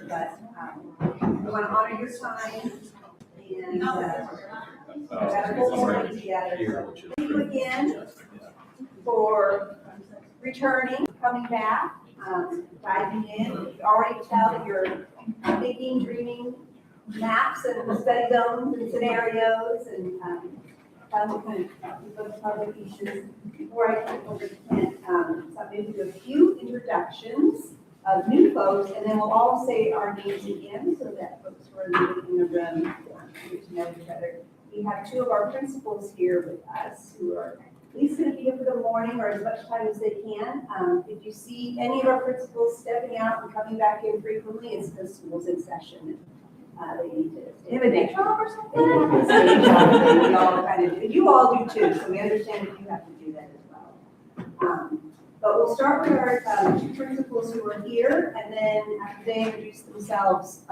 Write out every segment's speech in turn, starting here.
but we want to honor your time and have a whole morning together. So thank you again for returning, coming back, diving in. You can already tell that you're thinking, dreaming maps and study zones and scenarios and kind of public issues. Before I take over to Kent, so I'm going to do a few introductions of new folks, and then we'll all say our names again so that folks who are new in the room get to know each other. We have two of our principals here with us who are at least going to be here for the morning or as much time as they can. If you see any of our principals stepping out and coming back in frequently, it's because school's in session. They need to have a day job or something. We all kind of do. You all do too, so we understand that you have to do that as well. But we'll start with our two principals who are here, and then after they introduce themselves,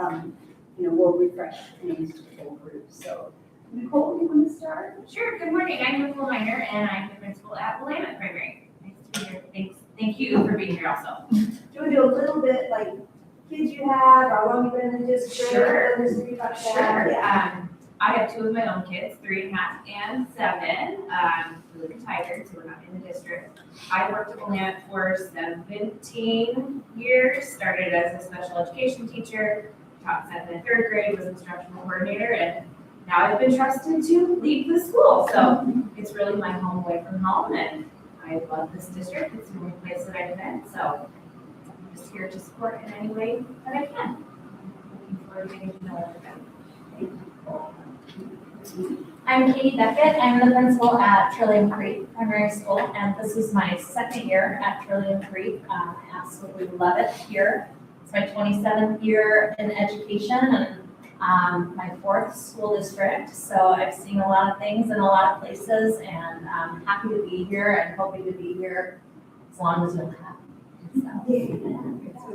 we'll refresh names to the whole group. So, Nicole, you want to start? Sure. Good morning. I'm Nicole Miner, and I'm the principal at Willamette Primary. Nice to be here. Thank you for being here also. Do you want to do a little bit like kids you have, or how long you've been in the district? Sure. About that? Sure. Yeah. I have two of my own kids, 3.5 and 7. We live in Tigard, so we're not in the district. I worked at Willamette for 17 years, started as a special education teacher, taught 2nd and 3rd grade, was instructional coordinator, and now I've been trusted to lead the school. So it's really my home away from home, and I love this district. It's the only place that I've been, so I'm just here to support in any way that I can. Looking forward to getting to know everybody. Thank you. I'm Katie Beckett. I'm the principal at Trillium Creek Primary School, and this is my 2nd year at Trillium Creek. I absolutely love it here. It's my 27th year in education and my 4th school district, so I've seen a lot of things in a lot of places, and I'm happy to be here and hoping to be here as long as we'll have. So. We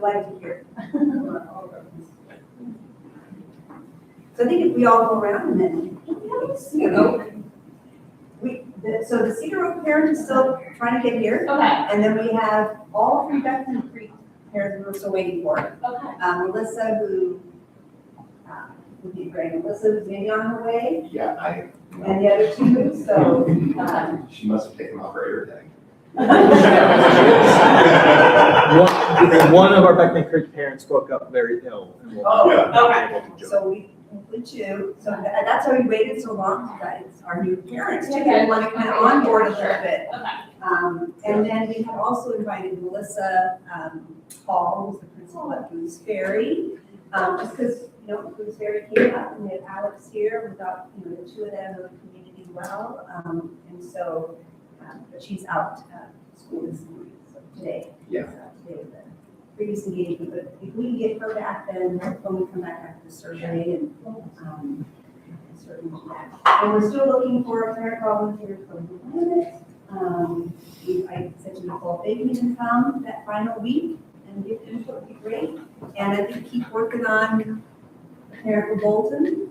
like to hear. So I think if we all go around and then, so the Cedar Oak parents are still trying to get here. Okay. And then we have all 3 Bethlehem Creek parents we're still waiting for. Okay. Melissa, who would be great. Melissa was maybe on her way. Yeah, And the other 2, so. she must have taken off her ear tag. One of our Beckman Creek parents woke up very ill. And will not be able to join. So we include you. So that's why we waited so long, guys. Our new parents too. Okay. We want to kind of onboard a little bit. Okay. And then we had also invited Melissa Hall, who's the principal at Boone's Ferry, just because, Boone's Ferry came up and we had Alex here. We thought, the 2 of them know the community well. And so, but she's out of school this morning, so today. Yeah. Today was the previous engagement, but if we can get her back, then when we come back after the survey and certainly do that. And we're still looking for a parent volunteer from the limit. I said to Nicole, if they can come that final week and give input, would be great. And I think keep working on the parent for Bolton.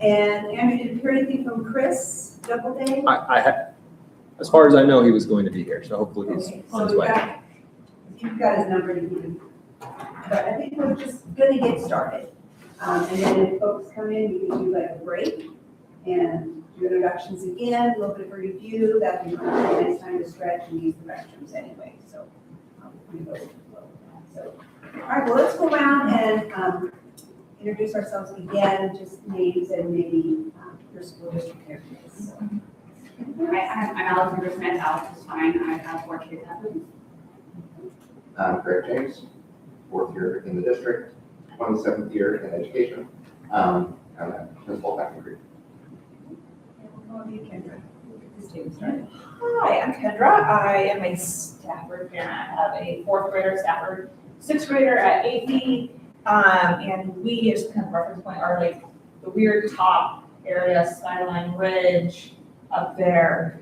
And Andrew, did you hear anything from Chris Doubleday? I have, as far as I know, he was going to be here, so hopefully he's Okay, on his so way. you've got his number to give. But I think we're just gonna get started. And then if folks come in, we can do like a break and do introductions again, a little bit of a review. That'd be a nice time to stretch and use the restrooms anyway, so. We go with the flow. So, all right, well, let's go around and introduce ourselves again, just names and maybe your school district characters. Hi, I'm Alexander Smith. Alex is fine. I have 4 kids at home. I'm Greg James, 4th year in the district, 27th year in education. I'm a principal at Beckman Creek. Hi, I'm Kendra. I am a Stafford parent. I have a 4th grader, Stafford, 6th grader at AP. And we, as kind of reference point, are like the weird top area, Skyline Ridge up there.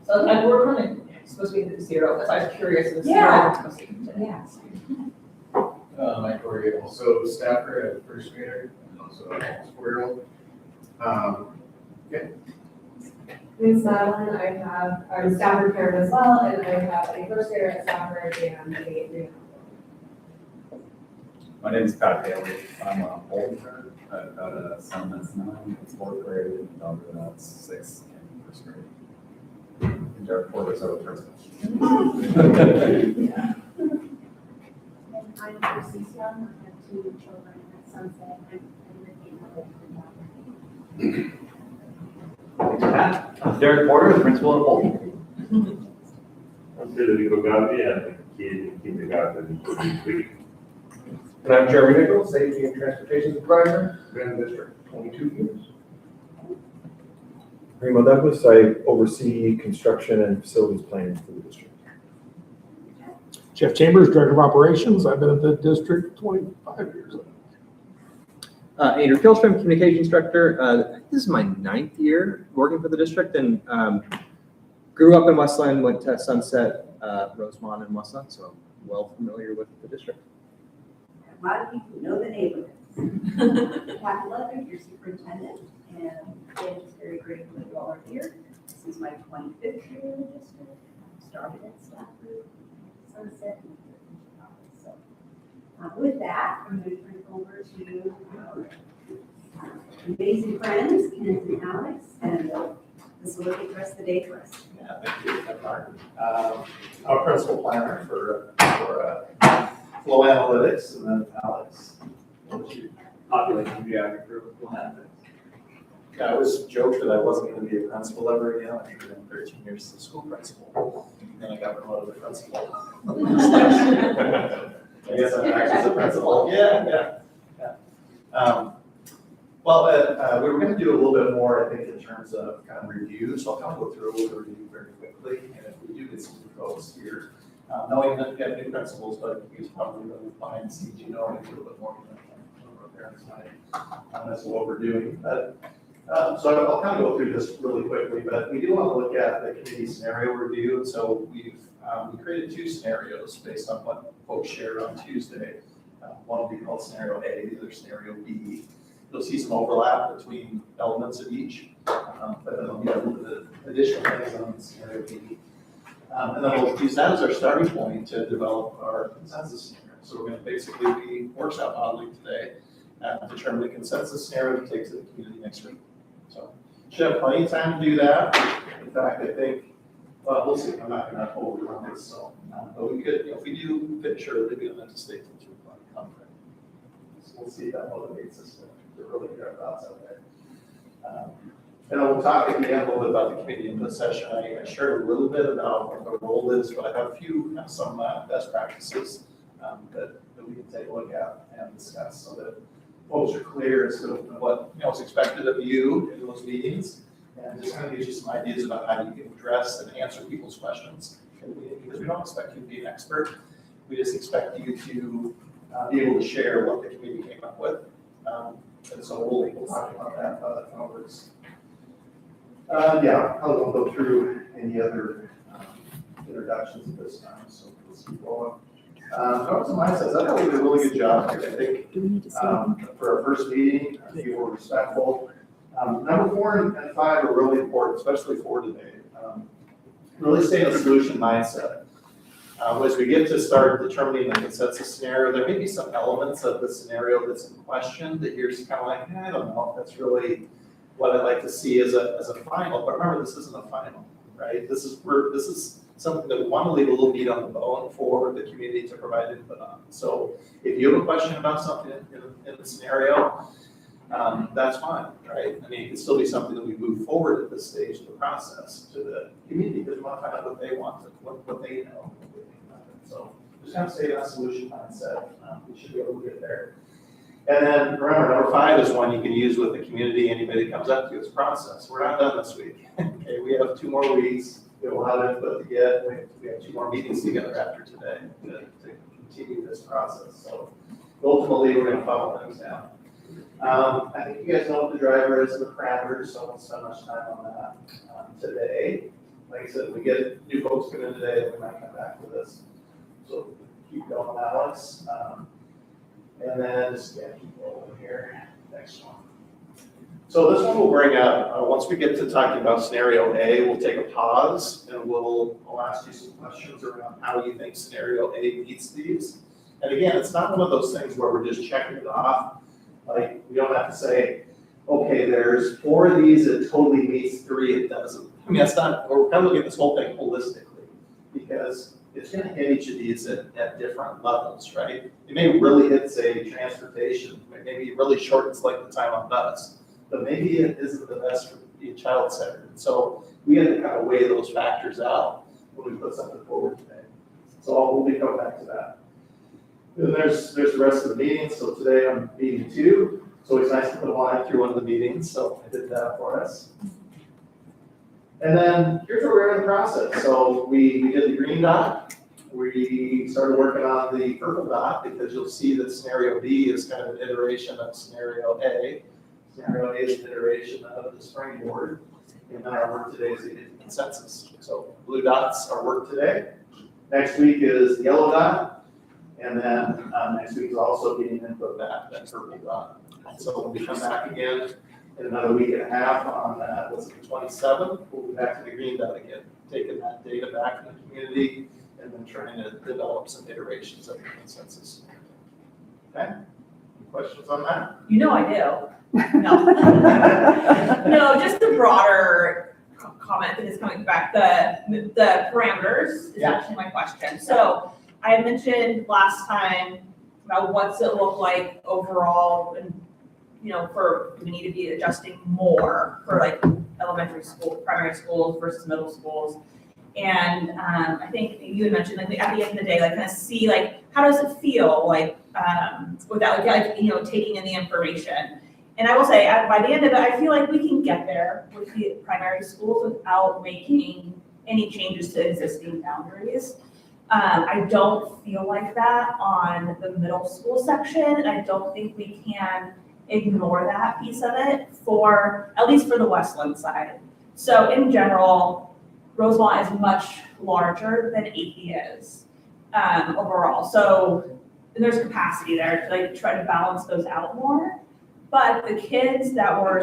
So we're kind of supposed to be the 0, because I was curious if the 0 was supposed to be. Yeah. Mike Corrigan, also Stafford at 1st grader, and also a 4-year-old. In Madeline, I'm a Stafford parent as well, and I have a 1st grader at Stafford and a 3-year-old. My name is Pat Haley. I'm a older. I've got a son that's 9, it's 4th grade, and a daughter that's 6 in 1st grade. And Jared Porter's our principal. And I'm Chrissy Young, I have 2 children at Sunset, I'm Derek Porter, the principal of Bolton. I'm Federico Gatti, I'm a kid in kindergarten in Creek. And I'm Jeremy Nichols, Safety and Transportation Supervisor, been in the district 22 years. Remo Douglas, I oversee construction and facilities planning for the district. Jeff Chambers, Director of Operations. I've been at the district 25 years. Andrew Killstrom, Communications Director. This is my 9th year working for the district, and grew up in Westland, went to Sunset, Rosemont, and Westland, so I'm well familiar with the district. A lot of people know the neighborhood. Pat Levin, your superintendent, and it is very grateful that you all are here. This is my 25th year in the district. I started at Stafford, Sunset, and Chicago. So with that, I'm going to turn it over to our amazing friends, Kenneth and Alex, and this will take the rest of the day for us. Yeah, thank you, Mark. I'm a principal planner for Flow Analytics, and then Alex, what's your population geography group? Yeah, I was joked that I wasn't going to be a principal ever again. I've been 13 years as a school principal, and then I got promoted to principal. I guess I'm actually a principal. Yeah. Well, we were going to do a little bit more, I think, in terms of kind of review. So I'll kind of go through a little bit of review very quickly. And if we do get some new folks here, knowing that we have new principals, but it's probably really fine, see, you know, a little bit more from our parents' side. That's what we're doing. But so I'll kind of go through this really quickly, but we do want to look at the committee scenario review. And so we created 2 scenarios based on what folks shared on Tuesday. One will be called scenario A, the other scenario B. You'll see some overlap between elements of each, but then there'll be a little bit of additional things on scenario B. And then we'll use that as our starting point to develop our consensus scenario. So we're going to basically be workshop modeling today and determine the consensus scenario to take to the community next week. So should have plenty of time to do that. In fact, I think, well, we'll see. I'm not going to overrun this, so but we could, if we do finish early, we don't have to stay till 2 o'clock conference. So we'll see if that motivates us to really get our thoughts out there. And we'll talk at the end a little bit about the committee in this session. I shared a little bit about what the role is, but I have a few some best practices that we can take a look at and discuss so that folks are clear as to what is expected of you in those meetings, and just kind of gives you some ideas about how you can address and answer people's questions. Because we don't expect you to be an expert, we just expect you to be able to share what the committee came up with. And so we'll talk about that, how that kind of works. Yeah, I won't go through any other introductions at this time, so let's keep going. Notice mine says, I thought we did a really good job here. I think for our first meeting, we were respectful. Number 4 and 5 are really important, especially for today. Really stay in a solution mindset. As we get to start determining the consensus scenario, there may be some elements of the scenario that's in question that you're just kind of like, I don't know if that's really what I'd like to see as a final. But remember, this isn't a final, right? This is something that we want to leave a little meat on the bone for the community to provide input on. So if you have a question about something in the scenario, that's fine, right? I mean, it can still be something that we move forward at this stage of the process to the community because we want to find out what they want, what they know. So just kind of stay in that solution mindset. We should be able to get there. And then remember, number 5 is one you can use with the community. Anybody that comes up to this process. We're not done this week. Okay, we have 2 more weeks. We have a lot of input to get. We have 2 more meetings together after today to continue this process. So ultimately, we're going to follow things down. I think you guys know what the driver is and the parameters, so I won't spend much time on that today. Like I said, if we get new folks coming in today, we might come back to this. So keep going, Alex. And then just keep rolling here. Next one. So this one we'll bring up, once we get to talking about scenario A, we'll take a pause and I'll ask you some questions around how you think scenario A meets these. And again, it's not one of those things where we're just checking it off. Like, we don't have to say, okay, there's 4 of these, it totally meets 3, it doesn't. I mean, that's not, we're kind of looking at this whole thing holistically, because it's gonna hit each of these at different levels, right? It may really hit, say, transportation, maybe it really shortens like the time on bus, but maybe it isn't the best for the child centered. So we have to kind of weigh those factors out when we put something forward today. So we'll be coming back to that. Then there's the rest of the meetings. So today I'm meeting 2. It's always nice to put a line through one of the meetings, so I did that for us. And then here's where we're in the process. So we did the green dot. We started working on the purple dot because you'll see that scenario B is kind of an iteration of scenario A. Scenario A is an iteration of the springboard. And then our work today is the consensus. So blue dots are work today. Next week is the yellow dot. And then next week is also getting input back, that purple dot. So when we come back again in another week and a half on that, what's it, the 27th, we'll be back to the green dot again, taking that data back in the community and then trying to develop some iterations of the consensus. Okay? Any questions on that? You know I do. No. No, just a broader comment that is coming back. The parameters is actually my question. So I had mentioned last time about what's it look like overall, and for we need to be adjusting more for like elementary school, primary schools versus middle schools. And I think you had mentioned like at the end of the day, like kind of see like how does it feel like without like taking in the information. And I will say by the end of it, I feel like we can get there with the primary schools without making any changes to existing boundaries. I don't feel like that on the middle school section. I don't think we can ignore that piece of it at least for the Westland side. So in general, Rosemont is much larger than AP is overall. So there's capacity there to like try to balance those out more. But the kids that we're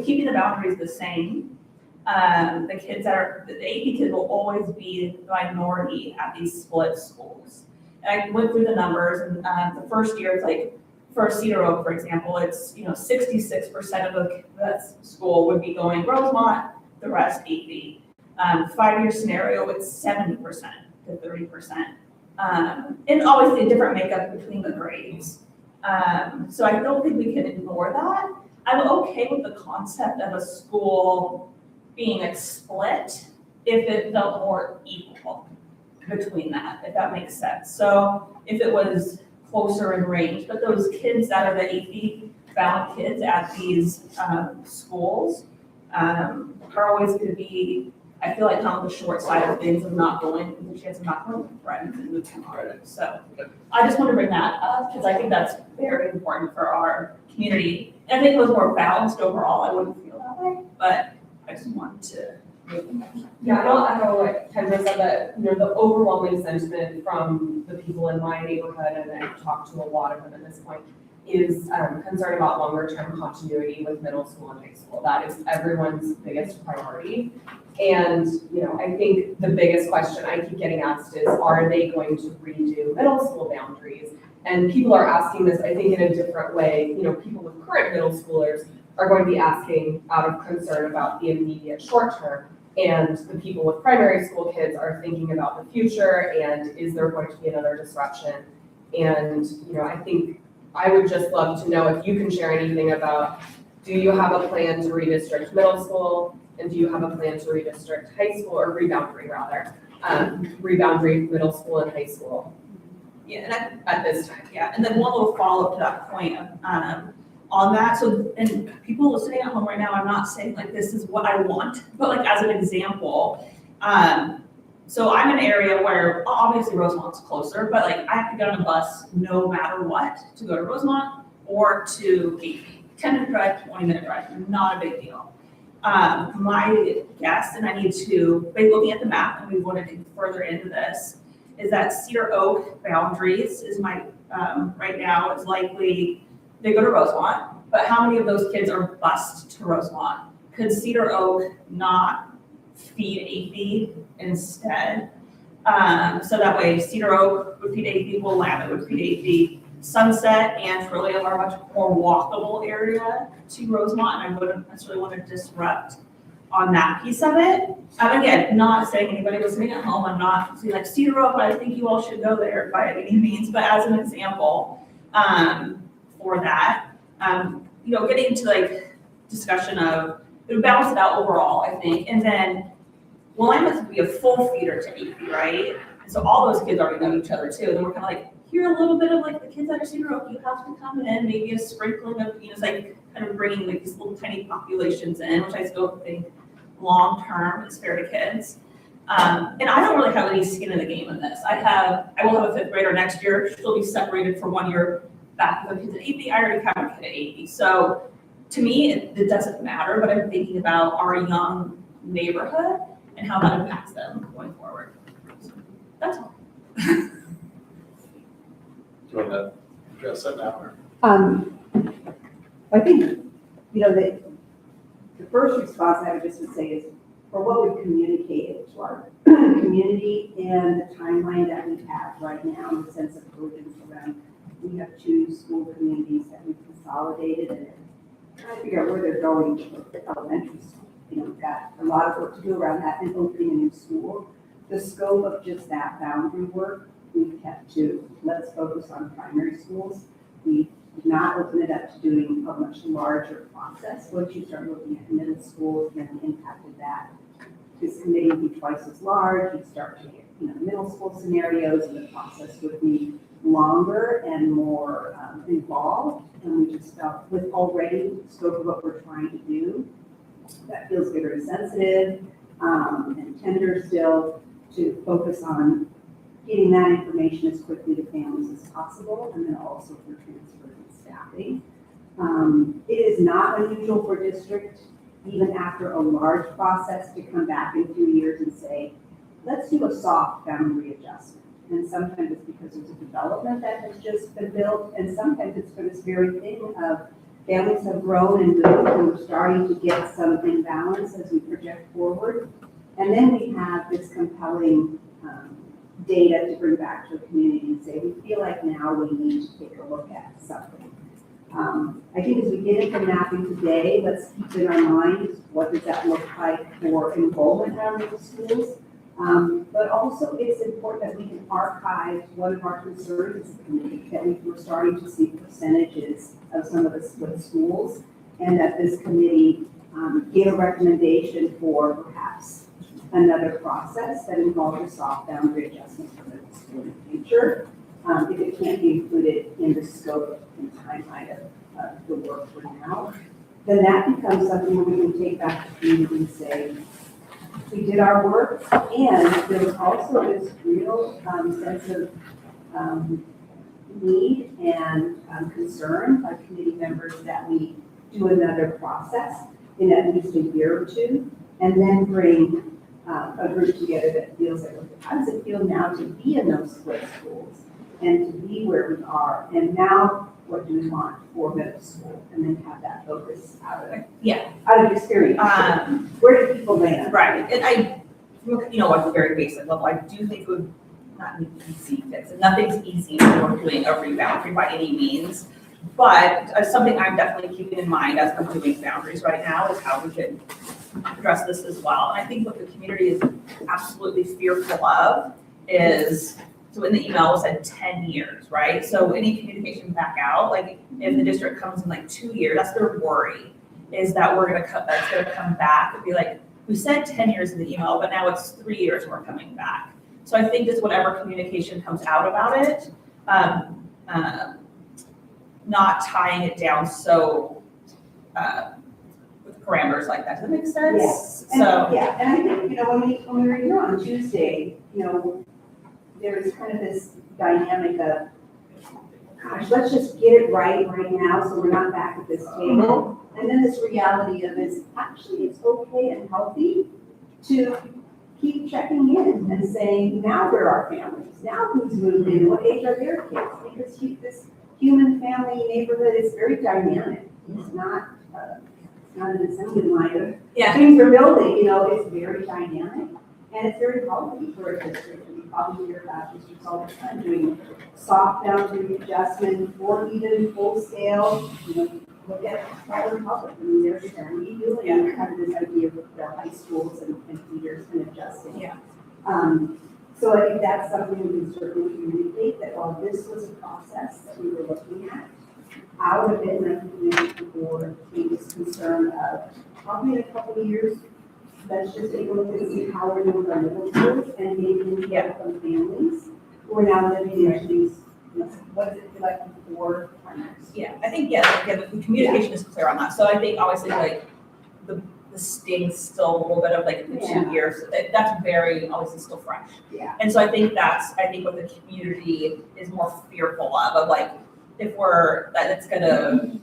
keeping the boundaries the same, the AP kids will always be the minority at these split schools. And I went through the numbers, and the first year, it's like, for Cedar Oak, for example, it's 66% of the school would be going Rosemont, the rest AP. 5-year scenario, it's 70% to 30%. And obviously a different makeup between the grades. So I don't think we can ignore that. I'm okay with the concept of a school being like split if it felt more equal between that, if that makes sense. So if it was closer in range, but those kids that are the AP bound kids at these schools are always going to be, I feel like, on the short side of things of not going, the chance of not going with friends and moving on. So I just want to bring that up because I think that's very important for our community. And I think it was more balanced overall. I wouldn't feel that way, but I just wanted to. Yeah, I don't know what Kendra said, that the overwhelming sentiment from the people in my neighborhood, and I've talked to a lot of them at this point, is concerned about longer term continuity with middle school and high school. That is everyone's biggest priority. And I think the biggest question I keep getting asked is, are they going to redo middle school boundaries? And people are asking this, I think, in a different way. People with current middle schoolers are going to be asking out of concern about the immediate short term. And the people with primary school kids are thinking about the future and is there going to be another disruption? And, I think I would just love to know if you can share anything about, do you have a plan to redistrict middle school? And do you have a plan to redistrict high school, or reboundary rather, reboundary middle school and high school? Yeah, and at this time, yeah. And then one little follow-up to that point on that. So, and people listening at home right now, I'm not saying like this is what I want, but like as an example, so I'm in an area where obviously Rosemont's closer, but like I have to get on a bus no matter what to go to Rosemont or to AP. 10-minute drive, 20-minute drive, not a big deal. My guess, and I need to, by looking at the map, and we want to dig further into this, is that Cedar Oak boundaries is my, right now, it's likely they go to Rosemont, but how many of those kids are bused to Rosemont? Could Cedar Oak not feed AP instead? So that way Cedar Oak would feed 80, Willamette would feed 80, Sunset and Trillium are much more walkable area to Rosemont, and I wouldn't necessarily want to disrupt on that piece of it. Again, not saying anybody listening at home, I'm not saying like Cedar Oak, I think you all should go there by any means, but as an example, for that, getting to like discussion of, it would balance it out overall, I think, and then Willamette would be a full feeder to AP, right? And so all those kids already know each other too, then we're kind of like, here a little bit of like the kids that are Cedar Oak, you have to come in, maybe a sprinkling of, it's like kind of bringing like these little tiny populations in, which I still think long-term is fair to kids. And I don't really have any skin in the game in this. I will have a 5th grader next year. She'll be separated for 1 year back with kids at AP. I already have a kid at AP. So to me, it doesn't matter, but I'm thinking about our young neighborhood and how that impacts them going forward. So that's all. Do you want to address that now, or? I think, the first response I would just say is, for what we've communicated to our community and the timeline that we have right now, in the sense of urgency around, we have 2 school communities that we've consolidated and trying to figure out where they're going with the elementary school. We've got a lot of work to do around that and opening a new school. The scope of just that boundary work, we've kept to, let's focus on primary schools. We've not opened it up to doing a much larger process. Once you start looking at middle schools and the impact of that, this committee would be twice as large. You'd start to get, middle school scenarios, and the process would be longer and more involved. And we just felt with already the scope of what we're trying to do, that feels very sensitive and tender still, to focus on getting that information as quickly to families as possible, and then also for transfer and staffing. It is not unusual for district, even after a large process, to come back in 2 years and say, let's do a soft boundary adjustment. And sometimes it's because there's a development that has just been built, and sometimes it's for this very thing of families have grown and moved, and we're starting to get some imbalance as we project forward. And then we have this compelling data to bring back to the community and say, we feel like now we need to take a look at something. I think as we get into mapping today, let's keep in our minds, what does that look like for enrollment in our middle schools? But also it's important that we can archive one of our concerns as a committee, that we're starting to see percentages of some of the split schools, and that this committee give a recommendation for perhaps another process that involves a soft boundary adjustment for middle school in the future. If it can't be included in the scope and timeline of the work for now, then that becomes something where we can take back to the community and say, we did our work, and there was also this real sense of need and concern by committee members that we do another process in at least a year or 2, and then bring a group together that feels like, how does it feel now to be in those split schools and to be where we are? And now, what do we want for middle school? And then have that focus out of experience. Where do people land? Right. And I, at the very basic level, I do think it would not be easy fix. And nothing's easy when we're doing a reboundary by any means. But something I'm definitely keeping in mind as we're doing boundaries right now is how we can address this as well. And I think what the community is absolutely fearful of is, so in the email it said 10 years, right? So any communication back out, like if the district comes in like 2 years, that's their worry, is that that's gonna come back and be like, we said 10 years in the email, but now it's 3 years and we're coming back. So I think just whatever communication comes out about it, not tying it down so with parameters like that. Does that make sense? Yes. So and I think, when we were here on Tuesday, there was kind of this dynamic of, gosh, let's just get it right now so we're not back at this table. And then this reality of actually it's okay and healthy to keep checking in and saying, now where are families? Now who's moved in? What age are their kids? Because this human family neighborhood is very dynamic. It's not an assembly line of things we're building, it's very dynamic, and it's very healthy for a district to be probably hear about districts all the time doing soft boundary adjustment or even full scale, look at Czech Republic. I mean, they're doing kind of this idea with the high schools and theaters and adjusting. Yeah. So I think that's something we can certainly communicate, that while this was a process that we were looking at, out of it, and I think the board came this concern of probably in a couple of years, let's just take a look and see how we're doing our middle schools and maybe input from families who are now living in these, what does it feel like before primaries? Yeah, I think, again, the communication is clear on that. So I think obviously like the sting's still a little bit of like the 2 years. That's very obviously still fresh. Yeah. And so I think what the community is more fearful of like, if that it's gonna,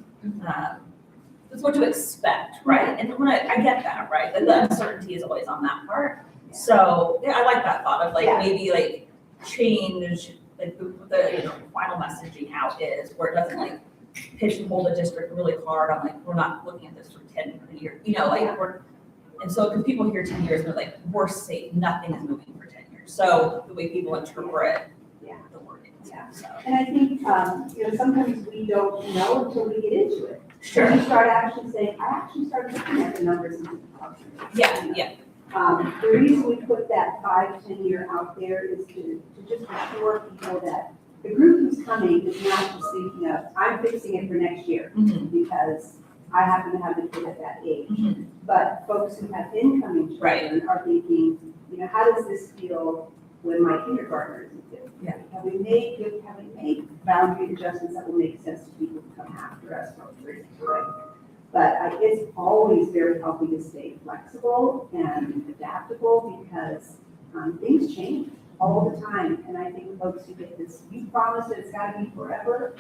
that's what to expect, right? And when I get that, right? That the uncertainty is always on that part. So I like that thought of like maybe like change like the final messaging how it is, where it doesn't like pigeonhole the district really hard on like, we're not looking at this for 10 years, and so because people hear 10 years, they're like, we're safe, nothing is moving for 10 years. So the way people interpret the wording. Yeah. So. And I think, sometimes we don't know until we get into it. Sure. You start actually saying, I actually started looking at the numbers and Yeah. the reason we put that 5-10 year out there is to just assure people that the group who's coming is not just thinking of, I'm fixing it for next year because I happen to have a kid at that age. But folks who have incoming children are thinking, how does this feel when my kindergartner is a kid? Yeah. Have we made boundary adjustments that will make sense to people who come after us from right? But it's always very healthy to stay flexible and adaptable because things change all the time. And I think folks who get this, you promise that it's got to be forever.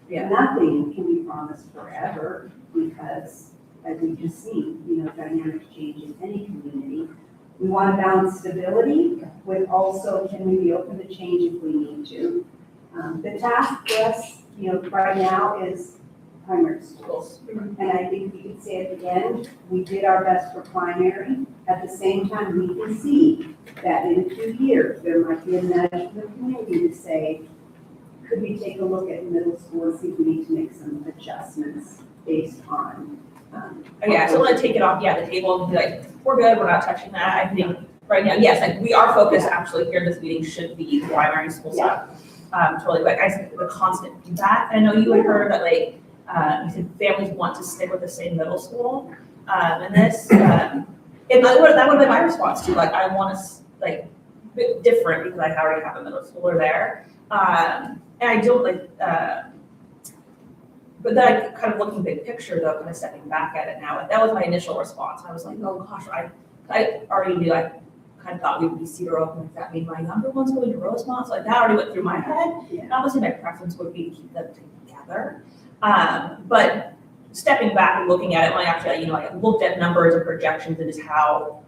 Yeah. Nothing can be promised forever because, as we just seen, dynamics change in any community. We want to balance stability with also, can we be open to change if we need to? The task for us, right now is primary schools. And I think we can say at the end, we did our best for primary. At the same time, we can see that in a few years, there might be a nudge from the community to say, could we take a look at middle school and see if we need to make some adjustments based on. So let's take it off, the table and be like, we're good, we're not touching that. I think right now, yes, like we are focused actually here in this meeting should be primary school stuff. Totally, like I said, the constant feedback. I know you had heard that like, you said families want to stick with the same middle school. And this, that would have been my response to like, I want to like, bit different because I already have a middle schooler there. And I don't like, but then I kind of looking big picture though, kind of stepping back at it now. Like, that was my initial response. I was like, oh gosh, I already knew, I kind of thought we would be Cedar Oak, and that mean my younger one's going to Rosemont. So like that already went through my head. And obviously my preference would be to keep them together. But stepping back and looking at it, when I actually, I looked at numbers and projections and just how,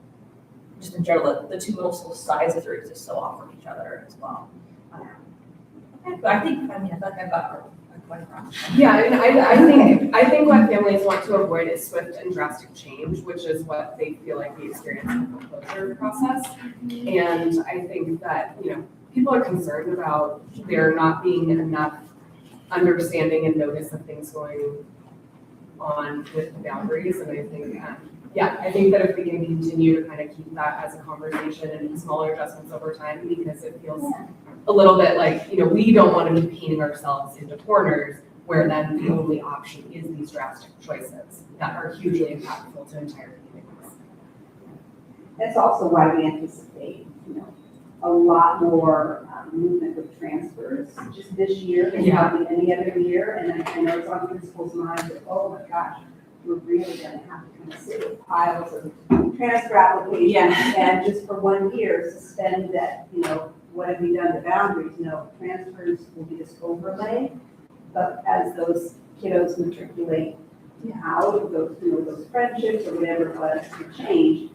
just in general, the two middle school sizes are just so off from each other as well. Okay, but I feel like I've got quite a problem. Yeah, and I think what families want to avoid is swift and drastic change, which is what they feel like we experience in the foreclosure process. And I think that, people are concerned about there not being enough understanding and notice of things going on with the boundaries. And I think, I think that if we can continue to kind of keep that as a conversation and smaller adjustments over time, because it feels a little bit like, we don't want to be painting ourselves into corners where then the only option is these drastic choices that are hugely impactful to entire communities. That's also why we anticipate, a lot more movement with transfers just this year than probably any other year. And I know it's on principals' minds that, oh my gosh, we're really going to have to kind of sit with piles of transfer applications and just for 1 year suspend that, what have we done to boundaries? No, transfers will be this overlay, but as those kiddos matriculate out of those, those friendships or whatever it was to change,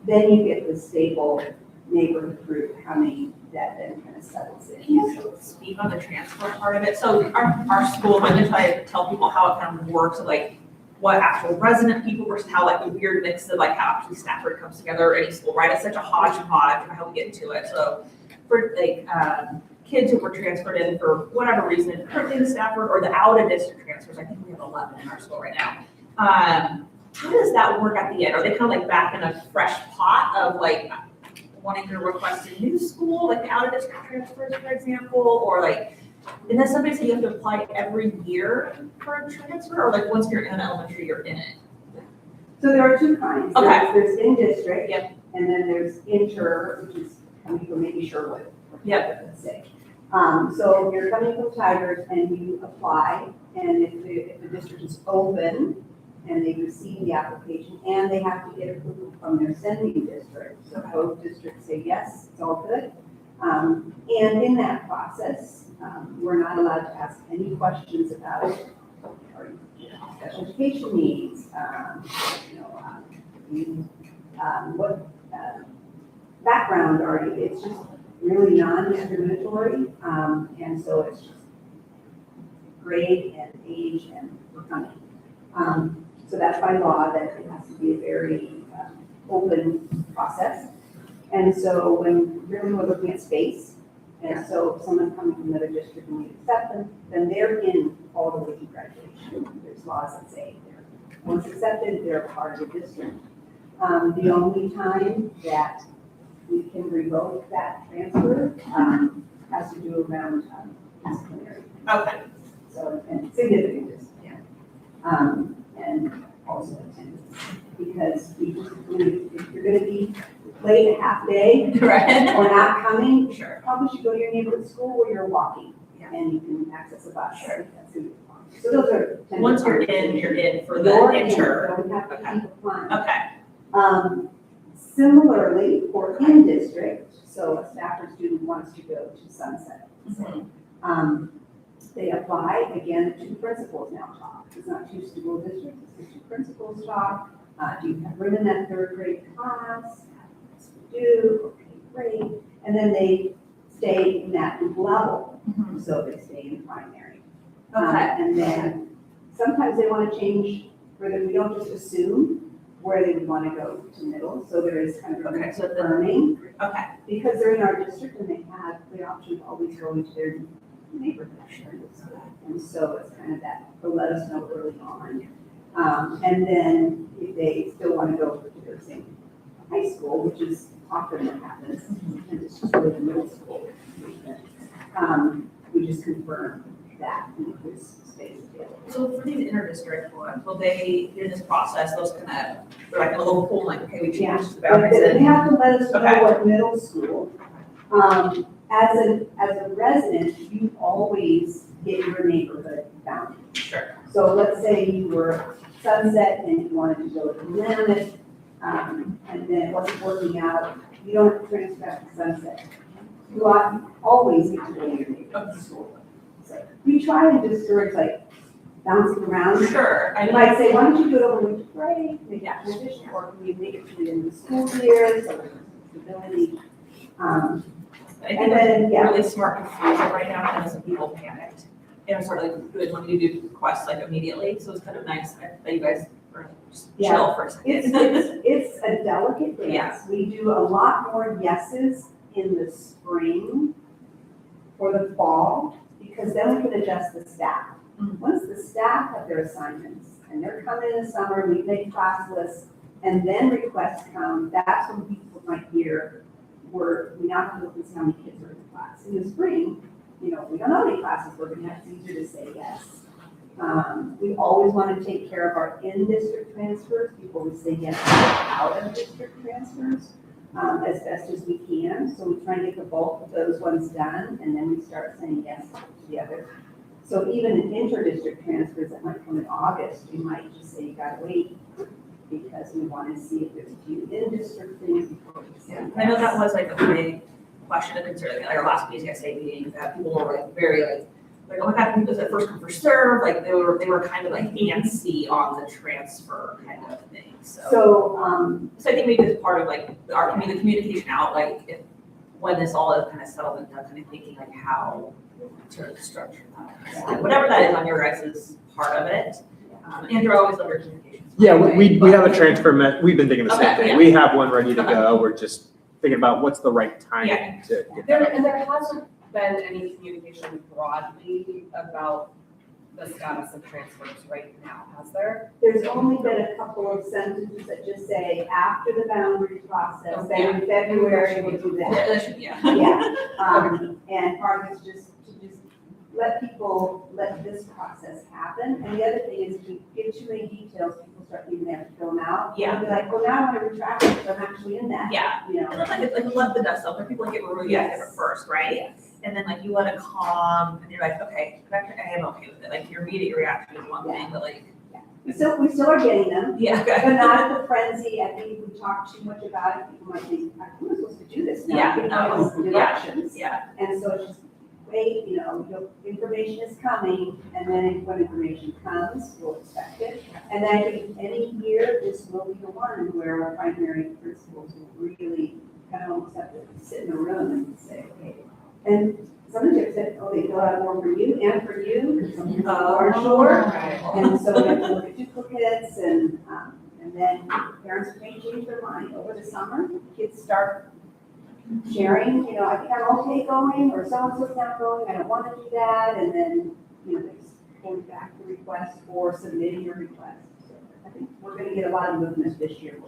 then you get the stable neighborhood group coming that then kind of settles in. Can you speak on the transfer part of it? So our school, when I try to tell people how it kind of works, like what actual resident people versus how like the weird mix of like how actually Stafford comes together or any school, right? It's such a hodgepodge of how we get into it. So for like, kids who were transferred in for whatever reason, currently to Stafford, or the out-of-district transfers, I think we have 11 in our school right now. How does that work at the end? Are they kind of like back in a fresh pot of like wanting to request a new school, like the out-of-district transfers, for example, or like, and then somebody said you have to apply every year for a transfer, or like once you're in elementary, you're in it? So there are two kinds. Okay. There's in district. Yep. And then there's inter, which is coming from maybe Sherwood. Yep. Let's say. So you're coming from Tigers and you apply, and if the district is open and they receive the application, and they have to get approval from their sending district. So both districts say, yes, it's all good. And in that process, we're not allowed to ask any questions about special education needs, what background are you? It's just really non-discriminatory, and so it's just grade and age and we're coming. So that's by law that it has to be a very open process. And so when really we're looking at space, and so if someone coming from another district and we accept them, then they're in all the way to graduation. There's laws that say they're once accepted, they're part of the district. The only time that we can revoke that transfer has to do around disciplinary. Okay. So, and significant discipline. And also attendance. Because we just, if you're gonna be late a half day Right. or not coming, Sure. probably should go to your neighborhood school where you're walking. Yeah. And you can access a bus. Sure. That's who you want. So those are. Once you're in for the You're in, inter. so we have to keep applying. Okay. Similarly, for in-district, so a Stafford student wants to go to Sunset. They apply, again, two principals now talk. It's not two school districts, it's two principals talk. Do you have room in that third grade class? Yes, we do, okay, great. And then they stay in that level, so they stay in primary. Okay. And then sometimes they want to change, we don't just assume where they would want to go to middle, so there is kind of Okay, so the- learning. Okay. Because they're in our district and they have the option of always going to their neighborhood. And so it's kind of that, they'll let us know early on. And then if they still want to go to their same high school, which is often what happens, and it's just really the middle school. We just confirm that and if there's space available. So for these inter-district ones, will they, in this process, those kind of, they're like a little pool, like, okay, we changed the But boundaries. they have to let us know Okay. what middle school. As a resident, you always get your neighborhood boundary. Sure. So let's say you were Sunset and you wanted to go to Willamette, and then it wasn't working out, you don't have to transfer back to Sunset. You always get to go to your neighborhood school. So we try and discourage like bouncing around. Sure. I might say, why don't you do it over winter break, make that transition, or can you make it to the end of the school year, so there's stability. I think And then, it's yeah. really smart to freeze it right now, because some people panicked. And sort of like, good when you do requests like immediately, so it's kind of nice that you guys are just Yeah. chill for a second. It's a delicate dance. Yeah. We do a lot more yeses in the spring or the fall, because then we can adjust the staff. Mhm. Once the staff have their assignments and they're coming in the summer, we make class lists, and then requests come, that's when people might hear, we now have to look and see how many kids are in the class. In the spring, we don't know how many classes we're gonna have, it's easier to say yes. We always want to take care of our in-district transfers before we say yes to out-of-district transfers, as best as we can. So we try and get the bulk of those ones done, and then we start saying yes to the others. So even in inter-district transfers that might come in August, we might just say, you gotta wait, because we want to see if there's a few in-district things before we say yes. I know that was like a big question and concern, like our last PCSA meeting, that people were like very like, oh my God, was it first come first serve? Like they were kind of like antsy on the transfer kind of thing, so. So, So I think maybe it's part of like our the communication out, like if, when this all is kind of settled and done, kind of thinking like how to structure that. Like, whatever that is on your guys' part of it. Andrew, I always love your communications. Yeah, we have a transfer, we've been thinking the same Okay, thing. yeah. We have one ready to Okay. go. We're just thinking about what's the right timing to get that. And there hasn't been any communication broadly about the status of transfers right now, has there? There's only been a couple of sentences that just say, after the boundary process, then in February we'll do that. Yeah. Yeah, and part of it's just to just let this process happen. And the other thing is, if you give too many details, people start thinking they have to fill them out. Yeah. They'll be like, well, now I want to retract it, so I'm actually in that. Yeah. You know? And like let the dust settle, people get really active at first, right? Yes. And then like you let it calm, and you're like, okay, I am okay with it. Like your immediate reaction is one thing, but like. We still are getting them. Yeah. But not at the frenzy. I think we talk too much about it. People might think, I'm not supposed to do this now. Yeah, Because of the elections. Yeah. And so it's just, wait, information is coming, and then when information comes, we'll expect it. And then I think any year, this will be the one where our primary principals will really kind of almost have to sit in a room and say, okay. And some of them said, oh, they fill out more for you and for you, because some people are short. And so we have to look at duplicates, and then parents may change their mind over the summer. Kids start sharing, I think I'm okay going, or so-and-so's not going, I don't want to do that, and then, they going back the request or submitting your request. So I think we're going to get a lot of movement this year,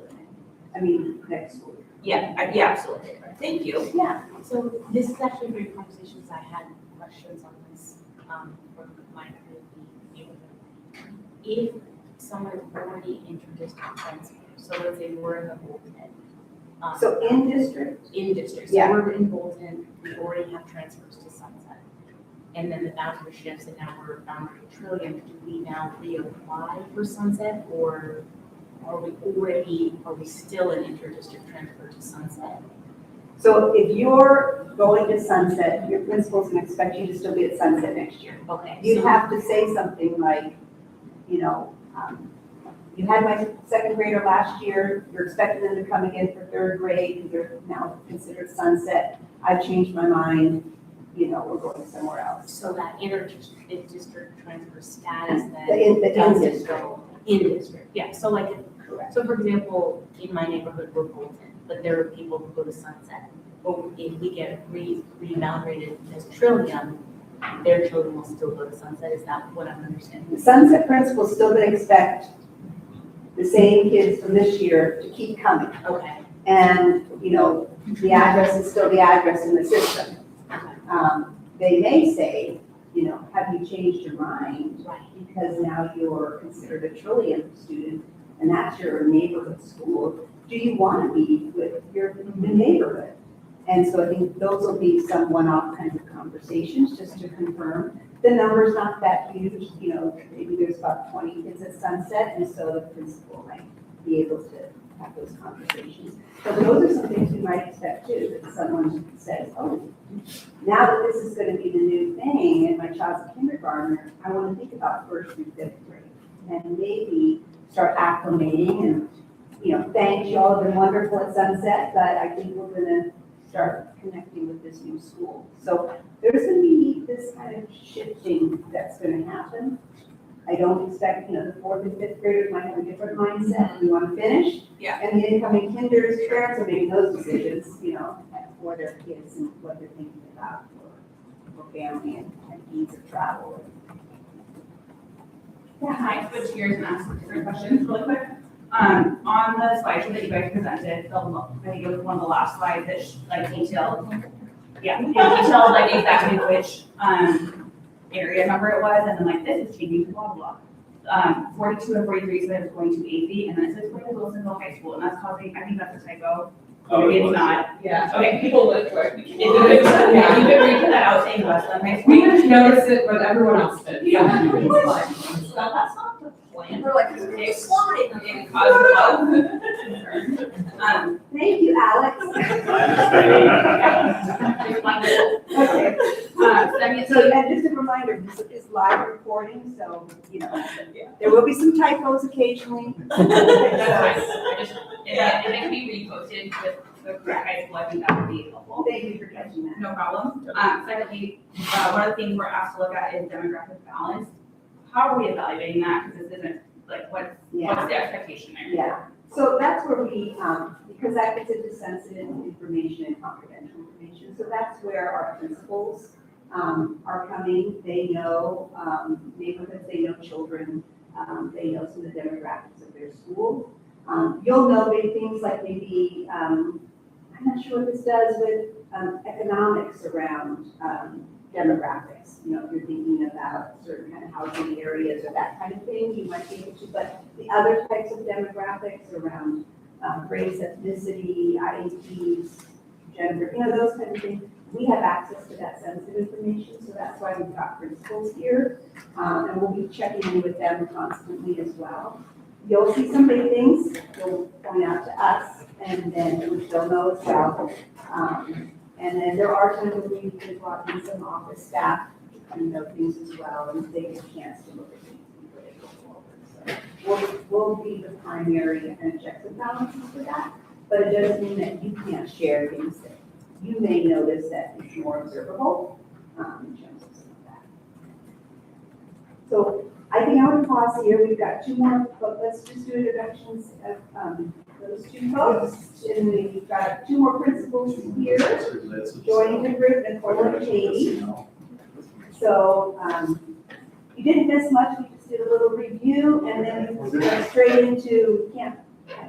next school year. Yeah, absolutely. Thank you. Yeah. So this is actually great conversations. I had questions on this from my neighborhood. If someone is already inter-district transfer, so let's say we're in the Bolton. So in district? In district, Yeah. so we're in Bolton, we already have transfers to Sunset. And then the boundary shifts and now we're boundary Trillium. Do we now reapply for Sunset, or are we still an inter-district transfer to Sunset? So if you're going to Sunset, your principal's gonna expect you to still be at Sunset next year. Okay. You'd so- have to say something like, you had my second grader last year, you're expecting them to come again for third grade, because they're now considered Sunset. I've changed my mind, we're going somewhere else. So that inter-district transfer status then. The in doesn't district. go in district, yeah, so like, Correct. so for example, in my neighborhood, we're Bolton, but there are people who go to Sunset. Or if we get re-evaluated as Trillium, their children will still go to Sunset, is that what I'm understanding? The Sunset principal's still gonna expect the same kids from this year to keep coming. Okay, And, the address is still the address in the system. They may say, have you changed your mind? right, Because now you're considered a Trillium student, and that's your neighborhood school. Do you want to be with your neighborhood? And so I think those will be some one-off kinds of conversations, just to confirm. The number's not that huge, maybe there's about 20 kids at Sunset, and so the principal might be able to have those conversations. But those are some things we might expect too, that someone says, oh, now that this is going to be the new thing, and my child's a kindergartner, I want to think about first through fifth grade, and maybe start acclimating, and, thanks, y'all have been wonderful at Sunset, but I think we're going to start connecting with this new school. So there's going to be this kind of shifting that's going to happen. I don't expect, the fourth and fifth graders might have a different mindset. We want to finish. Yeah. And the incoming kinders, parents are making those decisions, for their kids and what they're thinking about for family and needs of travel. Can I switch gears and ask three questions really quick? On the slideshow that you guys presented, I think it was one of the last slides that detailed, exactly which, area number it was, and then this is changing to blah, blah, blah. 42 and 43 said it was going to AV, and then it says going to Linn-Wilsonville High School, and that's causing, I think that's a typo. Oh, Maybe it it's was. not. Yeah. Okay. People live quick. If you could read that out saying Westland High School. We didn't notice it, but everyone else did. Yeah. It's like, That's not the plan. We're like, exploding and causing love. Thank you, Alex. Okay. So, and just a reminder, this is live recording, so, there will be some typos occasionally. If it can be reposted with the correct high school, I think that would be helpful. Thank you for catching that. No problem. Secondly, one of the things we're asked to look at is demographic balance. How are we evaluating that? Because this isn't, what's the expectation there? Yeah, So that's where we, because that gets into sensitive information and confidential information, so that's where our principals are coming. They know neighborhoods, they know children, they know some of the demographics of their school. You'll know big things like maybe, I'm not sure what this does with economics around demographics. You know, if you're thinking about certain kind of housing areas or that kind of thing, you might be able to, but the other types of demographics around race, ethnicity, IEPs, gender, you know, those kind of things, we have access to that sensitive information, so that's why we've got principals here, and we'll be checking in with them constantly as well. You'll see some big things, you'll point out to us, and then which they'll know as well. And then there are times when we can brought in some office staff to kind of know things as well, and they get a chance to look at things before they go forward. So we'll be the primary and checks and balances for that, but it doesn't mean that you can't share things that you may notice that is more observable in terms of some of that. So I think I would pause here. We've got two more, but let's just do introductions of those two folks. And we've got two more principals here joining the group, Nicole and Katie. So you didn't miss much. We just did a little review, and then we went straight into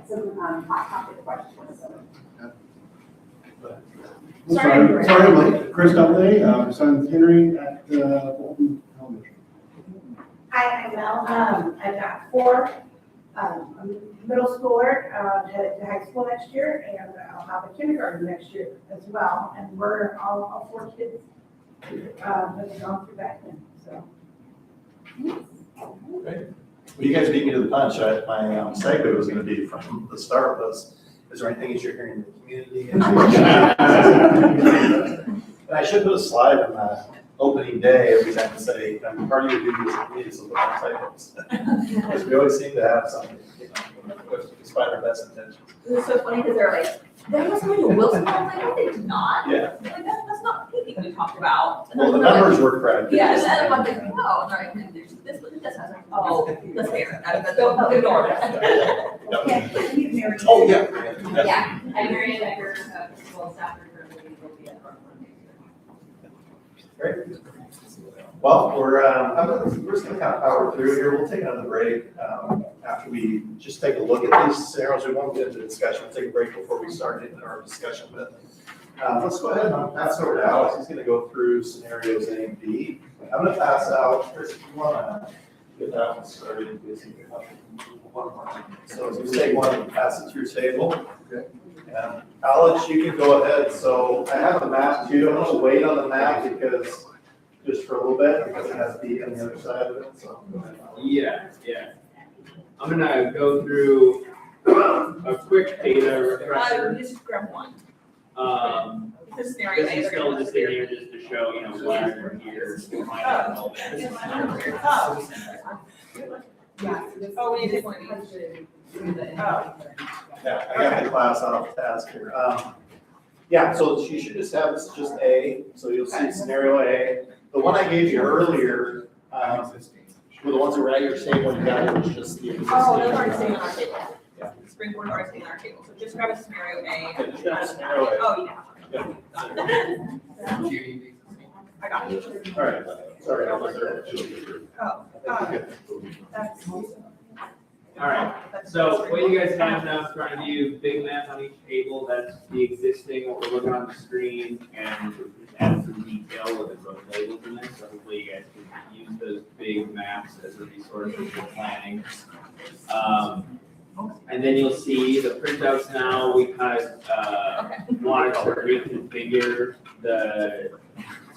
some hot topic questions. So. Sorry, I'm late. Chris Dudley, son Henry at Bolton Elementary. Hi, I'm Mel. I've got four middle schooler headed to high school next year, and I'll have a kindergarten next year as well. And we're all four kids have gone through back then. So. Great. Well, you guys beat me to the punch. My segue was going to be from the start was, is there anything that you're hearing in the community? And I should put a slide on the opening day every time to say, part of your duty as a community is to look at cycles. Because we always seem to have something, you know, despite our best intentions. It was so funny because they're like, that was going to Wilson. I'm like, no, they did not. Yeah. Like, that's not anything we talked about. And Well, the then they're numbers were correct. Yeah, and then I'm like, oh, and they're like, and there's this, and this. I was like, oh, that's fair. Don't ignore it. Okay. Oh, yeah. Yeah, I'm Mary Becker, principal staff recruitment will be at Brooklyn. Great. Well, we're just gonna kind of power through here. We'll take another break after we just take a look at these scenarios. We won't get into discussion. We'll take a break before we start into our discussion. But let's go ahead and pass over to Alex. He's gonna go through scenarios A and B. I'm gonna pass out, Chris, if you wanna get that one started. So as you say, one, pass it through table. Okay. And Alex, you can go ahead. So I have a map too. I'm gonna wait on the map because just for a little bit, because it has B on the other side of it, so. Yeah. I'm gonna go through a quick data refresher. Just grab one. This is still just in here just to show, you know, why we're here. Oh, we need to take one of these. Oh. Yeah, I got the class off task here. Yeah, so you should just have, this is just A, so you'll see scenario A. The one I gave you earlier, were the ones that were at your table, you got it was just the existing. Oh, they're already staying on our table. Yeah. Springboard already staying on our table, so just grab a scenario A. Yeah, just grab a scenario A. Oh, yeah. Yeah. I got you. All right, sorry, I was there. Oh, that's. All right, so what you guys have now in front of you, big map on each table, that's the existing, what we're looking on the screen, and add some detail with its own labels in there, so hopefully you guys can use those big maps as a resource for planning. And then you'll see the printouts now, we kind of wanted to reconfigure the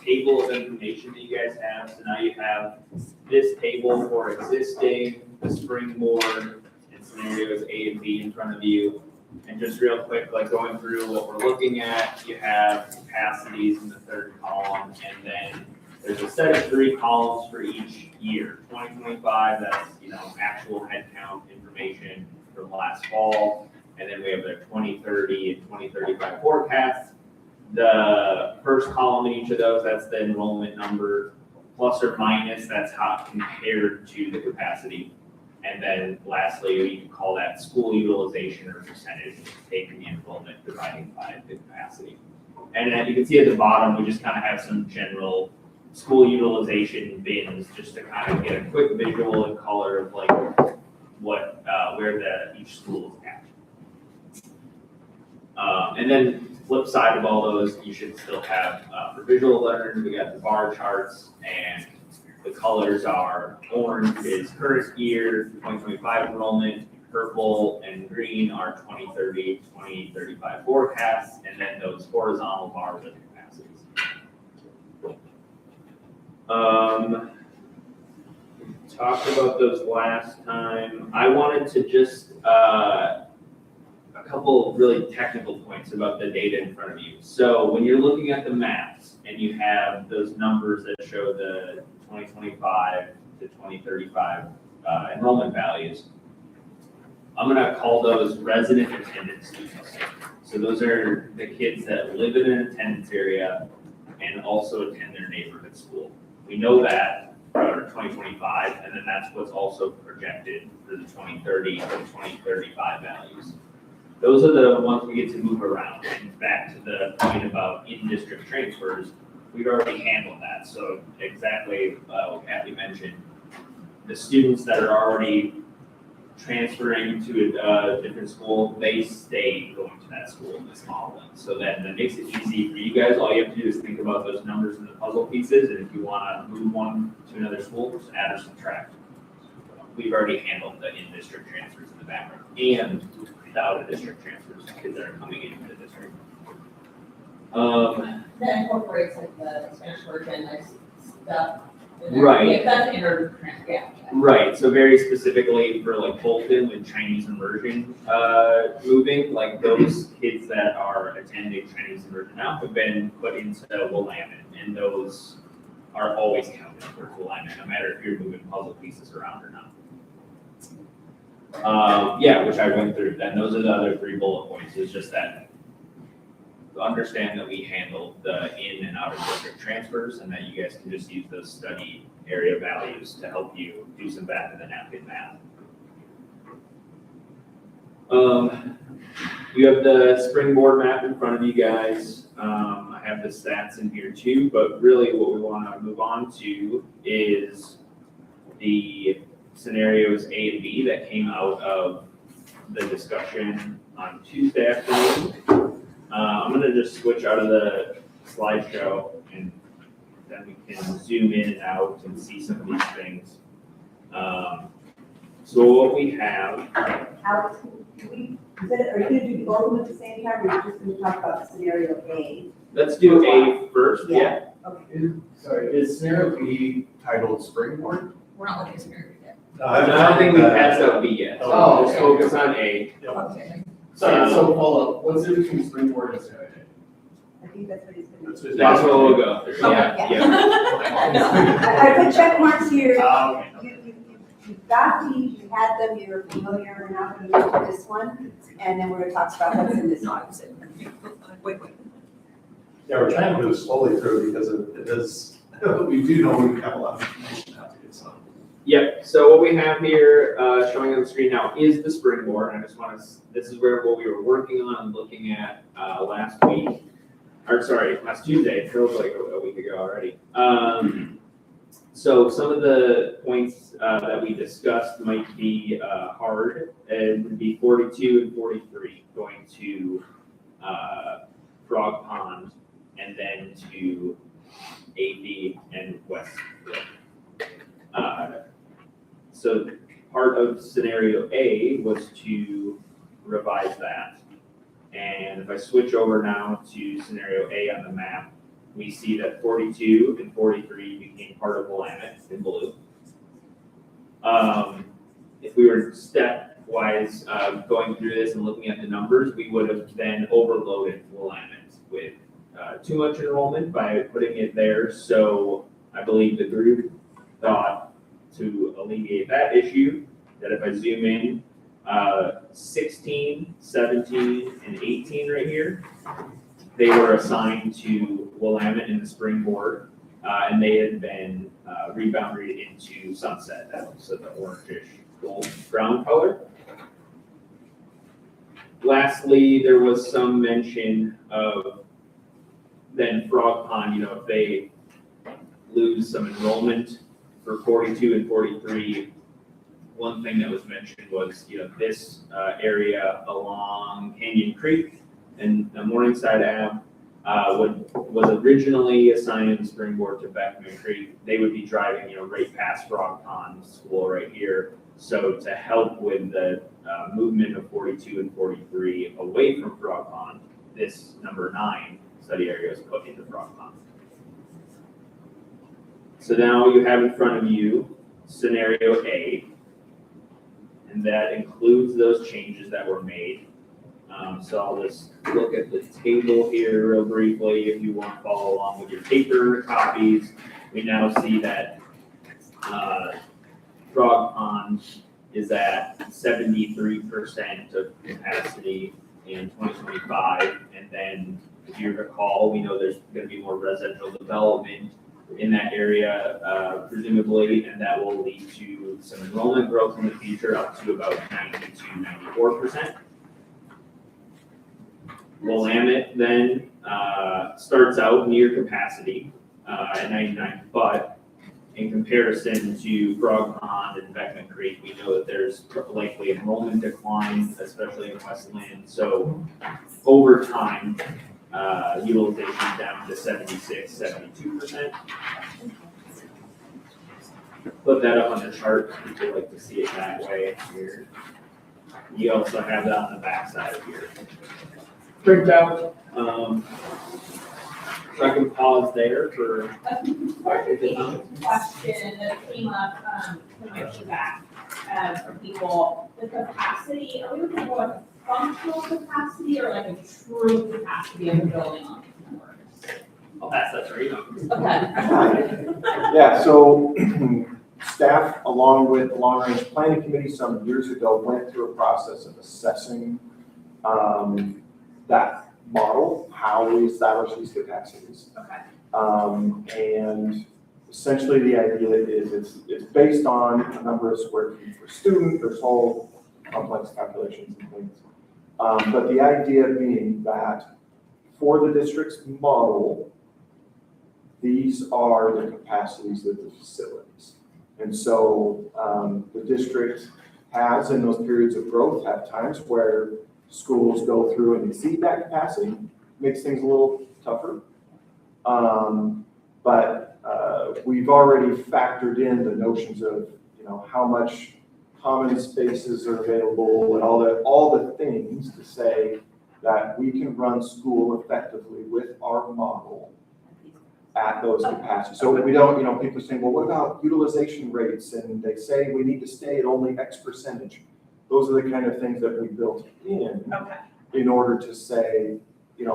table of information that you guys have, so now you have this table for existing, the springboard, and scenarios A and B in front of you. And just real quick, like going through what we're looking at, you have capacities in the third column, and then there's a set of 3 columns for each year. 2025, that's, you know, actual head count information from last fall, and then we have the 2030 and 2035 forecasts. The first column in each of those, that's the enrollment number, plus or minus, that's how compared to the capacity. And then lastly, you can call that school utilization or percentage, taking the enrollment dividing by the capacity. And then you can see at the bottom, we just kind of have some general school utilization bins, just to kind of get a quick visual and color of like what, where each school is at. And then flip side of all those, you should still have, for visual learners, we got the bar charts, and the colors are orange is current year, 2025 enrollment, purple and green are 2030, 2035 forecasts, and then those horizontal bars are the capacities. Talked about those last time. I wanted to just, a couple really technical points about the data in front of you. So when you're looking at the maps and you have those numbers that show the 2025 to 2035 enrollment values, I'm gonna call those resident attendance students. So those are the kids that live in an attendance area and also attend their neighborhood school. We know that for 2025, and then that's what's also projected for the 2030 to 2035 values. Those are the ones we get to move around. And back to the point about in-district transfers, we've already handled that. So exactly what Kathy mentioned, the students that are already transferring to a different school, they stay going to that school in this modeling. So that makes it easy for you guys. All you have to do is think about those numbers in the puzzle pieces, and if you want to move one to another school, just add or subtract. We've already handled the in-district transfers in the background and the out-of-district transfers, kids that are coming into the district. That incorporates like the Spanish origin, like stuff. Right. Yeah, that's inter, yeah. Right, so very specifically for like Bolton with Chinese immersion moving, like those kids that are attending Chinese immersion now have been put into Willamette, and those are always counted for Willamette, no matter if you're moving puzzle pieces around or not. Yeah, which I went through, then those are the other 3 bullet points, is just that understand that we handled the in and out of district transfers, and that you guys can just use those study area values to help you do some back of the napkin math. You have the springboard map in front of you guys. I have the stats in here too, but really what we want to move on to is the scenarios A and B that came out of the discussion on Tuesday afternoon. I'm gonna just switch out of the slideshow, and then we can zoom in and out and see some of these things. So what we have. Alex, are you gonna do both of them at the same time, or are you just gonna talk about scenario A? Let's do A first, yeah. Okay. Sorry, is scenario B titled Springboard? We're not looking at scenario yet. I don't think we passed out B yet, so Oh, just okay. focus on A. Okay. Sorry, so follow up, what's the difference between Springboard and scenario I think that's what he's gonna do. That's what we'll go through, yeah, Okay. yeah. I put check marks here. Okay. You've got these, you had them, you're familiar, we're not gonna go to this one, and then we're gonna talk about what's in this one. Wait. Yeah, we're trying to move slowly through because it is, we do know we have a lot of information out to get some. Yep, so what we have here, showing on the screen now is the springboard, and I just want to, this is what we were working on and looking at last week, or sorry, last Tuesday, it feels like a week ago already. So some of the points that we discussed might be hard, and would be 42 and 43, going to Frog Pond, and then to AV and Westville. So part of scenario A was to revise that. And if I switch over now to scenario A on the map, we see that 42 and 43 became part of Willamette in blue. If we were stepwise going through this and looking at the numbers, we would have then overloaded Willamette with too much enrollment by putting it there. So I believe the group thought, to alleviate that issue, that if I zoom in, 16, 17, and 18 right here, they were assigned to Willamette in the springboard, and they had been rebounded into Sunset, that's the orangish gold brown color. Lastly, there was some mention of then Frog Pond, if they lose some enrollment for 42 and 43. One thing that was mentioned was, this area along Canyon Creek and Morningside Ave was originally assigned in the springboard to Beckman Creek. They would be driving, right past Frog Pond School right here. So to help with the movement of 42 and 43 away from Frog Pond, this number 9 study area is put into Frog Pond. So now you have in front of you scenario A, and that includes those changes that were made. So I'll just look at the table here real briefly if you want to follow along with your paper copies. We now see that Frog Pond is at 73% of capacity in 2025. And then if you recall, we know there's going to be more residential development in that area, presumably, and that will lead to some enrollment growth in the future up to about 90 to 94%. Willamette then starts out near capacity at 99, but in comparison to Frog Pond and Beckman Creek, we know that there's likely enrollment decline, especially in West Linn. So over time, utilization down to 76, 72%. Put that up on the chart, people like to see it that way here. You also have that on the back side of here. Printout. So I can pause there for Question that came up when I came back from people, the capacity, are we looking for like a functional capacity or like a true capacity of the building on campus? I'll pass that to you. Okay. Yeah, so staff, along with the Long Range Planning Committee some years ago, went through a process of assessing that model, how we establish these capacities. Okay. And essentially the idea is it's based on a number of square feet per student. There's whole complex calculations and things. But the idea being that for the district's model, these are the capacities of the facilities. And so the district has, in those periods of growth, have times where schools go through and exceed that capacity, makes things a little tougher. But we've already factored in the notions of, how much common spaces are available and all the things to say that we can run school effectively with our model at those capacities. So we don't, people saying, well, what about utilization rates? And they say we need to stay at only X percentage. Those are the kind of things that we built in order to say,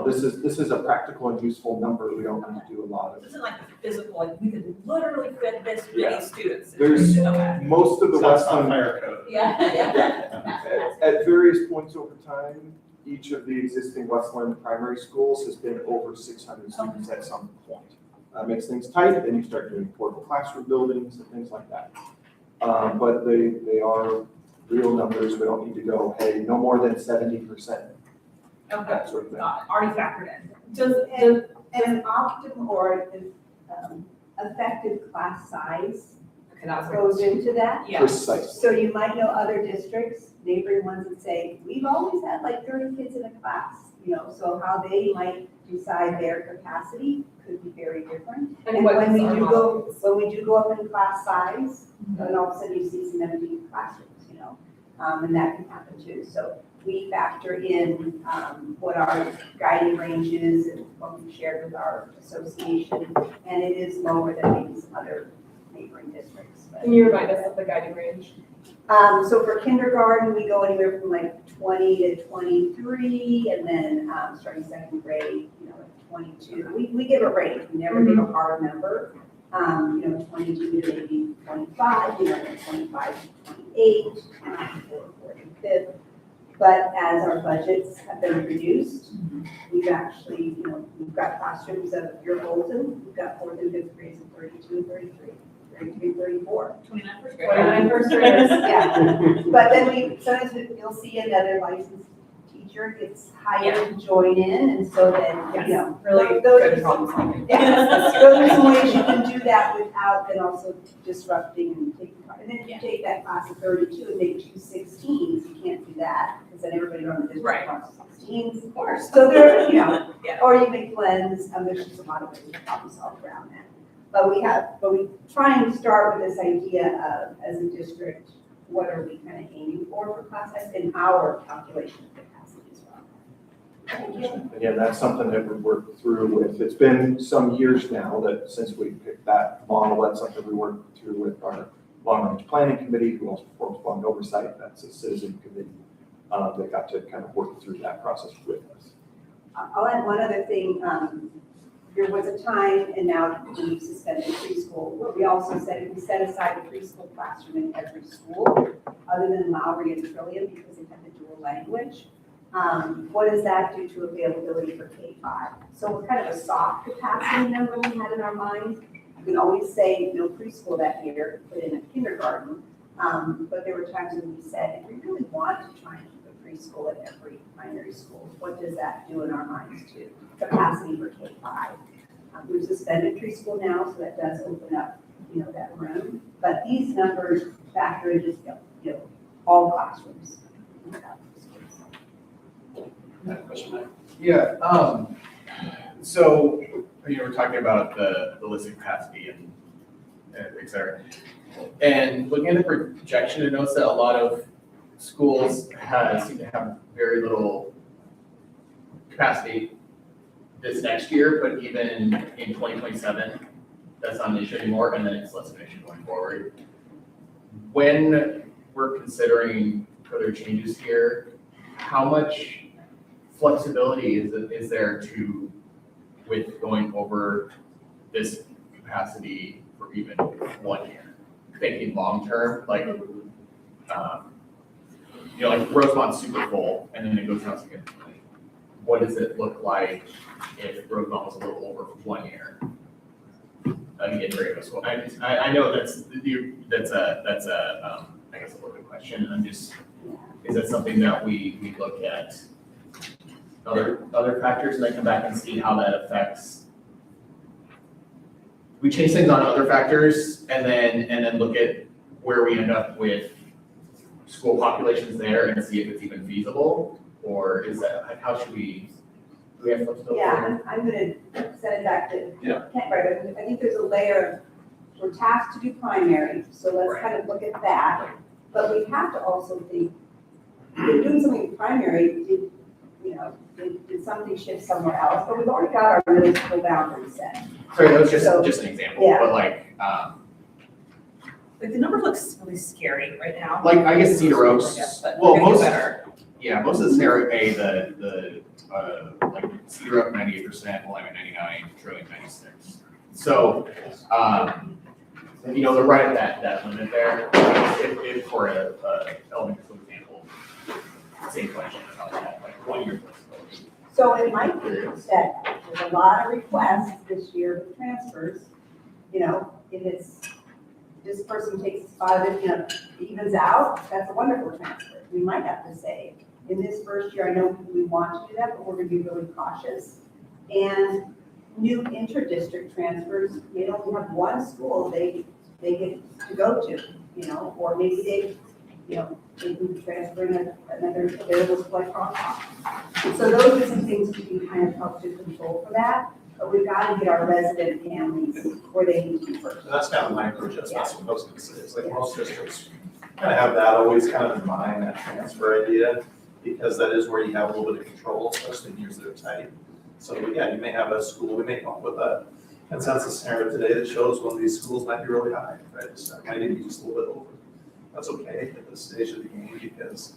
this is a practical and useful number. We don't need to do a lot of. This isn't like physical, like we could literally fit this many students. There's most of the Westland. Yeah. At various points over time, each of the existing Westland primary schools has been over 600 students at some point. Makes things tight, then you start doing portable classroom buildings and things like that. But they are real numbers. We don't need to go, hey, no more than 70%. Okay, That sort of thing. already factored in. And an optimum or effective class size goes into that. Yeah. Precisely. So you might know other districts, neighboring ones that say, we've always had like 30 kids in a class, so how they might decide their capacity could be very different. And when we do go up in class size, then all of a sudden you see some empty classrooms, and that can happen too. So we factor in what our guiding range is and what we shared with our association, and it is lower than maybe some other neighboring districts. Can you remind us of the guiding range? So for kindergarten, we go anywhere from like 20 to 23, and then starting second grade, like 22. We give a range. We never give a hard number. 22 to maybe 25, then 25 to 28, 45. But as our budgets have been reduced, we've actually, we've got classrooms of your Bolton, we've got 4th and 5th grades of 32 and 33. 34. 29 first 29 first graders, yeah. But then sometimes you'll see another licensed teacher gets hired to join in, and so then, you know. Really those good are some- problem solving. Yes, those are some ways you can do that without then also disrupting and taking part. And then if you take that class of 32 and make 2 16s, you can't do that, because then everybody around the district Right. wants 16s. Of course. So there, you know, Yeah. or you make blends, there's just a lot of ways to problem solve around that. But we try and start with this idea of, as a district, what are we kind of aiming for class size in our calculation of capacity as well. Again, that's something that we've worked through with. It's been some years now that since we picked that model, that's something we worked through with our long-range planning committee, who also performs bond oversight. That's a citizen committee that got to kind of work through that process with us. I'll add one other thing. There was a time, and now we've suspended preschool, where we also said we set aside a preschool classroom in every school, other than Lowry and Trillium, because they have the dual language. What does that do to availability for K-5? So it's kind of a soft capacity number we had in our minds. We can always say no preschool that year, put in a kindergarten. But there were times when we said, if we really want to try and keep a preschool at every primary school, what does that do in our minds to capacity for K-5? We've suspended preschool now, so that does open up, you know, that room. But these numbers factor in just, you know, all classrooms. Yeah, so, you know, we're talking about the listed capacity and et cetera. And looking at the projection, it notes that a lot of schools seem to have very little capacity this next year, but even in 2027, that's not an issue anymore, and then it's less of an issue going forward. When we're considering further changes here, how much flexibility is there with going over this capacity for even 1 year? Thinking long-term, like, you know, like Rosemont's super full, and then it goes down significantly. What does it look like if Rosemont was a little over for 1 year? Again, very school. I know that's a I guess a little bit question. I'm just, is that something that we look at other factors and then come back and see how that affects? We change things on other factors and then look at where we end up with school populations there and see if it's even feasible, or is that, how should we, do we have flexibility? Yeah, I'm gonna send it back to Kent, right, I think there's a layer, we're tasked to do primary, so let's kind of look at that. But we have to also think, if we're doing something primary, did something shift somewhere else? But we've already got our middle school boundary set. Sorry, that was just an example, Yeah. but like the number looks really scary right now. like I guess Cedar Oaks, But well, we're gonna most, get better. yeah, most of the scenario A, the like Cedar Oak 98%, Willamette 99, Trillium 96. So, you know, they're right at that limit there. If for a elementary school example, same question about that, like 1 year flexibility. So it might be that there's a lot of requests this year for transfers, you know, if it's, this person takes 5, you know, evens out, that's a wonderful transfer. We might have to say, in this first year, I know we want to do that, but we're gonna be really cautious. And new inter-district transfers, they only have one school they get to go to, you know, or maybe they, you know, they can transfer in another available school like Cromwell. So those are some things we can kind of help to control for that, but we've got to get our resident families where they need to be first. And that's kind of my approach, that's what most of it is, like most districts kind of have that always kind of in mind, that transfer idea, because that is where you have a little bit of control, especially in years that are tight. So yeah, you may have a school, we may come up with a consensus scenario today that shows one of these schools might be really high, right? So it might even be just a little bit over. That's okay at this stage of the game, because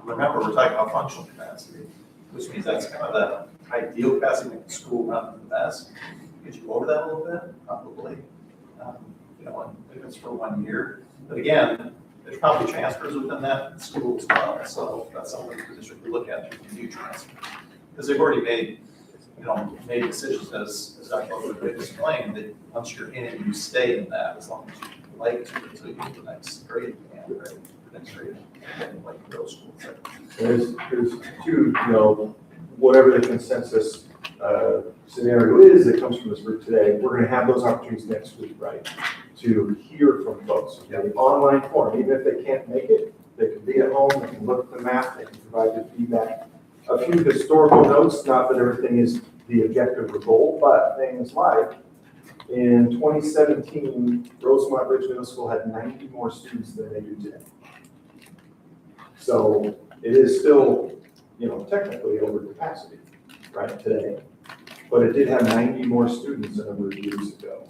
remember, we're talking about functional capacity, which means that's kind of the ideal capacity to make the school run the best. Could you go over that a little bit? Probably. You know, if it's for 1 year. But again, there's probably transfers within that school as well. So that's something the district would look at through new transfers. Because they've already made made decisions as Dr. Butler explained, that once you're in, you stay in that as long as you like to until you get to the next grade. And right, the next grade, like middle school. There's two, whatever the consensus scenario is that comes from this group today, we're gonna have those opportunities next week, right? To hear from folks, in the online form, even if they can't make it, they can be at home, they can look at the map, they can provide their feedback. A few historical notes, not that everything is the objective or goal, but things like, in 2017, Rosemont Ridge Middle School had 90 more students than they do today. So it is still, technically over capacity, right, today. But it did have 90 more students a number of years ago.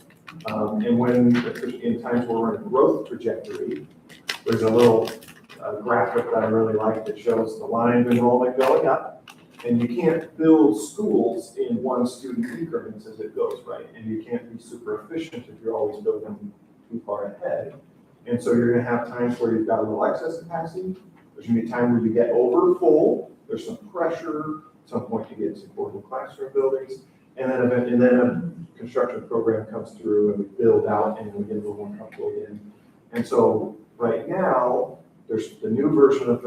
And when, in times where we're in a growth trajectory, there's a little graphic that I really like that shows the line of enrollment going up. And you can't build schools in one student increments as it goes, right? And you can't be super efficient if you're always building too far ahead. And so you're gonna have times where you've got a little excess capacity. There's gonna be a time where you get over full. There's some pressure. At some point you get supporting classroom buildings. And then a construction program comes through and we build out and we get a little more comfortable again. And so right now, there's the new version of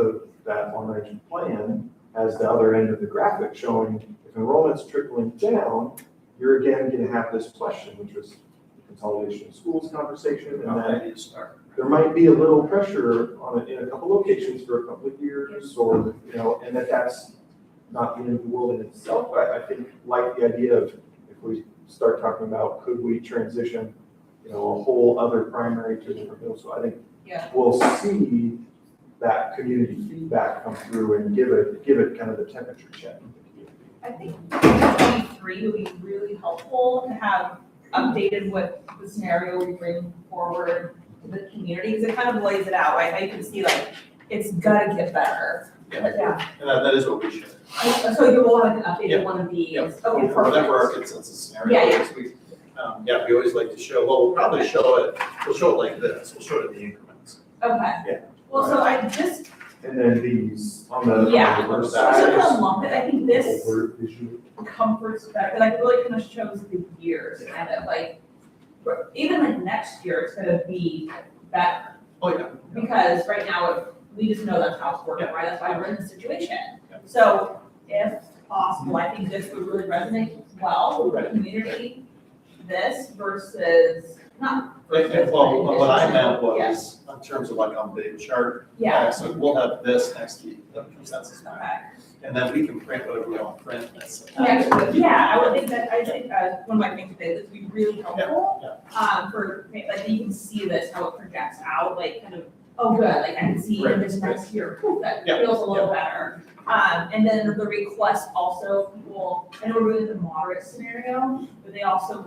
that long-range plan has the other end of the graphic showing if enrollment's trickling down, you're again going to have this question, which was the consolidation of schools conversation, and that there might be a little pressure on it in a couple locations for a couple of years, or and that's not the end of the world in itself. I think like the idea of if we start talking about could we transition, a whole other primary to a different middle school, I think we'll see that community feedback come through and give it kind of the temperature check. I think 2023 would be really helpful to have updated with the scenario we bring forward to the community, because it kind of lays it out, right? Now you can see it's gotta get better. Yeah. And that is what we should. So you will have an updated one of these. Yep. Okay, For whatever our perfect. consensus scenario Yeah, is, we always like to show, we'll probably show it like this, we'll show it in the increments. Okay. Yeah. Well, so I just, And then these on the so side. kind of lump it, I think this Visually. comforts better, it really kind of shows the years, kind of even next year, it's gonna be better. Oh, yeah. Because right now, we just know that's how it's working, right? That's why we're in this situation. So if possible, I think this would really resonate well with the community, this versus, not. Well, what I meant was, in terms of on the chart. Yeah. So we'll have this next week, the consensus map. And then we can print whatever we want to print. Yeah, I would think one of my things today, this would be really helpful. For, you can see this, how it projects out, kind of, oh, good, I can see in this next year, cool, that feels a little better. And then the request also, people, I know we're really the moderate scenario, but they also,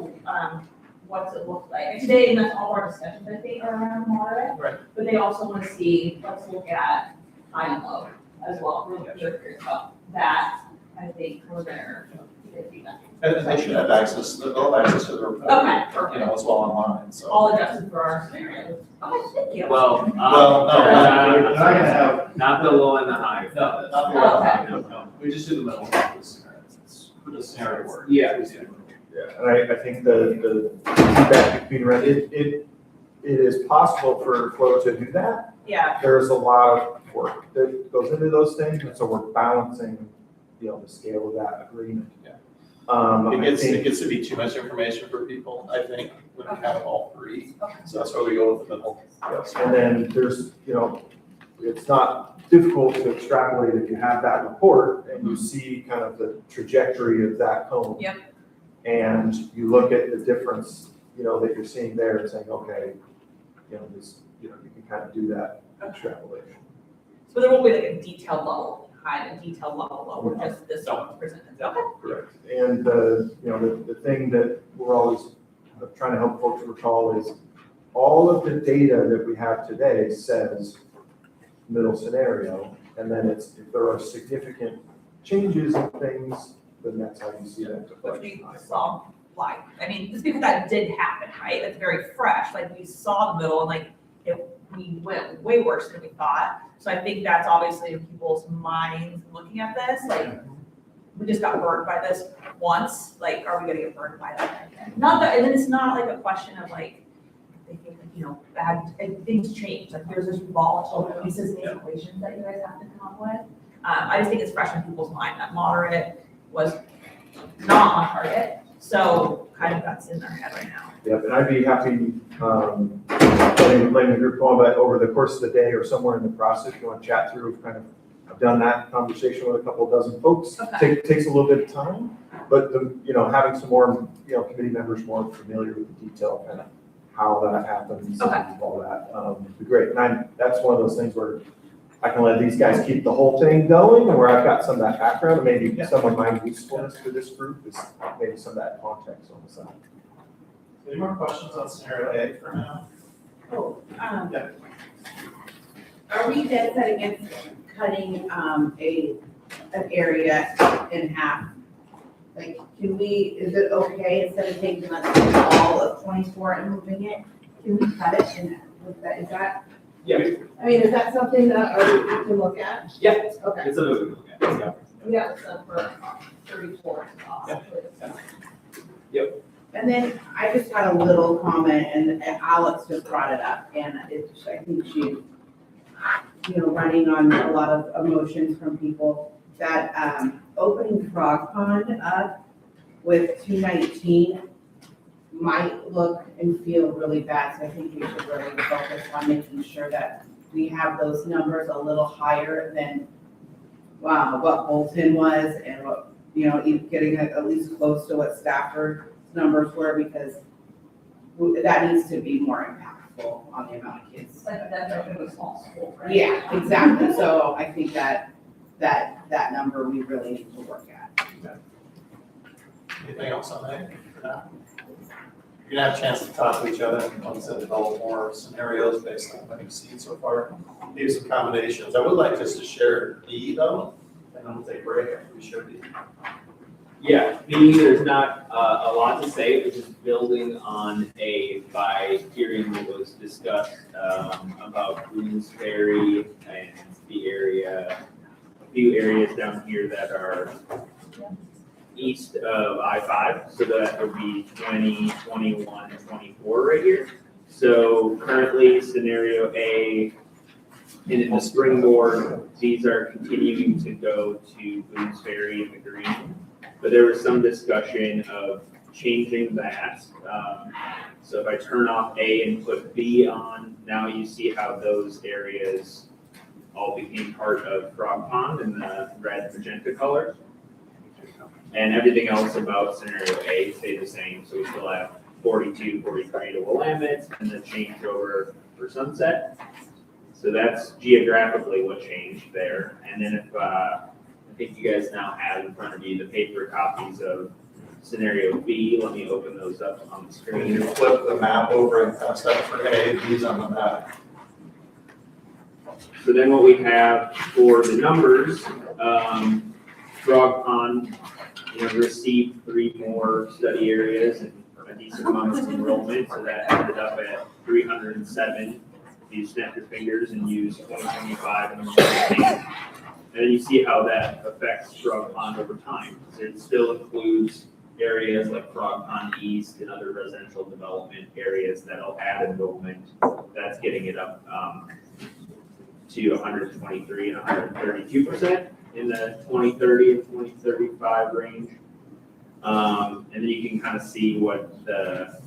what's it look like? Today, and that's all our discussions, I think, are around moderate. Right. But they also want to see, let's look at high and low as well, really curious about that, I think, for their feedback. And they should have access, they'll have access to the report. Okay, perfect. As well online, so. All adjusted for our scenario. Okay, thank you. Well, no, not we're not gonna have. not the low and the high. No, not the Okay. no. We just do the middle of the scenario. It's for the scenario work. Yeah. Yeah, and I think the feedback being read, it is possible for Flow to do that. Yeah. There's a lot of work that goes into those things, and so we're balancing, the scale of that agreement. Yeah. It gets to be too much information for people, I think, when we have all three. So that's why we go with the middle. Yes, and then there's, it's not difficult to extrapolate if you have that report and you see kind of the trajectory of that cone. Yep. And you look at the difference, that you're seeing there and saying, okay, this, you can kind of do that extrapolation. So there won't be a detailed level high and a detailed level low, just this one presented. Okay. Correct. And the thing that we're always trying to help folks recall is all of the data that we have today says middle scenario, and then if there are significant changes in things, then that's how you see that. Which we saw just because that did happen, right? It's very fresh. We saw the middle and we went way worse than we thought. So I think that's obviously in people's minds looking at this, we just got burned by this once, like, are we gonna get burned by that again? Not that, and then it's not like a question of like, they think, you know, bad, and things change, like there's this volatile pieces and equations that you guys have to come up with. I just think it's fresh in people's mind that moderate was not on target, so kind of that's in their head right now. Yep, and I'd be happy, letting the group know about over the course of the day or somewhere in the process, if you want to chat through, kind of, I've done that conversation with a couple of dozen folks. Okay. Takes a little bit of time, but having some more, committee members more familiar with the detail, kind of how that happens Okay. and all that, would be great. And that's one of those things where I can let these guys keep the whole thing going, and where I've got some of that background, and maybe some of my usefulness to this group is maybe some of that context on the side. Any more questions on scenario A for now? Yeah. Are we dead set against cutting an area in half? Like, is it okay, instead of taking all of 24 and moving it, can we cut it is that? Yeah. I mean, is that something that we can look at? Yeah. Okay. It's a movie. Yeah. Yeah, so for 34. Yep. And then I just had a little comment, and Alex just brought it up, and I think she's, running on a lot of emotions from people, that opening Frog Pond up with 219 might look and feel really bad, so I think we should really focus on making sure that we have those numbers a little higher than what Bolton was, and what, getting at least close to what Stafford's numbers were, because that needs to be more impactful on the amount of kids. It's like that in a small school, right? Yeah, exactly, so I think that number we really need to work at. Anything else on that for now? You're gonna have a chance to talk to each other and like I said, develop more scenarios based on what you've seen so far. Maybe some combinations. I would like just to share B though, and then we'll take a break after we share B. Yeah, B, there's not a lot to say, which is building on A by hearing what was discussed about Bloomsbury and the area, a few areas down here that are east of I-5, so that would be 20, 21, 24 right here. So currently, scenario A, in the springboard, these are continuing to go to Bloomsbury and the green. But there was some discussion of changing that. So if I turn off A and put B on, now you see how those areas all became part of Frog Pond in the red magenta colors. And everything else about scenario A stayed the same. So we still have 42, 43 to Willamette, and the changeover for Sunset. So that's geographically what changed there. And then if, I think you guys now have in front of you the paper copies of scenario B. Let me open those up on the screen. Can you flip the map over and kind of step for A, B's on the map? So then what we have for the numbers, Frog Pond, received 3 more study areas and a decent amount of enrollment, so that ended up at 307. You snap your fingers and use 2025 and and then you see how that affects Frog Pond over time. So it still includes areas like Frog Pond East and other residential development areas that'll add enrollment. That's getting it up to 123 and 132% in the 2030 and 2035 range. And then you can kind of see what the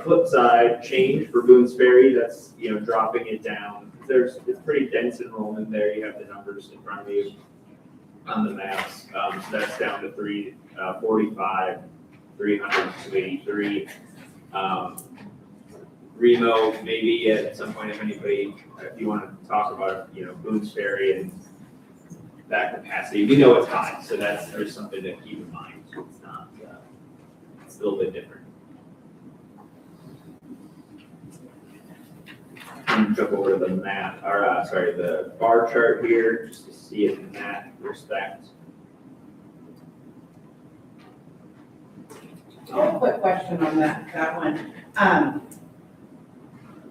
flip side change for Boone's Ferry. That's dropping it down. It's pretty dense enrollment there. You have the numbers in front of you on the maps. So that's down to 345, 300, 283. Remo, maybe at some point, if you want to talk about, Boone's Ferry and that capacity, we know it's high, so there's something to keep in mind. It's not, it's a little bit different. Jump over to the map, or the bar chart here, just to see it in that respect. I have a quick question on that one.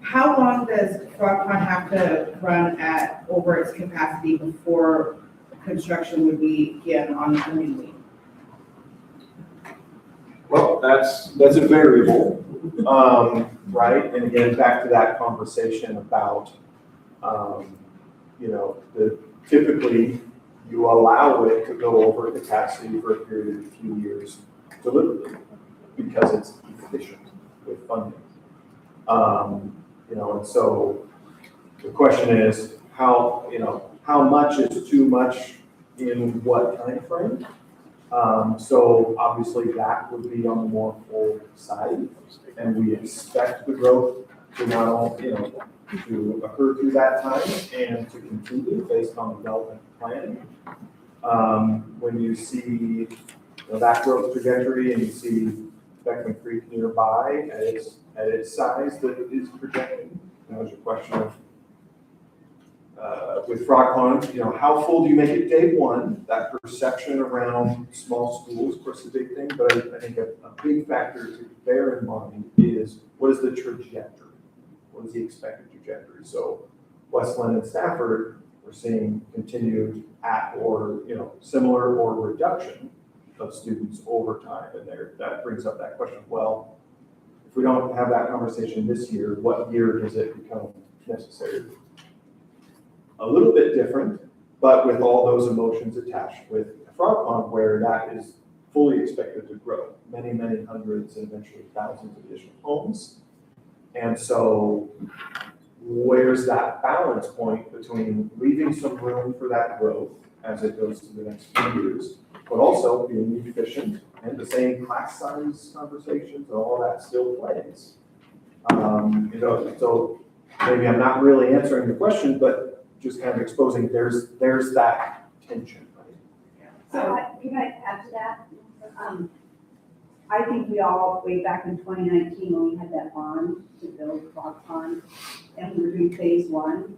How long does Frog Pond have to run at over its capacity before construction would begin on the new week? Well, that's a variable, right? And again, back to that conversation about, typically you allow it to go over capacity for a period of a few years deliberately because it's efficient with funding. And so the question is how much is too much in what time frame? So obviously that would be on the more full side, and we expect the growth to not only, to occur through that time and to continue based on development planning. When you see that growth trajectory and you see Beckman Creek nearby at its size that it is projecting, there's a question of with Frog Pond, how full do you make it day one? That perception around small schools, of course, is a big thing, but I think a big factor to bear in mind is what is the trajectory? What is the expected trajectory? So Westland and Stafford, we're seeing continued at or, similar or reduction of students over time. And that brings up that question of, well, if we don't have that conversation this year, what year does it become necessary? A little bit different, but with all those emotions attached with Frog Pond, where that is fully expected to grow, many, many hundreds and eventually thousands of additional homes. And so where's that balance point between leaving some room for that growth as it goes to the next few years, but also being efficient and the same class size conversations and all that still plays. So maybe I'm not really answering the question, but just kind of exposing there's that tension, right? So can I add to that? I think we all, way back in 2019, when we had that bond to build Frog Pond, and we were doing phase one,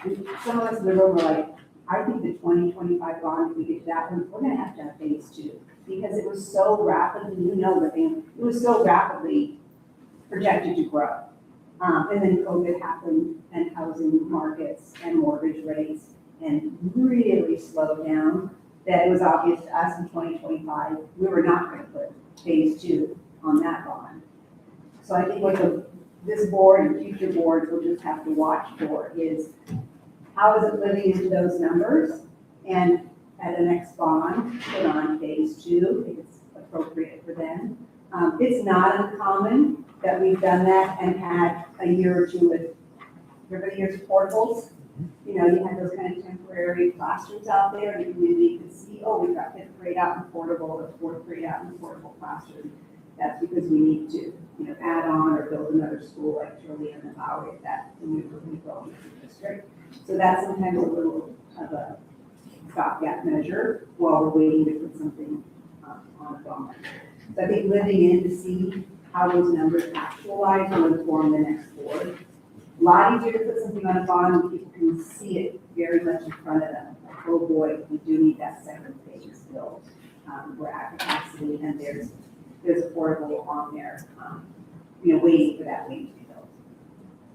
and some of us in the room were like, I think the 2025 bond, if we get that one, we're gonna have to have phase two, because it was so rapidly, it was so rapidly projected to grow. And then COVID happened, and housing markets and mortgage rates and really slowed down, that it was obvious to us in 2025, we were not going to put phase two on that bond. So I think what this board and future boards will just have to watch for is how is it living into those numbers, and at the next bond, put on phase two if it's appropriate for them. It's not uncommon that we've done that and had a year or two with, everybody hears portables. You had those kind of temporary classrooms out there, and the community could see, oh, we've got fifth grade out in portable, or fourth grade out in portable classroom. That's because we need to, add on or build another school like Shirley and the Bowery if that when we go into the district. So that's sometimes a little of a stopgap measure while we're waiting to put something on a bond. So I think living in to see how those numbers actualize will inform the next board. A lot easier to put something on a bond when people can see it very much in front of them. Like, oh boy, we do need that second phase built. We're at capacity, and there's affordable on there, waiting for that wing to be built.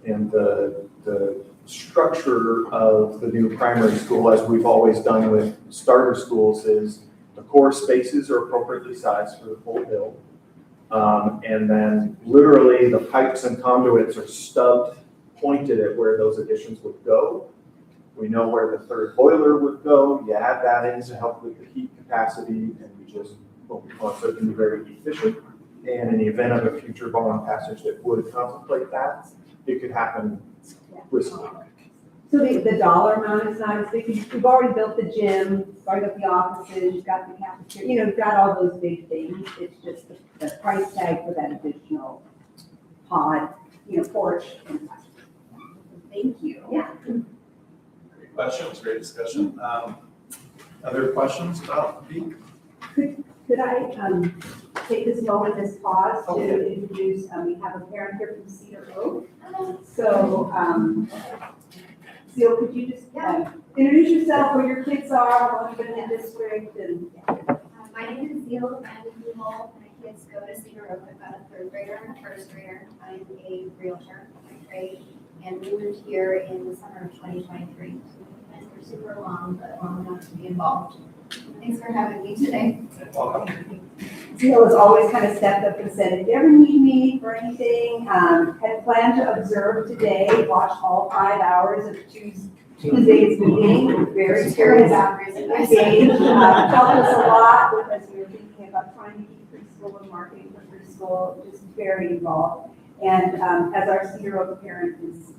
And the structure of the new primary school, as we've always done with starter schools, is the core spaces are appropriately sized for the full build. And then literally the pipes and conduits are stubbed, pointed at where those additions would go. We know where the third boiler would go. You add that in to help with the heat capacity, and we just so it can be very efficient. And in the event of a future bond passage that would contemplate that, it could happen briskly. So the dollar amount is not as big. We've already built the gym, you've already got the offices, you've got the cafeteria, you've got all those big things. It's just the price tag for that additional pod, porch. And thank you. Yeah. Great questions, great discussion. Other questions about the peak? Could I take this moment, this pause to introduce, we have a parent here from Cedar Oak. So, Seal, could you just introduce yourself, where your kids are, what you've been in the district, and my name is Seal, I'm in Linn-Wilsonville. My kids go to Cedar Oak. I've got a third grader and a first grader. I'm a realtor by trade, and we moved here in the summer of 2023. And we're super long, but long enough to be involved. Thanks for having me today. Teal has always kind of stepped up and said, if you ever need me for anything, had planned to observe today, watched all 5 hours of Tuesday's meeting, very serious, engaged, helped us a lot because we were thinking about trying to keep preschool and marketing for preschool, just very involved. And as our Cedar Oak parent is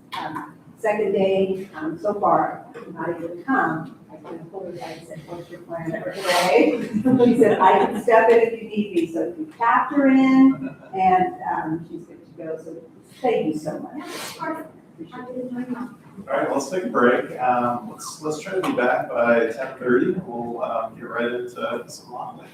second day so far, not able to come, I kind of pulled her aside and said, what's your plan for today? She said, I can step in if you need me. So we tapped her in and she's good to go. So thank you so much. All right, let's take a break. Let's try to be back by 10:30. We'll get right into some law.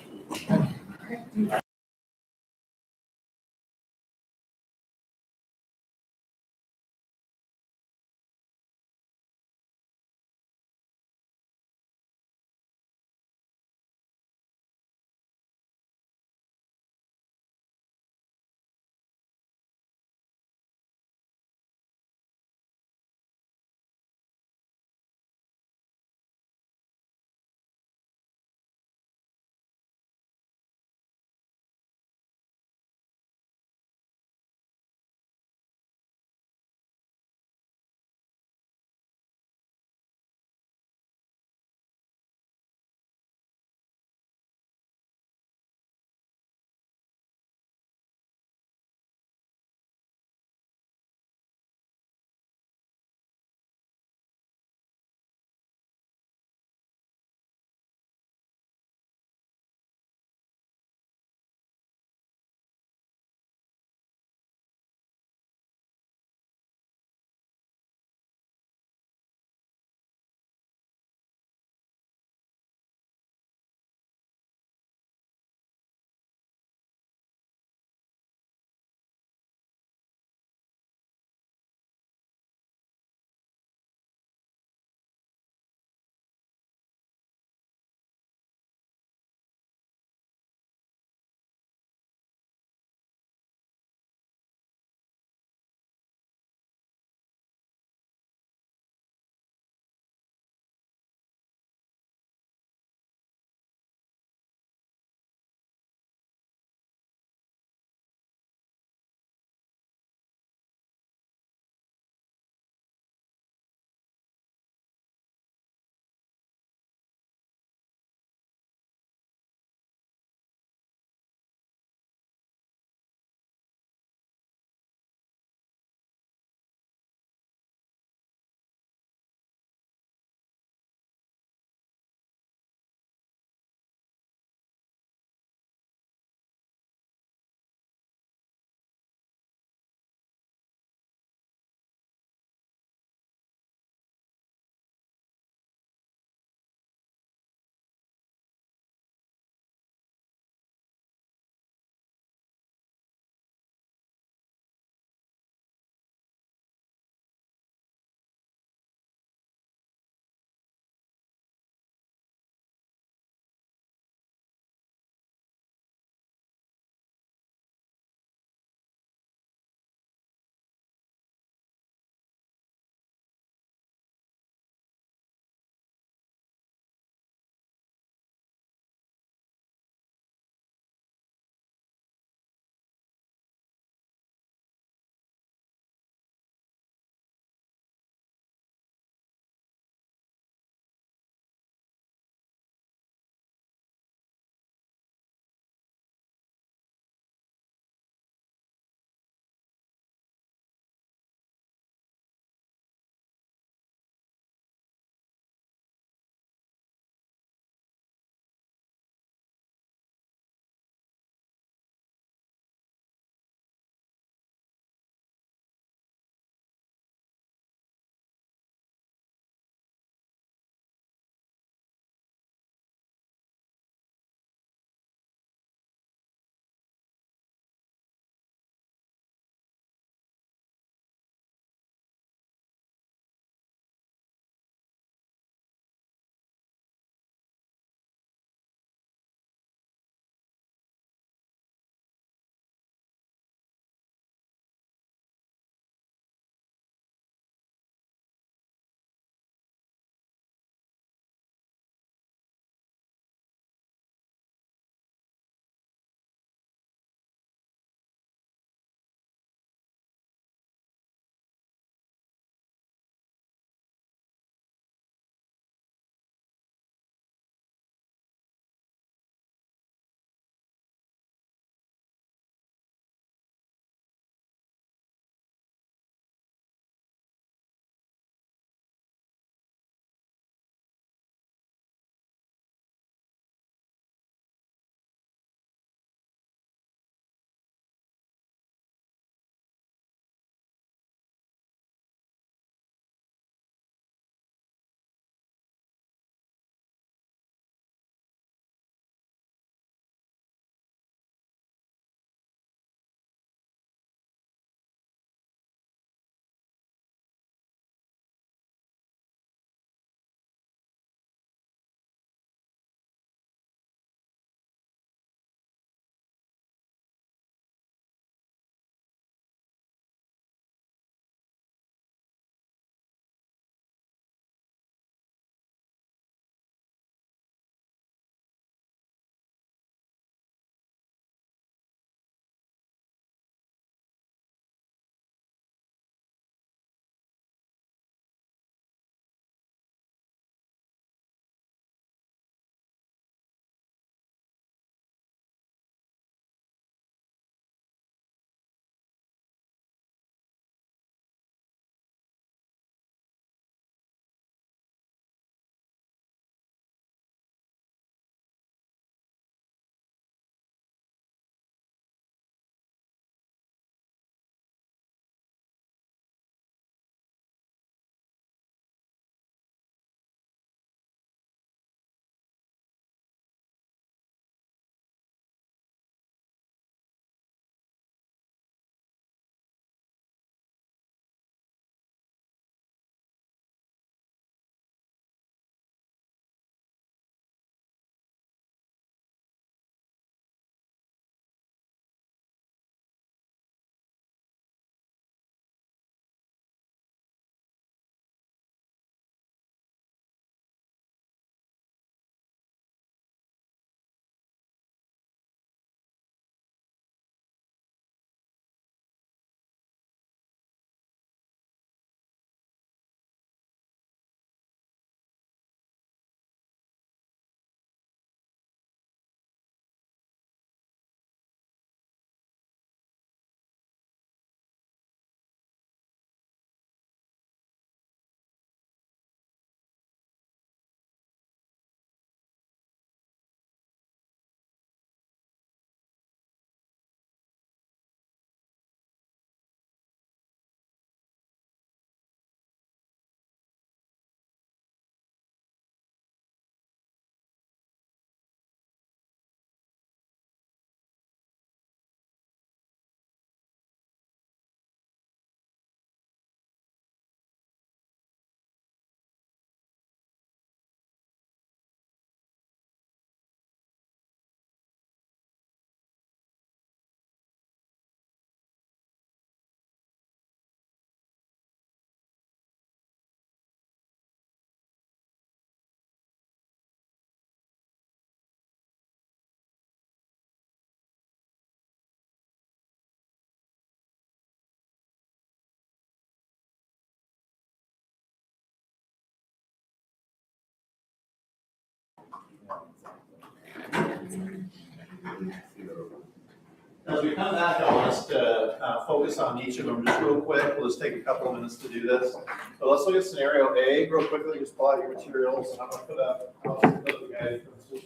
As we come back, I want us to focus on each of them just real quick. We'll just take a couple of minutes to do this. So let's look at scenario A real quickly. Just pull out your materials. And I'm going to put up the guide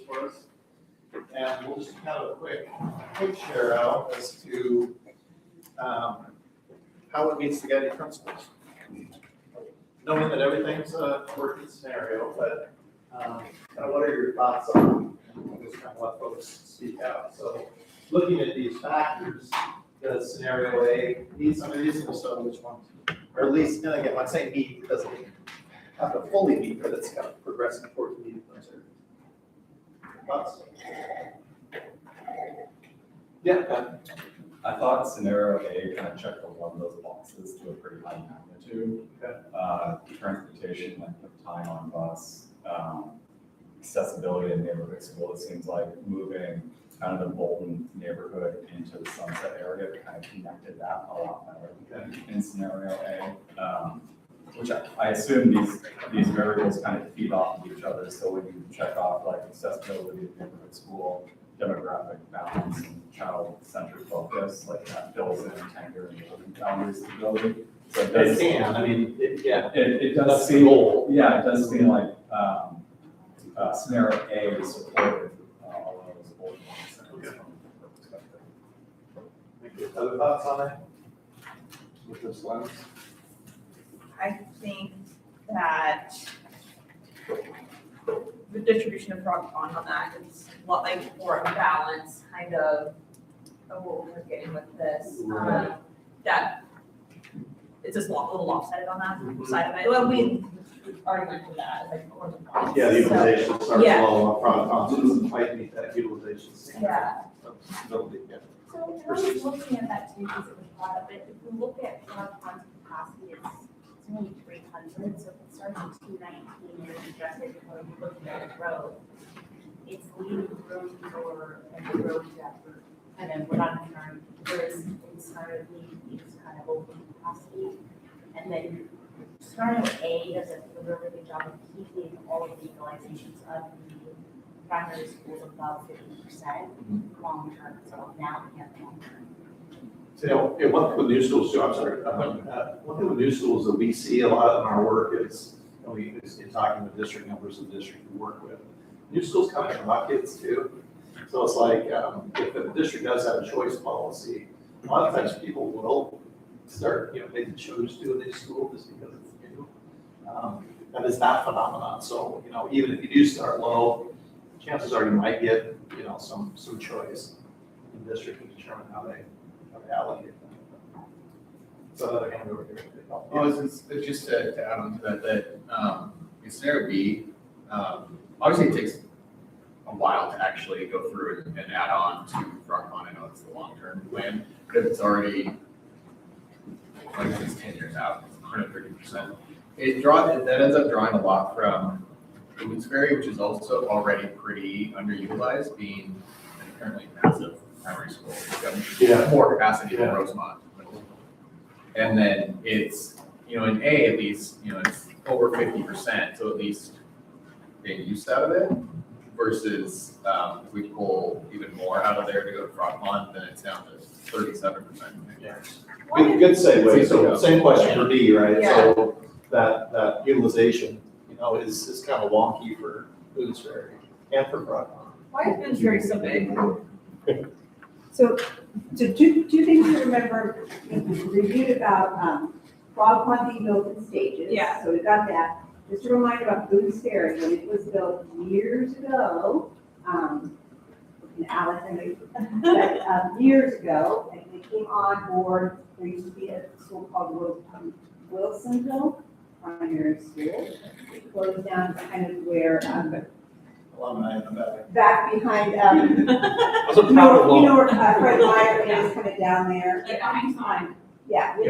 for us. And we'll just have a quick share out as to how it meets the guiding principles. Knowing that everything's a working scenario, but kind of what are your thoughts on just kind of what folks speak out? So looking at these factors, does scenario A meet some of these, and so which ones? Or at least, and again, when I say meet, it doesn't have to fully meet, but it's kind of progressing towards meeting those areas. Thoughts? Yeah. I thought scenario A kind of checked a lot of those boxes to a pretty high magnitude. Transportation, length of time on bus, accessibility in neighborhood school. It seems like moving kind of the Bolton neighborhood into the Sunset area kind of connected that a lot better in scenario A. Which I assume these variables kind of feed off of each other. So when you check off like accessibility of neighborhood school, demographic balance, and child-centered focus, like that fills in tenure and building boundary stability. So it does. It can. I mean, it does seem. Yeah, it does seem like scenario A supported all of those board points. Thank you. Other thoughts on that? With this lens? I think that the distribution of frog pond on that is a lot like more of a balance kind of what we're getting with this. That it's just a little lopsided on that side of it. Well, we already went through that, like more than once. Yeah, the utilization starts yeah. low on front pond, so it doesn't quite meet that utilization standard. Yeah. Ability, yeah. So I was looking at that too, because it was brought up, if we look at our pond's capacity, it's only 300, so if it starts at 219 and it's adjusted for looking at the road, it's leaving room for a road depth and then we're not trying, whereas scenario B is kind of open capacity. And then scenario A does a really good job of keeping all of the utilizations of the primary schools above 50% long term, so now we have long term. So, yeah, one thing with new schools too, I'm sorry, one thing with new schools that we see a lot in our work is, in talking with district members of the district we work with, new schools come in buckets too. So it's like, if the district does have a choice policy, a lot of times people will start, maybe choose to in this school just because it's new. That is that phenomenon. So, even if you do start low, chances are you might get, some choice in the district to determine how they allocate them. So that I can go over here. It's just to add on to that in scenario B, obviously it takes a while to actually go through and add on to frog pond. I know it's the long-term plan, but if it's already, like if it's 10 years out, it's 130%. That ends up drawing a lot from Linn-Wilsonville, which is also already pretty underutilized, being an apparently massive primary school. It's got more capacity than Rosemont. And then it's, in A at least, it's over 50%, so at least getting use out of it. Versus if we pull even more out of there to go to frog pond, then it's down to 37%. Yeah. Good segue. So same question for D, right? Yeah. So that utilization, is kind of wonky for Linn-Wilsonville and for frog pond. Why is Linn-Wilsonville so big? So two things to remember, we reviewed about frog pond being built in stages. Yeah. So we got that. Just a reminder about Linn-Wilsonville, when it was built years ago, Alex, years ago, and they came on board, there used to be a school called Linn-Wilsonville Primary School. It closed down kind of where, Alumni in the back behind, was a proud where Fred Meyer is kind of down there. Yeah, we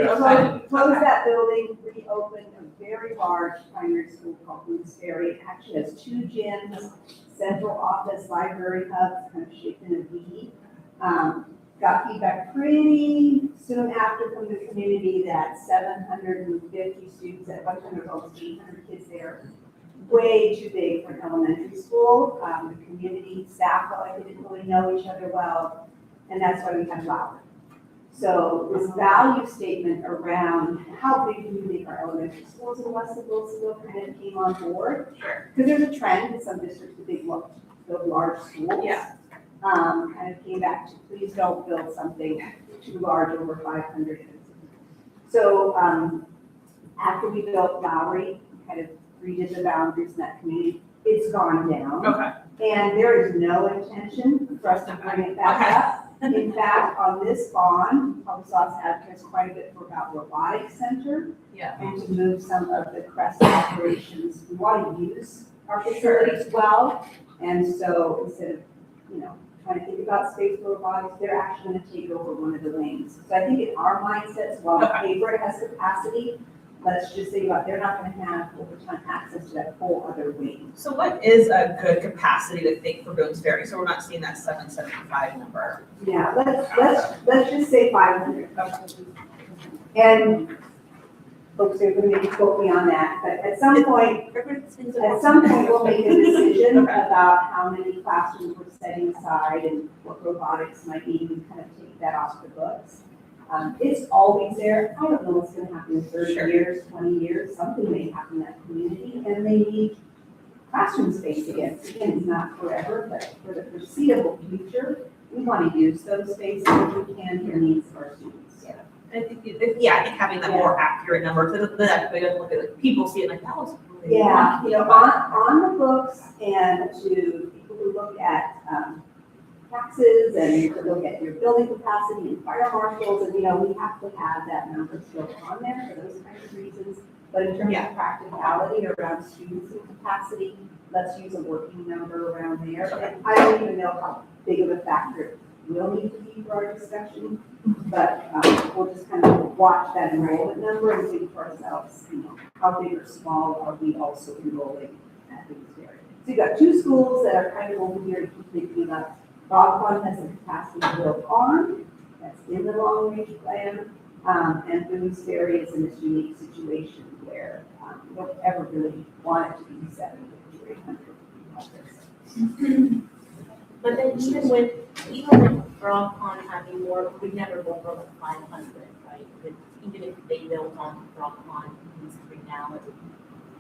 closed that building, reopened a very large primary school called Linn-Wilsonville. It actually has 2 gyms, central office, library hubs, kind of shaped in a V. Got feedback pretty soon after from the community that 750 students, at one time there was almost 800 kids there, way too big for an elementary school. The community staff felt like they didn't really know each other well, and that's why we have Lowry. So this value statement around how big do we make our elementary schools in Linn-Wilsonville kind of came on board. Sure. Because there's a trend in some districts to build large schools. Yeah. Kind of came back to please don't build something too large over 500 units. So after we built Lowry, kind of redid the boundaries in that community, it's gone down. Okay. And there is no intention for us to bring it back up. In fact, on this bond, you probably saw us advertise quite a bit for about robotics center. Yeah. And to move some of the CREST operations. We want to use our facilities well. And so instead of, trying to think about space for robotics, they're actually going to take over one of the lanes. So I think in our mindsets, while the paper has capacity, let's just think about they're not going to have over time access to that whole other wing. So what is a good capacity to think for Boone's Ferry? So we're not seeing that 775 number. Yeah, let's just say 500. And folks are going to maybe quote me on that, but at some point we'll make a decision about how many classrooms we're setting aside and what robotics might be, and kind of take that off the books. It's always there. I don't know what's going to happen in 30 years, 20 years. Something may happen in that community, and they need classroom space again. Again, it's not forever, but for the foreseeable future, we want to use those spaces if we can for needs of our students. Yeah. I think having that more accurate number, because that way doesn't look at like people see it like that was really on the books, and to people who look at taxes and to look at your building capacity and fire marshals, and we have to have that number still on there for those kinds of reasons. But in terms of practicality around students and capacity, let's use a working number around there. And I don't even know how big of a factor it will need to be for our discussion, but we'll just kind of watch that enrollment number and think for ourselves, how big or small are we also enrolling at these areas. So you've got two schools that are kind of over here to keep thinking about. Dog Pond has the capacity to build on, that's in the long range plan, and Boone's Ferry is in this unique situation where we don't ever really want it to be 700 to 800. But then even with Frog Pond having more, we never go over 500, right? But even if they built on Frog Pond, it's free now.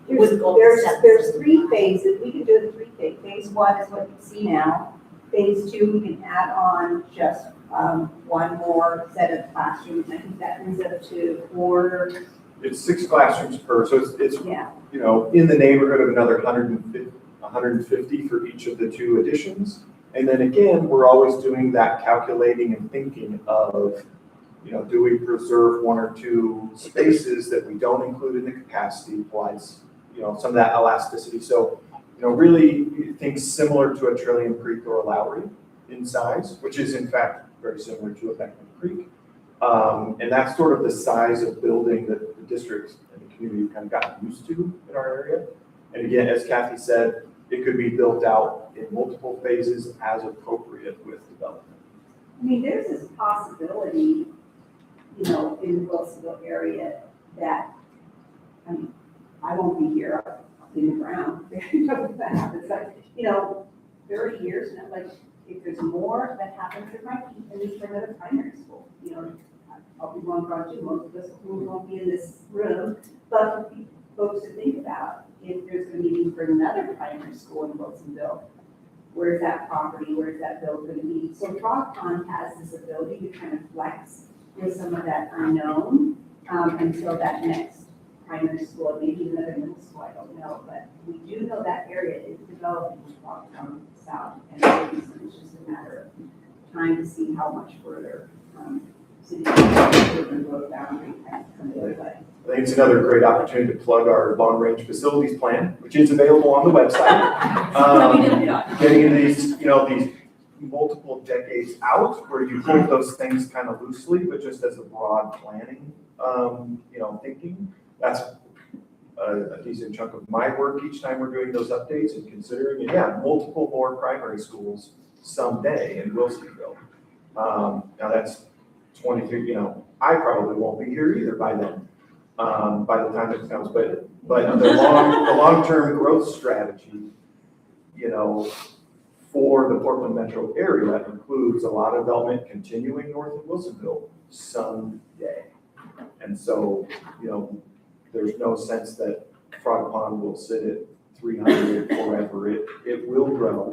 There's three phases. We could do the three phases. Phase one is what you see now. Phase two, we can add on just one more set of classrooms. I think that brings up to 4. It's 6 classrooms per, so it's in the neighborhood of another 150 for each of the 2 additions. And then again, we're always doing that calculating and thinking of, do we preserve 1 or 2 spaces that we don't include in the capacity applies, some of that elasticity. So, really things similar to a Trillium Creek or a Lowry in size, which is in fact very similar to a Beckman Creek. And that's sort of the size of building that the district and the community have kind of gotten used to in our area. And again, as Kathy said, it could be built out in multiple phases as appropriate with development. I mean, there's this possibility, in the Wilsonville area that, I won't be here in the ground, if that happens, but, 30 years, and like, if there's more that happens, there might be a need for another primary school. I'll be one project, most of us won't be in this room, but for folks to think about, if there's going to be a need for another primary school in Wilsonville, where's that property, where's that build going to be? So Frog Pond has this ability to kind of flex with some of that unknown until that next primary school, maybe another middle school, I don't know, but we do know that area is developing Frog Pond south, and it's just a matter of trying to see how much further city and road boundary kind of come the other way. I think it's another great opportunity to plug our long-range facilities plan, which is available on the website. Getting into these, these multiple decades out, where you hold those things kind of loosely, but just as a broad planning, thinking. That's a decent chunk of my work each time we're doing those updates and considering, and multiple more primary schools someday in Wilsonville. Now that's 23, I probably won't be here either by then, by the time it comes, but But the long-term growth strategy, you know, for the Portland metro area includes a lot of development continuing north of Wilsonville someday. And so, you know, there's no sense that Frog Pond will sit at 300 forever. It will grow.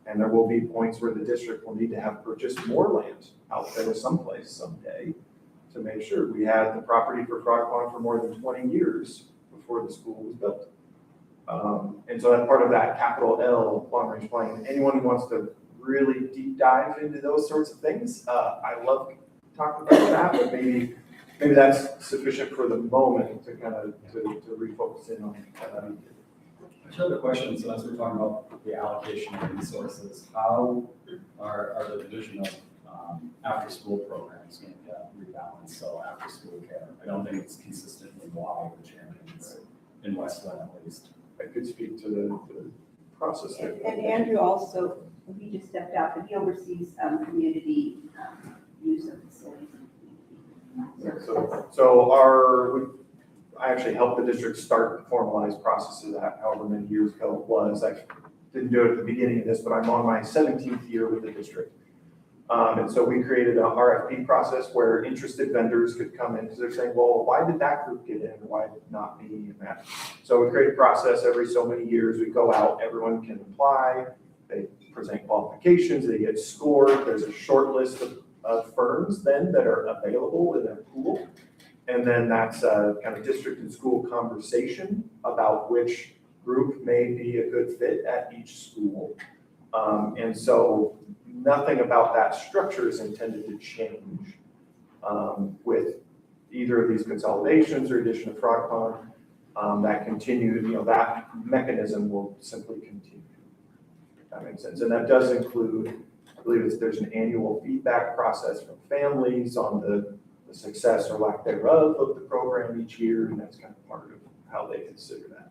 And there will be points where the district will need to have purchased more land out there someplace someday to make sure. We had the property for Frog Pond for more than 20 years before the school was built. And so that's part of that capital L long range plan. Anyone who wants to really deep dive into those sorts of things, I love talking about that, but maybe that's sufficient for the moment to kind of to refocus in on that. I have a question. So as we're talking about the allocation of resources, how are the division of after-school programs going to rebalance? So after-school care, I don't think it's consistently wide or champions in Westland at least. I could speak to the process there. And Andrew also, he just stepped out, but he oversees community use of facilities. I actually helped the district start the formalized process of that however many years ago it was. I didn't do it at the beginning of this, but I'm on my 17th year with the district. And so we created a RFP process where interested vendors could come in because they're saying, well, why did that group get in? Why not me and that? So we create a process every so many years. We go out, everyone can apply. They present qualifications, they get scored. There's a short list of firms then that are available in their pool. And then that's a kind of district and school conversation about which group may be a good fit at each school. And so nothing about that structure is intended to change with either of these consolidations or addition of Frog Pond. That continued, you know, that mechanism will simply continue. If that makes sense. And that does include, I believe there's an annual feedback process from families on the success or lack thereof of the program each year, and that's kind of part of how they consider that.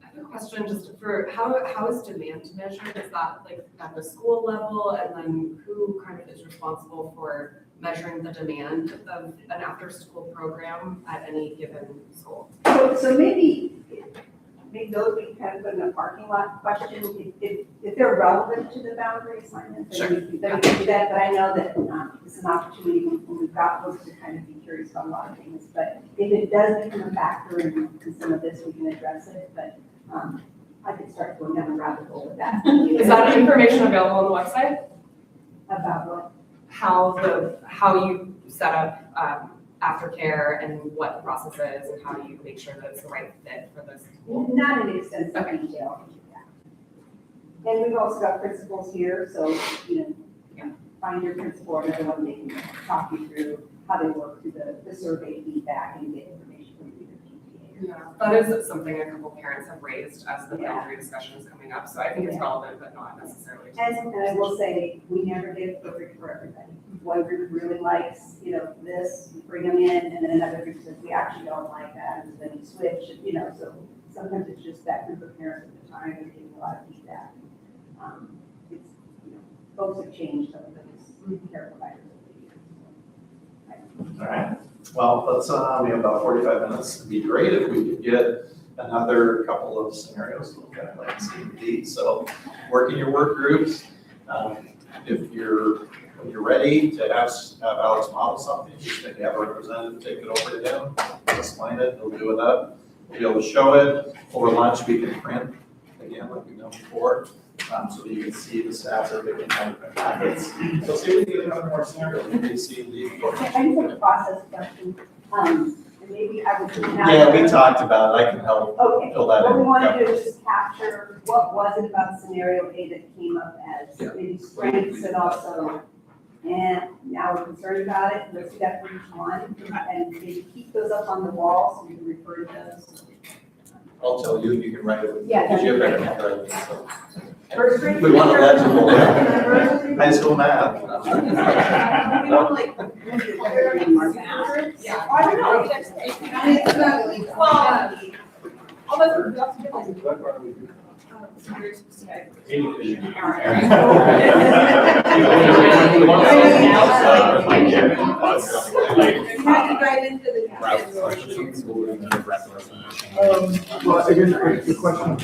I have a question just for how is demand measured? Is that like at the school level, and then who kind of is responsible for measuring the demand of an after-school program at any given school? So maybe those we kind of put in a parking lot question, if they're relevant to the boundary assignments, then we can do that, but I know that it's an opportunity when we've got folks to kind of be curious about a lot of things, but if it does become a factor in some of this, we can address it, but I could start going down a rabbit hole with that. Is that information available on the website? About what? How you set up aftercare and what the process is and how you make sure that it's the right fit for the school? Not in extensive detail. Yeah. And we've also got principals here, so, you know, find your principal or everyone, they can talk you through how they work through the survey feedback and get information from either PTA. Yeah, that is something a couple parents have raised as the boundary discussion is coming up, so I think it's relevant, but not necessarily. And I will say, we never get it perfect for everybody. One group really likes, you know, this, you bring them in, and then another group says, we actually don't like that, and then you switch, you know, so sometimes it's just that group of parents at the time, they're getting a lot of feedback. It's, you know, folks have changed some of those care providers over the years. All right. Well, let's, we have about 45 minutes. It'd be great if we could get another couple of scenarios to look at, like CMD. So work in your work groups. When you're ready to have Alex model something, just maybe have a representative take it over to him, explain it, he'll do it up. We'll be able to show it. Over lunch, we can print, again, like we've done before, so that you can see the stats are big and packets. So see if we can get another more scenarios. Maybe see the. I just have a process question. And maybe I would. Yeah, we talked about it. I can help fill that in. What we want to do is just capture what was it about scenario A that came up as maybe strengths and also, and now we're concerned about it. Let's do that for each one, and maybe keep those up on the wall so we can refer to those. I'll tell you, you can write it. Yeah, Because you have better handwriting, so. First grade. We want it legible. High school math. We don't like. Yeah. I don't know. Well, all those, that's good. All right. Have to drive into the. Well, I guess the question.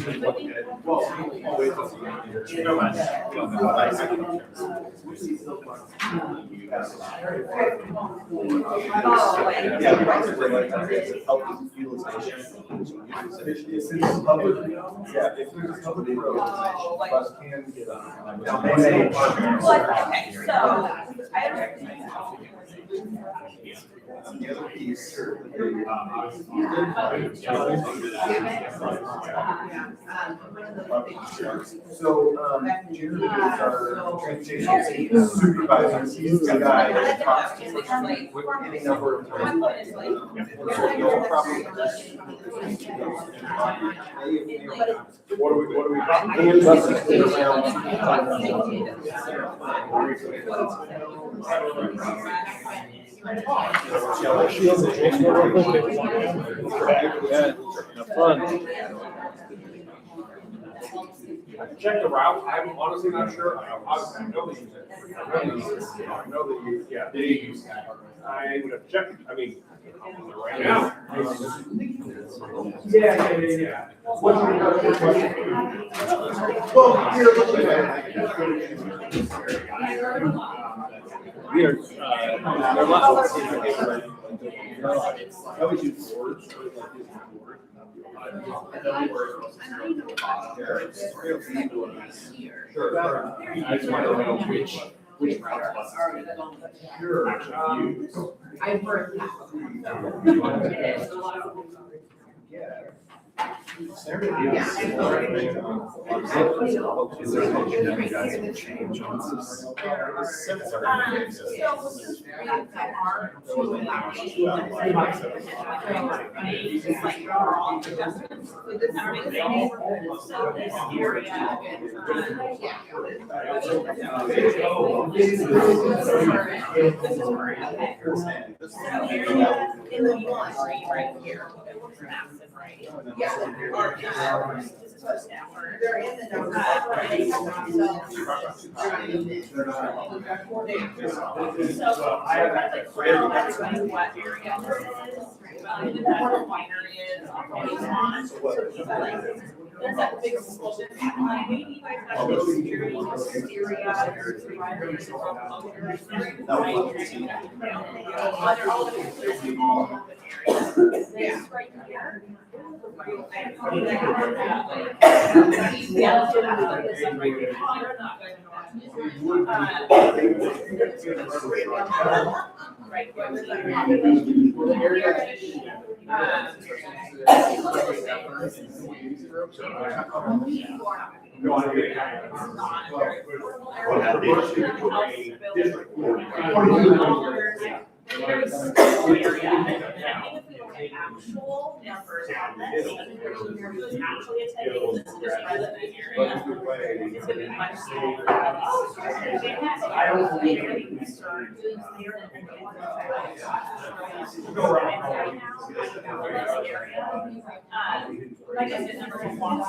If there's public roads, bus can get on. Now, they may. Okay, so, I The other piece. So, Jeremy is our transportation supervisor, he's the guy that talks to any number of times. What are we talking? And buses get around. Have fun. I can check the route, I'm honestly not sure, I know they use it. I know that you, yeah, they use that. I would have checked, I mean, right now. Yeah. What's your question? Well, here, look at We are, there are lots of. I would use words. Sure. I just want to know which route buses actually use. I've heard that. Is there a motion that you guys will change on this? They're in the numbers. There's that big explosion. Maybe you guys have those security area. Under all the this right here. Yeah. Right. Very small area. Actual numbers on this, who's actually attending this resident area. It's gonna be much smaller. I don't believe any concern who's there. Like I said, number one,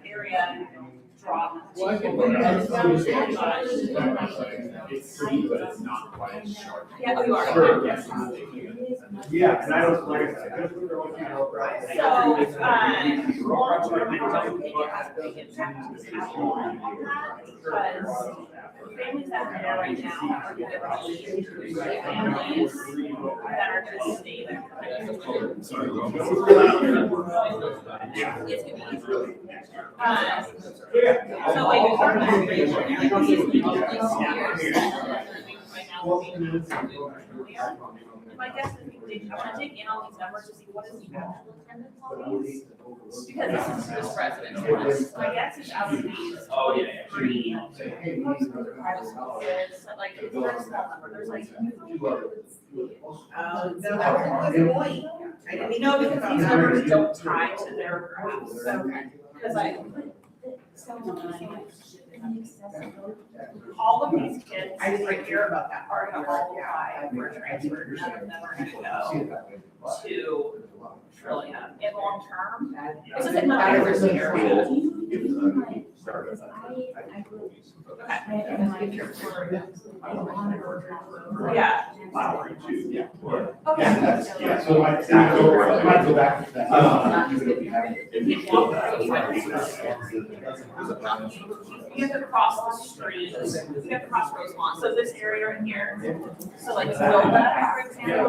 area drop. Well, I think it's pretty, but it's not quite as sharp. Yeah, you are. Sure, yes. Yeah, and I don't like it. So, long-term, I don't think it has a big impact on the actual because families that are there right now are going to be families that are going to stay there. Sorry. It's going to be so like the current migration, like these people these years, right now, my guess is I want to dig in on these numbers to see what is the actual attendance on these. Because this is just residents. My guess is out of these. Oh, yeah. Three. Most of the private schools, like, it's a very small number, there's like. So that was a good point. I didn't know Because because these numbers don't tie to their graphs. Because all of these kids right here about that are going to qualify for transfer. None of them are going to go to Trillium in long term. This is another area. Yeah. Okay. Yeah, so I might go back to that. You have to cross the street, you have to cross Rosemont, so this area right here, so like Zilda, for example.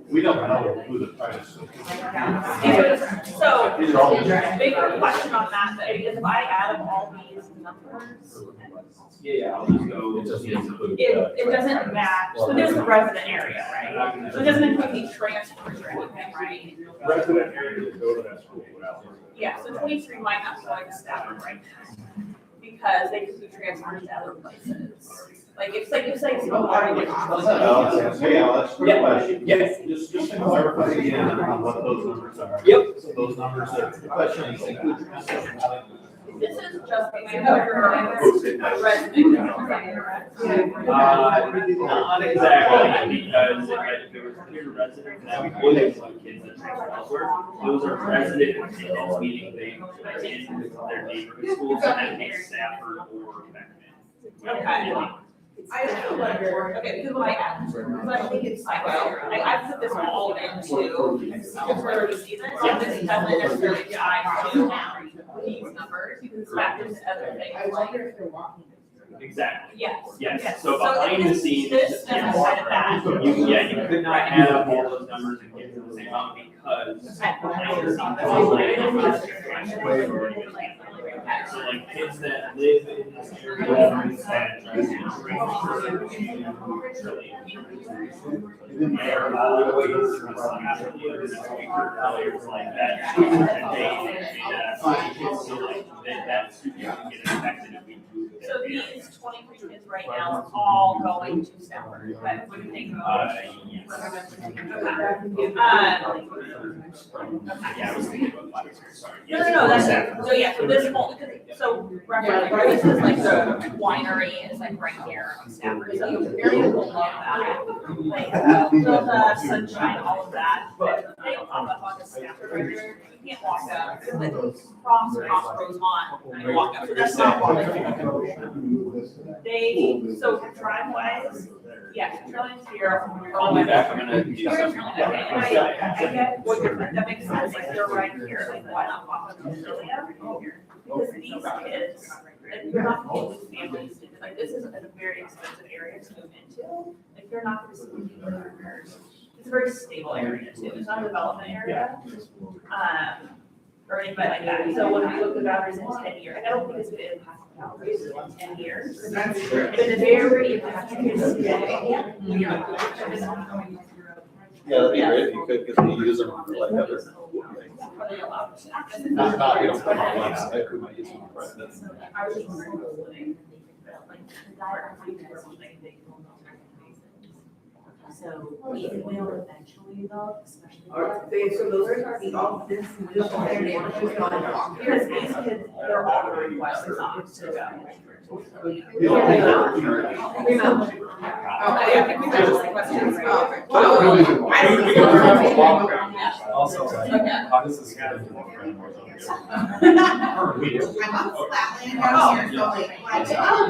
We don't know who the price is. So, bigger question on that, that if I add up all these numbers, Yeah, I'll just go. it doesn't match, so there's the resident area, right? So it doesn't include any transfers or anything, right? Resident area to go to that school. Yeah, so 23 might not be going to Stafford right now, because they could be transferred to other places. Like, it's like, oh, Hey, Alex, quick Yeah. question. Yes. Just to clarify again on what those numbers are. Yep. So those numbers are, the question is, include this is just your resident. Not exactly, because if it was pure resident, that would include kids that transfer elsewhere. Those are resident kids, meaning they attend their neighborhood schools, and that makes Stafford or Beckman. Okay. I just wonder, okay, because what I add, because I think it's like, well, I put this all into, where we see this, and this doesn't necessarily tie to these numbers, you can factor into other things, like. Exactly. Yes. Yes, so behind the scenes, This doesn't tie to that. you could not add up all those numbers and get to the same amount because behind the scenes, so like kids that live in this area they're always players like that. That student can get affected if we do. So these 23 kids right now are all going to Stafford, but what do you think? Yes. Yeah, I was thinking about 5 years, sorry. No, that's, so yeah, so this whole, so reference, this is like the winery is like right here on Stafford, so the area will love that. Like, the sunshine, all of that, but they don't pop up on the Stafford river, you can't walk up, it's like cross Rosemont, and walk up, so that's not walking. They, so driveways, yeah, trailers here. I'll be back, I'm gonna do something. Okay, and I get what you're, that makes sense, like they're right here, like why not walk up to Australia? Because these kids, like you're not going with families, like this is a very expensive area to move into, like you're not gonna see people partners. It's a very stable area too, it's not a development area. Or anything like that, so when we look at boundaries in 10 years, I don't think it's gonna impact boundaries in 10 years. But the very impactful is today. Yeah, that'd be great if you could, because we use them for like other. Not, you don't put them on the website, we might use them for private. I was just wondering, So it will eventually though, especially. So those are all this. because these kids, they're all requesting not to go. I think we got just questions. Also, how does this get into more framework?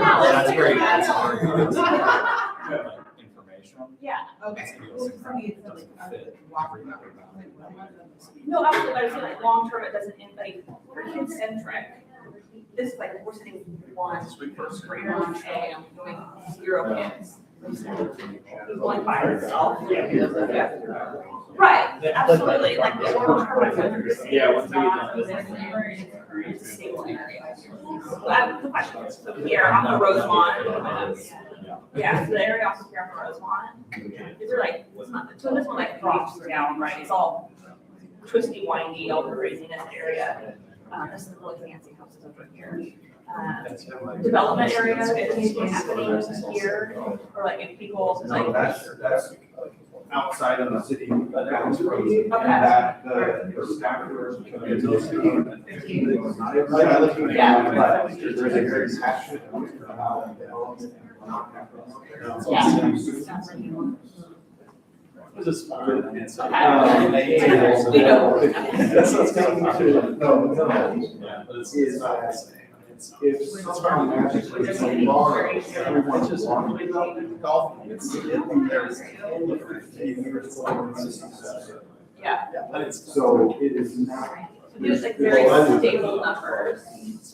That's great. Yeah. Okay. No, absolutely, I feel like long term, it doesn't, like, for kid centric, this is like, we're sitting one grader on A, I'm doing 0 kids. He's going by himself. Right, absolutely, like, the long term, I feel like Yeah, once we get this done. it's a stable area. The question is, so here on the Rosemont, yeah, so the area also here on the Rosemont, these are like, it's not, so this one like drops down, right, it's all twisty, windy, all the craziness area. This is the really fancy houses over here. Development area, if anything happening here, or like if people, like. That's outside of the city bounds roads, and that the staffers. But there's a very passionate about development and not This is fun. That's what's coming to, no, but it's it's from magically, it's a long, everyone's just talking about golf, it's, there's. Yeah. So it is not. There's like very stable numbers.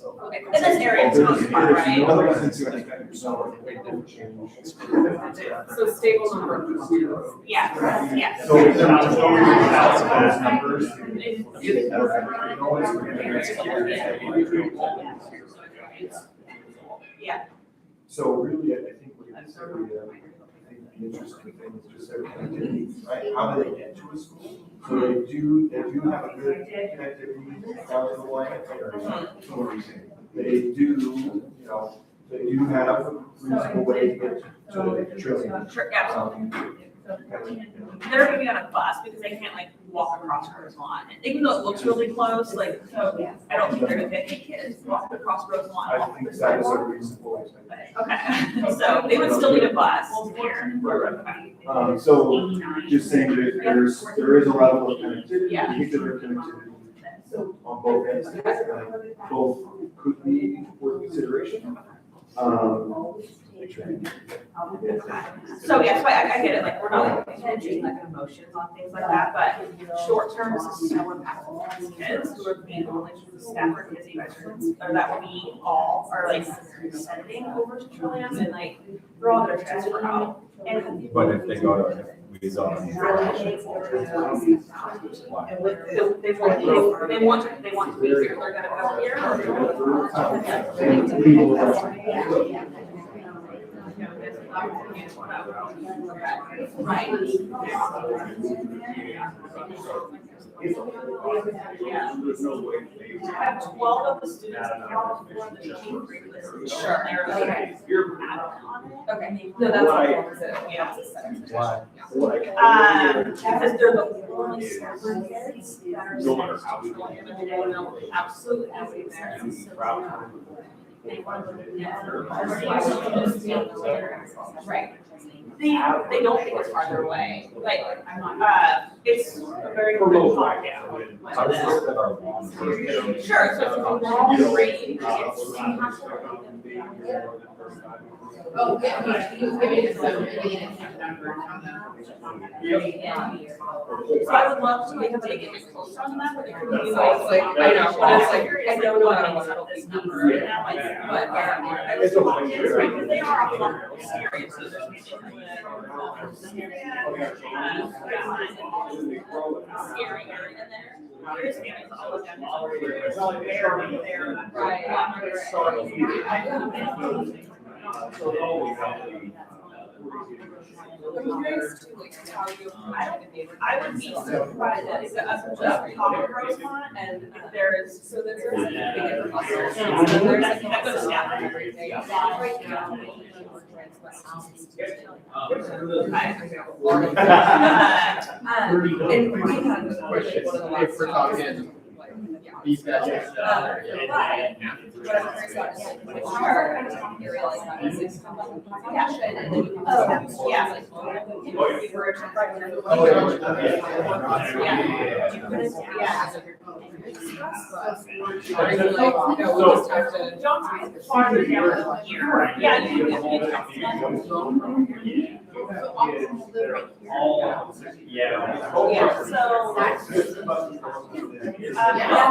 Okay, in this area, it's not far, right? So stable numbers. Yeah, yeah. So if there was no those numbers. Yeah. So really, I think what it's really, I think the interesting thing is just their connectivity, right? How do they get to a school? So they do have a good connectivity down to the Willamette area. They do, they do have a reasonable way to get to Trillium. Sure, yeah. They're gonna be on a bus because they can't like walk across Rosemont. Even though it looks really close, like, I don't think they're gonna get, hey kids, walk across Rosemont. I think that is a reasonable expectation. Okay, so they would still need a bus here. So just saying that there is a level of connectivity, I think that there connectivity on both ends, both could be worth consideration. So yeah, so I get it, like, we're not like hedging like emotions on things like that, but short term, this is so impactful to kids who are being only to the staff or kids you guys are, or that we all are like sending over to Trillium and like, we're all gonna transfer out. And But if they go to we zone. they want to be here, they're gonna go here. Right. I have 12 of the students for the teaching prerequisites. Sure. Okay. Okay. No, that's yeah. Because they're the only separate kids that are. No matter how we do it. And they will absolutely be there. Right. They don't think it's farther away. Like, it's a very good thought, yeah. I was just at our lawn. Sure, so it's a long range. Oh, yeah, he was giving us some numbers on So I would love to make a dig in close on that, but it could be So like, it's like, I know, but it's like, I don't know what I want want. this number right now, but I was because they are a lot more serious. So there's maybe scary area there. There's families all of them. I would be surprised that it's us just common Rosemont and if there is, so there's a big difference. There's that goes down everything. And we had a question, if we're talking these guys. That's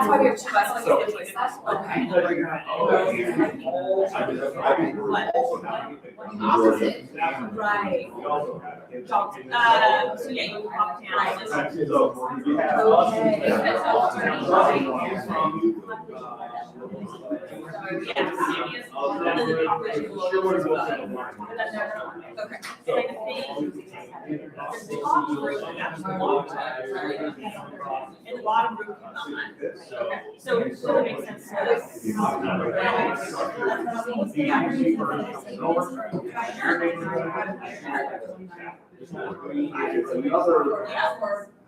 why we have two buses. Opposite. Right. So yeah, you walk down. And a lot of room on that. So it makes sense.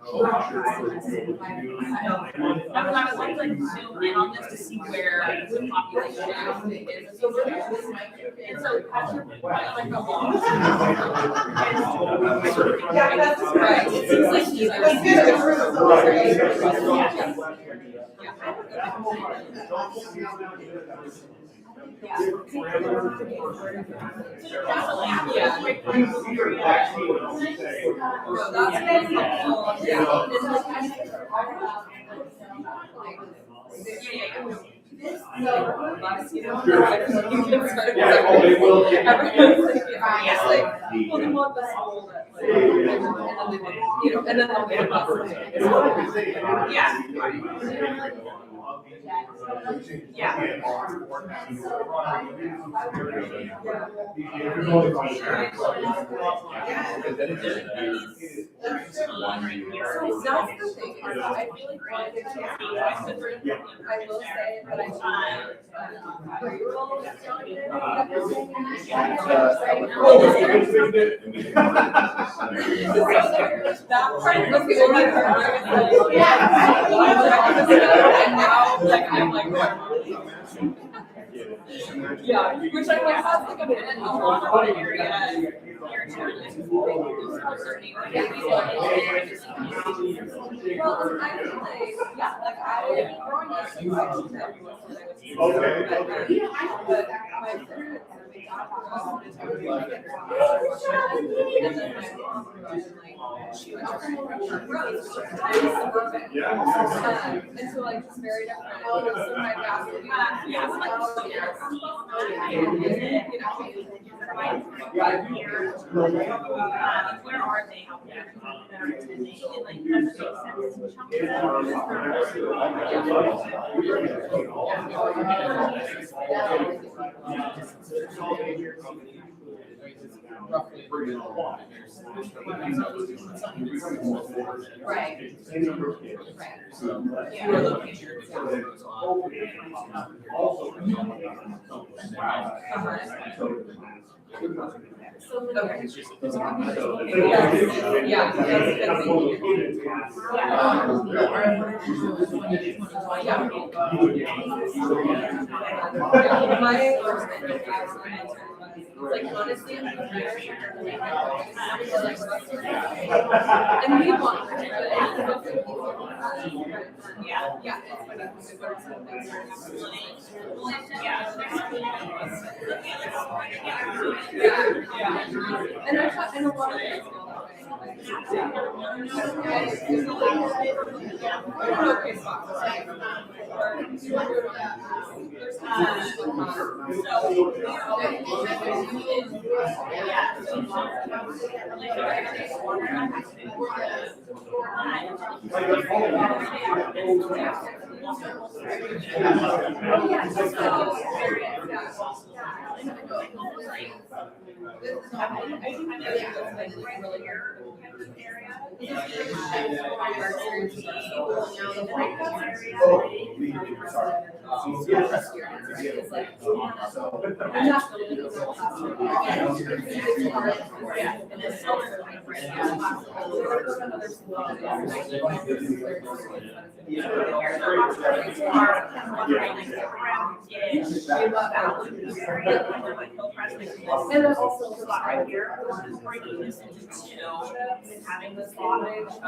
I would like to zoom in on this to see where the population is. And so as you're like the law. Yeah, that's Right. It seems like he's and then they'll get I will say that I that part was the only part where I was and now like I'm like yeah, which I like has like a bit of a lot of area well, I feel like, yeah, like I, growing up, I was everywhere when I was but my parents and my dad were all and then my mom was like, she went to Rose, which is tiny suburban. And so like just very different. So my dad would be like, yeah, like, where are they out there that are attending? Like, right. Like honestly, and we want yeah. And I thought in a lot of ways. And then also right here, breaking this into two and having this knowledge of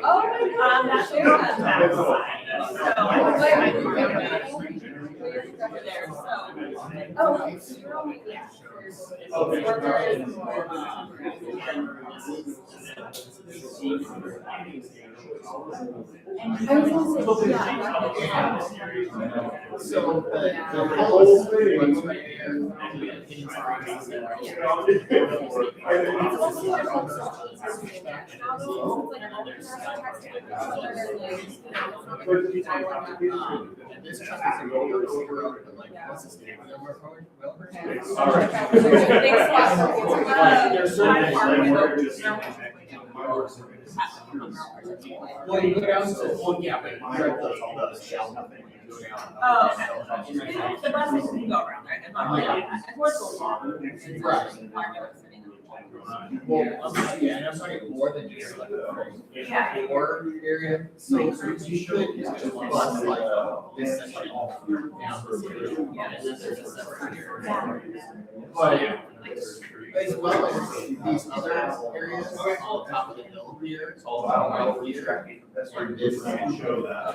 oh my god, that's that side. So you're only So the whole thing runs right here. And this chunk is over, like, what's this name? All right. There's certain well, you go down to, well, yeah, but you're at the shell, nothing. You go down. Oh, okay. The buses can go around there, and not really, Well, yeah, and I'm talking more than just like the core area, so you should just bus like this section all down through. Yeah, and then there's a separate area. But as well as these other areas, on top of the hill here, it's all about here. And this show that.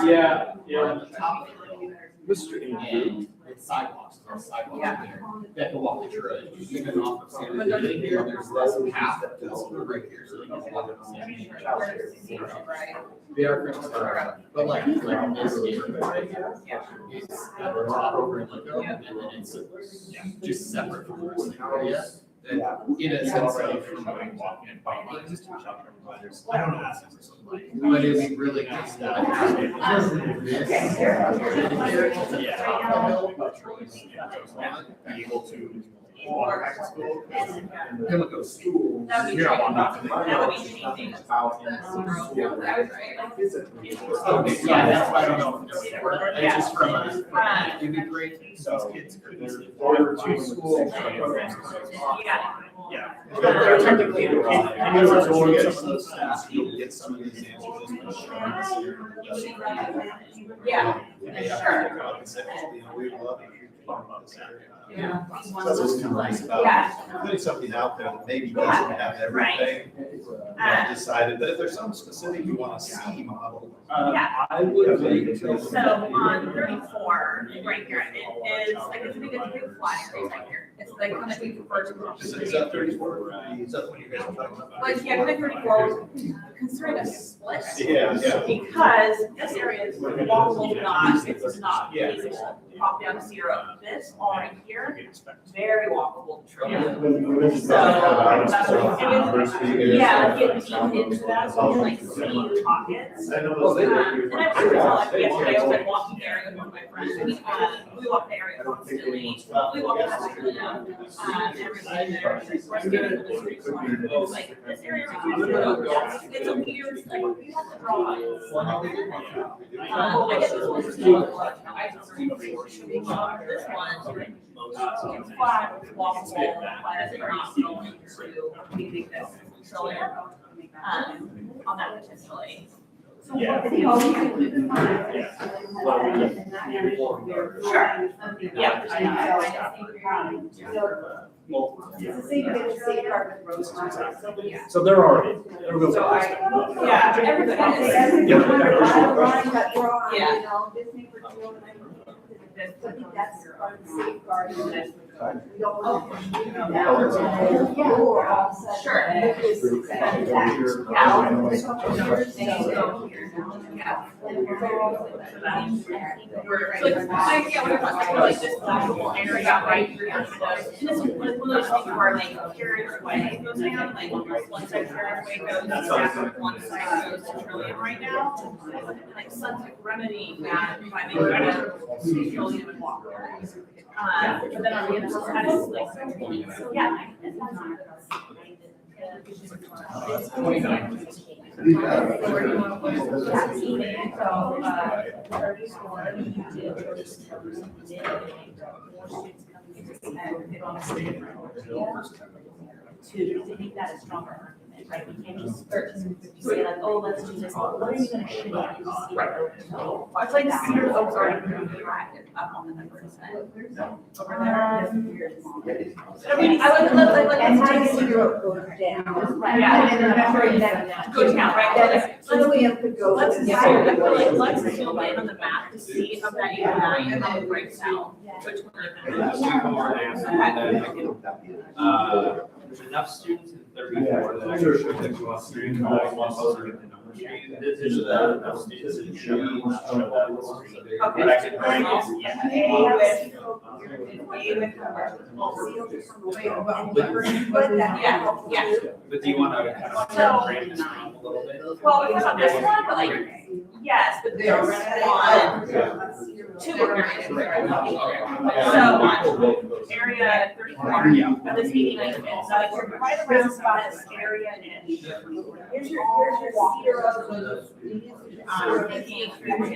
Yeah, on the top of the hill. Mr. And it's sidewalks, there's sidewalks there that go off the trail. Even off of San Diego here, there's this path that goes through right here, so they can walk up San Diego. They are from, but like this neighborhood right here, it's at the top over in Lico, and then it's just separate from the rest of the area. In a sense of walking and biking, I don't know, but it'd be really nice to have this. Be able to walk back to school. Then we'll go school. That would be Here, great. I'm not gonna- That would be changing. Okay, yeah, that's why I don't know if it's work, it's just from a, it'd be great, if these kids could, there are two school programs. Yeah. They're technically, if you were to get some of those stats, you'll get some of these answers. Yeah. We love it. Yeah. So that's what's kind of nice about putting something out there that maybe doesn't have everything decided, but if there's something specific you want to see modeled. I would think. So on 34, right here, it is like it's a big flat area right here. It's like kind of we prefer to. Is that 34? Is that what you guys are talking about? Like, yeah, like 34 was considering a split. Yeah. Because this area is walkable, not, it's not feasible, pop down to 0. This all right here, very walkable trail. So, that's what yeah, get deep into that, so you can like see the pockets. I know those. And I was like, yesterday, I was like walking the area with one of my friends, we walk the area constantly, we walk past it, everything there, like, this area, it's a weird, like, you have to draw it. I guess this one's this one, it's flat, it's walkable, but it's not going to be this solar, on that potentially. Yeah. Sure. It's the same safeguard with Rosemont. So they're already, everybody's. Yeah, everybody is. Line got drawn, Yeah. you know, Disney for children. I think that's our safeguard. We don't want to, you know, now. Or all of a sudden. Sure. This is exact. Like this whole area right here. This is one of those things where like carriage way goes down, like one side carriage way goes down, one side goes to Trillium right now. Like Sunset Remedy, that by the kind of Trillium and Walker. But then on the other side is like, so yeah. It's 29. To make that a stronger argument, right? We can't just say like, oh, let's do this, what are you gonna show us? Well, it's like Cedar Oaks already pretty high up on the numbers. Over there. I mean, I would like. And how you Cedar Oak goes down. Yeah. And remembering that. Go down, right? Trillium could go. Let's zoom in on the map to see of that 89 and then breaks down. Which one? there's enough students in 34 that I can show them to us. There's not enough students in G, not show that on the screen. But I can bring it, yeah. But do you want to kind of frame this down a little bit? Well, because on this one, but like, yes, but there's two areas. So, area 34, of this meeting, and so if you're right around about this area, and here's your cedar of thinking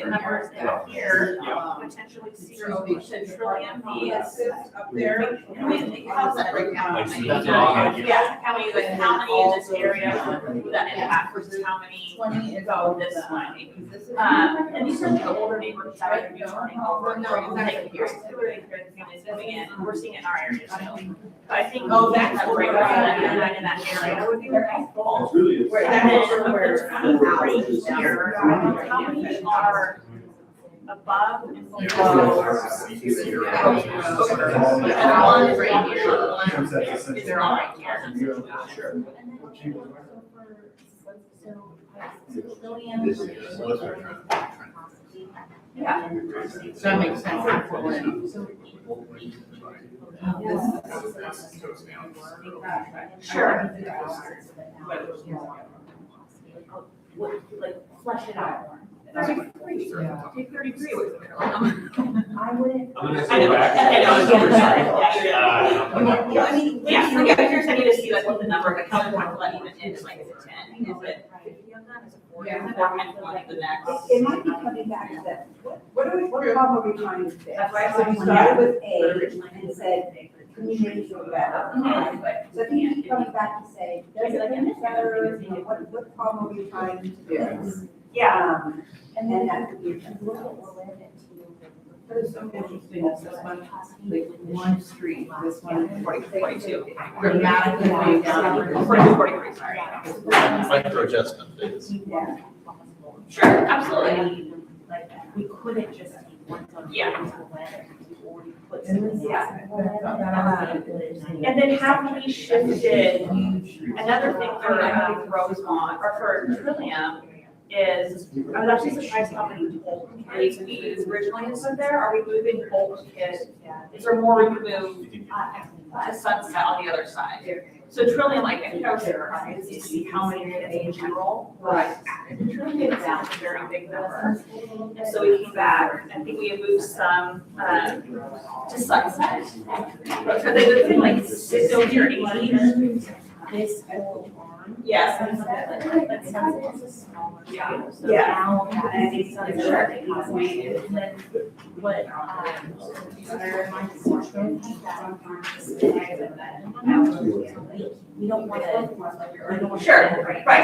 numbers down here, potentially cedar of Trillium is up there. And we have that right now. Yeah, how many, like, how many in this area would that impact versus how many go this way? And these are the older neighborhoods that are be turning over, like, here's families moving in, we're seeing it in our area too. But I think that's a great one, in that area would be very helpful. Where the 23 here, how many are above and below? One is right here, one is right here. Yeah. So that makes sense. Sure. Like, flesh it out more. 33. Take 33 with me. I wouldn't. I'm gonna I know, go back. I know, Yeah. yeah, here's I need to see like what the number of the county point let even in, is like, is it 10? Is it 50 of them? Is it 40? Is it 4 times 20 the next? It might be coming back to that, what problem are we trying to fix? That's why I So said we started with A and said, can you make it feel better? So if you keep coming back to say, does it make it better, you know, what problem are we trying to fix? Yeah. And then that could be. That is so interesting, that's this one, like one street, this one, 42. dramatically going down. 43, sorry. Micro adjustment is. Yeah. Sure, absolutely. Like, we couldn't just take one zone. Yeah. We already put some. Yeah. And then have we shifted, another thing for Rosemont, or for Trillium, is, I was actually surprised how many Bolton kids we originally put there. Are we moving Bolton kids? Is there more we can move to Sunset on the other side? So Trillium, like, I think I was surprised to see how many kids in general were like added to Trillium. It's a very big number. And so we came back, I think we had moved some to Sunset. But they lived in like 60 or 80. This whole farm. Yes. But Sunset is a smaller Yeah. scale, so Yeah. now that is Sunset has made, and then what, we don't want to. Sure, right. On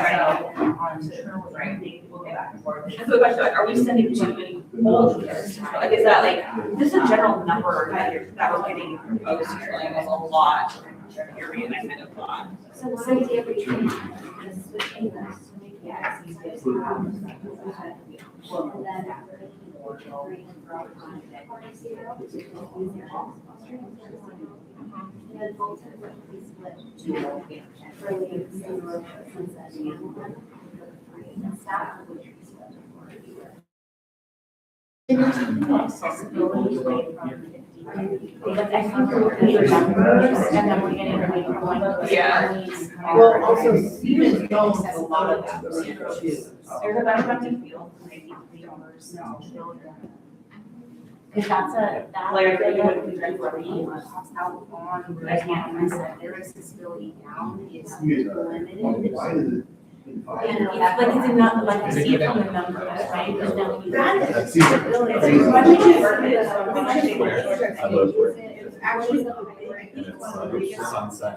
Trillium, Right. We'll get back and forth. And so the question, like, are we sending too many old kids? Like, is that like, this is a general number that was getting proposed to Trillium was a lot. Area, and I kind of thought. So the idea between is switching this to make the access to well, and then after and then Bolton would be split to early zero Sunset and staff would be split for a year. And then taking accessibility away from but I think we're looking at numbers and then we're getting really going. Yeah. Well, also, students don't have a lot of that too. There's a benefit field. Because that's Like, really you what would we be for me, how long, I can't remember, their accessibility down is limited. And it's like, it's not, like, I see it from the numbers, right, because then when you. That's super. I love where. It's actually. And it's sunset.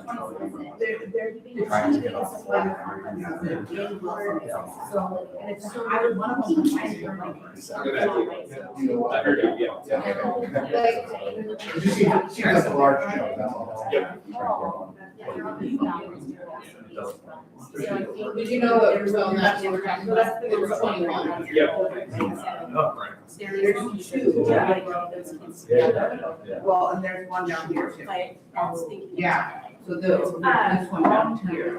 They're Trying to get off. So, and it's, I would want to keep trying to like. I heard it, yeah. She has a large show, that's all. Yeah. Did you know that we're on that, we're talking about, it was 21? There's two. Well, and there's one down here too. Yeah, so this one down here.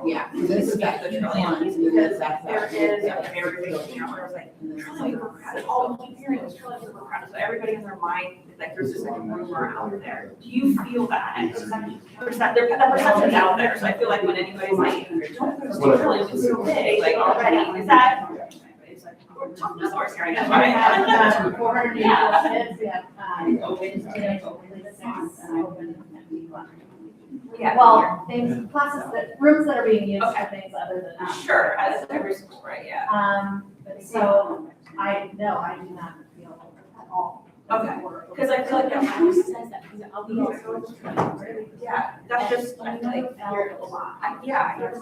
Yeah, this is that the one, Because that's there that. is a very big camp where it's like, trillium overcrowded, all we keep hearing is trillium overcrowded, so everybody in their mind, like, there's just like a rumor out there. Do you feel that? Or is that, that perception's out there, so I feel like when anybody's like, don't there's trillium, it's so big, like, already, is that? We're talking to source here, I guess, We right? have 400 Yeah. kids, we have, open today, open this month, and open next week. Yeah. Well, things, classes rooms that are being used for things other than. Sure, as every school, right, yeah. So I do not feel at all. Okay, because I feel like who says that, because I'll be also. Yeah, that's just, I feel like you're a lot, yeah, I guess.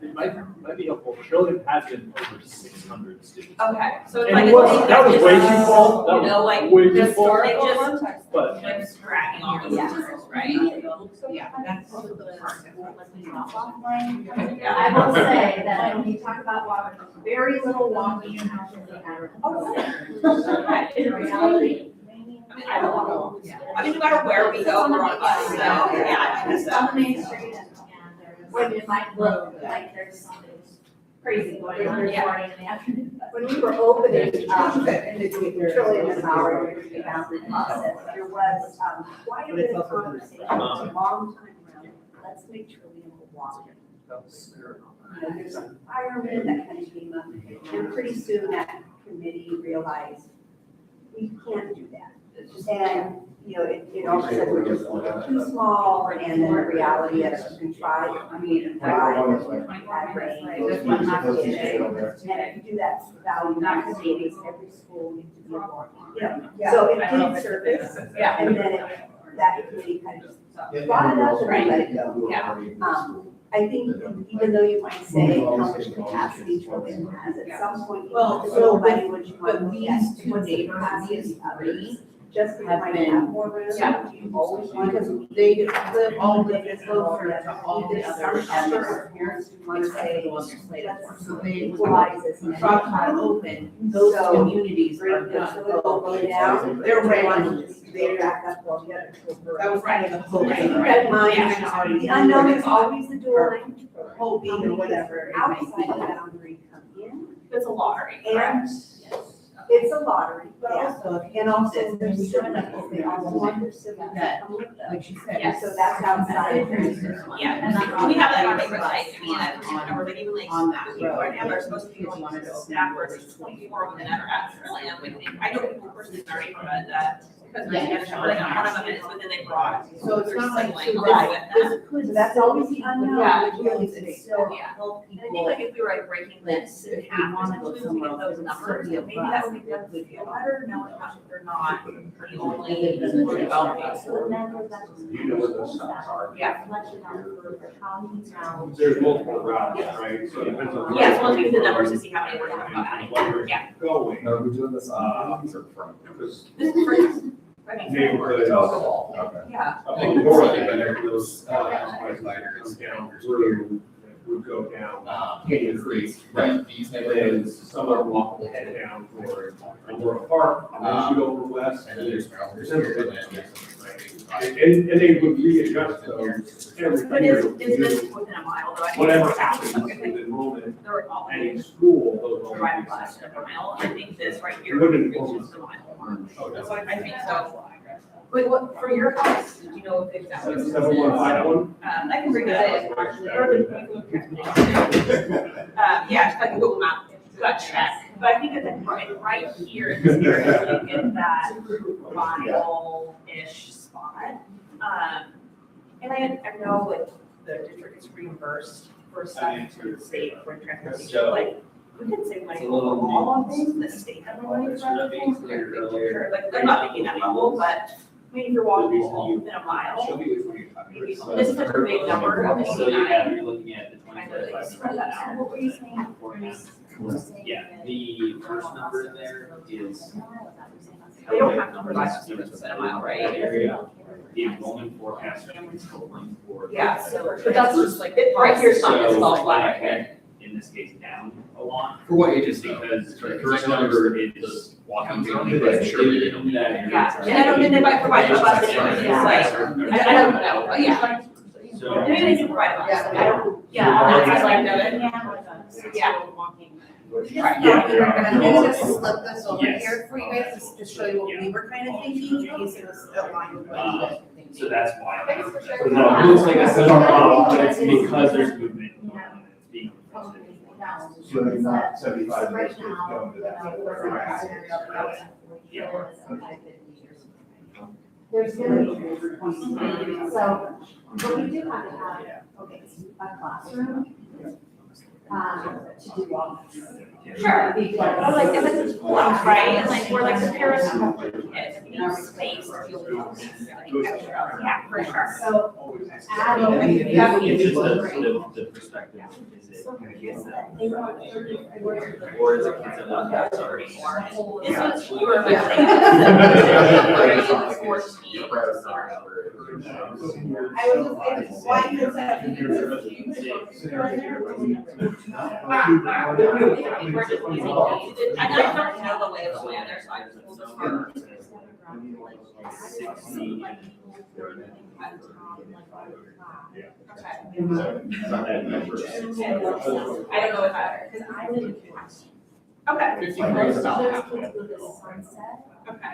It might be helpful, Trillium has been over 600 students. Okay, so it's And like. it was, that was way too full, that You know, was like, way too just, full, they just, but. like, dragging all the numbers, right? Yeah, that's also the part that we're listening to. I will say that when you talk about walking, very little walking in houses in agriculture. In reality. I don't know. I mean, no matter where we go, we're on a bus, so, yeah, I guess It's so. on the main street and there's, when it might look like there's something crazy going on in the morning and the afternoon. When we were opening, Trillium and Howard, the boundary process, there was, quite a bit of conversation, a long time around, let's make Trillium a walk. You know, there's a fireman that kind of came up, and pretty soon that committee realized, we can't do that. And, you know, it all of a sudden was just too small, and then the reality of it, we tried, I mean, tried, had rain, this one not to get it. And if you do that value, not to maybe every school needs to be a walking, you know, so it did surface, Yeah. and then that committee kind of just brought it up and let it go. Yeah. I think even though you might say how much capacity Trillium has, at some point, you Well, have to so, go by what you want but to these get. two neighbors, these others, just because have might been- have more room. Yeah. You always want Because to. they live all the way closer to all the other Some other parents who want to except say, for the ones that played it for. So they equalize as many. try to open, those So, communities are bring the not. political vote down. They're ready. They're back up all together. That was kind of the whole thing, Keep right? in mind, Yeah. the unknown is always the dual language. Hoping or whatever. it may Outside the be. boundary come in, It's a lottery, and correct? it's a lottery, But yeah. also, if you And also, this, there's civil, they also want their civil That, come with them. like she said. Yes. So that's outside. Yeah, and we have that on our paper, like, I mean, I don't remember, like, even like, On that you know, road. and they're supposed to be going to staff where it's 24 of them that are at Trillium, we think, I know people personally already read that, because my dad showed it, one of them is, but then they brought. So it's not like, Like, so along that, with this could. So that's always the unknown. Yeah. Which really is still Yeah. Help And I think people. like if we were like breaking this in If we half, wanna as go soon as we somewhere get else, those it's numbers, certainly a maybe that would make them feel better, knowing that they're not the only developing. So then goes back to. You know what those stops are? Yeah. Reflection on for how many towns. There's multiple routes, right? So it depends on. Yes, we'll use the numbers to see how many we're talking about. Yeah. Going. Are we doing this on or from? Because This is for, I mean. neighborhoods. Okay. Yeah. I think more of it, those, down through, would go down, Canyon Creek. Right. And then some of them will head down toward Memorial Park, and then shoot over west, and then there's. And they would readjust those every But year. is this within a mile though? I think- Whatever happens Okay. with enrollment, There were all. any school, those. Right, less than a mile, I think this right here. Wouldn't- is just a mile. So I think so. Wait, what, for your house, do you know if exactly? 7151. I can bring that in. Yeah, just like a Google map, got check, but I think it's right here in this area, you get that mile-ish spot. And I know like the district is reimbursed for stuff through the state for transportation, like, we could save money overall on things, the state has money for other things, sure, like, I'm not thinking that level, but maybe if you're walking within a mile, maybe, this is such a big number, maybe So you have, you're looking at the kind of like 25. spread that out. What were you saying? Yeah, the first number there is. They don't have numbers like students in a mile, right? Area, the enrollment forecast is going for. Yeah, so, but that's just like, right here's not, it's all flat, right? In this case, down a lot. For what Just agency? because Sorry, first number is walking down. Yeah, sure. Yeah, and I don't think they might provide a bus, it's like, I don't know, but yeah. So. Maybe they can provide a bus, I don't, Yeah. that's like, no, that- Yeah. Right. We were gonna just flip this over Yes. here for you guys, just to show you what we were kind of thinking, in case it was aligned with what you guys were thinking. So that's why. Thanks for sharing. So now, it looks like a similar model, but it's because there's movement. It's being requested. So there's not 75 districts going to that. There's gonna be, so, but we do have to have, okay, a classroom, to do all this. Sure. But like, if it's a school house, right, and like, we're like the parents who have kids, we need space to deal with things, like, extra, yeah, for sure. So, It's adding. just the perspective, is it kids that, or is it kids that want that's already more? This was, we were like. I was just, it's why is that? We're just using, I don't know the lay of the land there, so I just will defer. I don't know what that, because I live in. Okay. 50 is about half. Okay.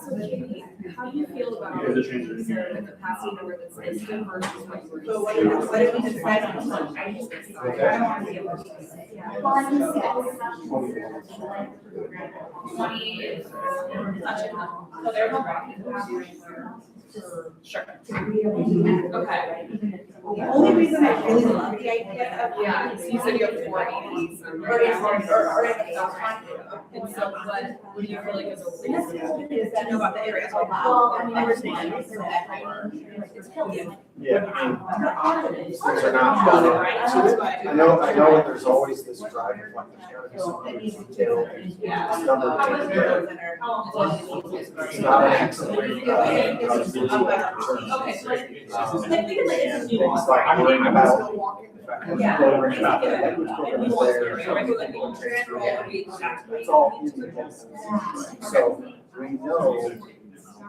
So Katie, how do you feel about the capacity number that's listed versus what you were? So what did we decide on? I don't want to see what you say. Well, I can see all the 20 is such a, so they're not. Sure. Okay. The only reason I really love the idea of. Yeah, so you said you have 480s. And so what do you feel like is a reason? To know about the area. Well, I mean, I there's understand. it's hills. Yeah, I mean, Things things are not. I know there's always this drive of like, there's gotta be some detail. Yeah. Number of How much things there. It's not an accident. Okay, so like, we can like, And things like worrying about the fact that Yeah. we're worrying about the language program is there. It's all easy. So we know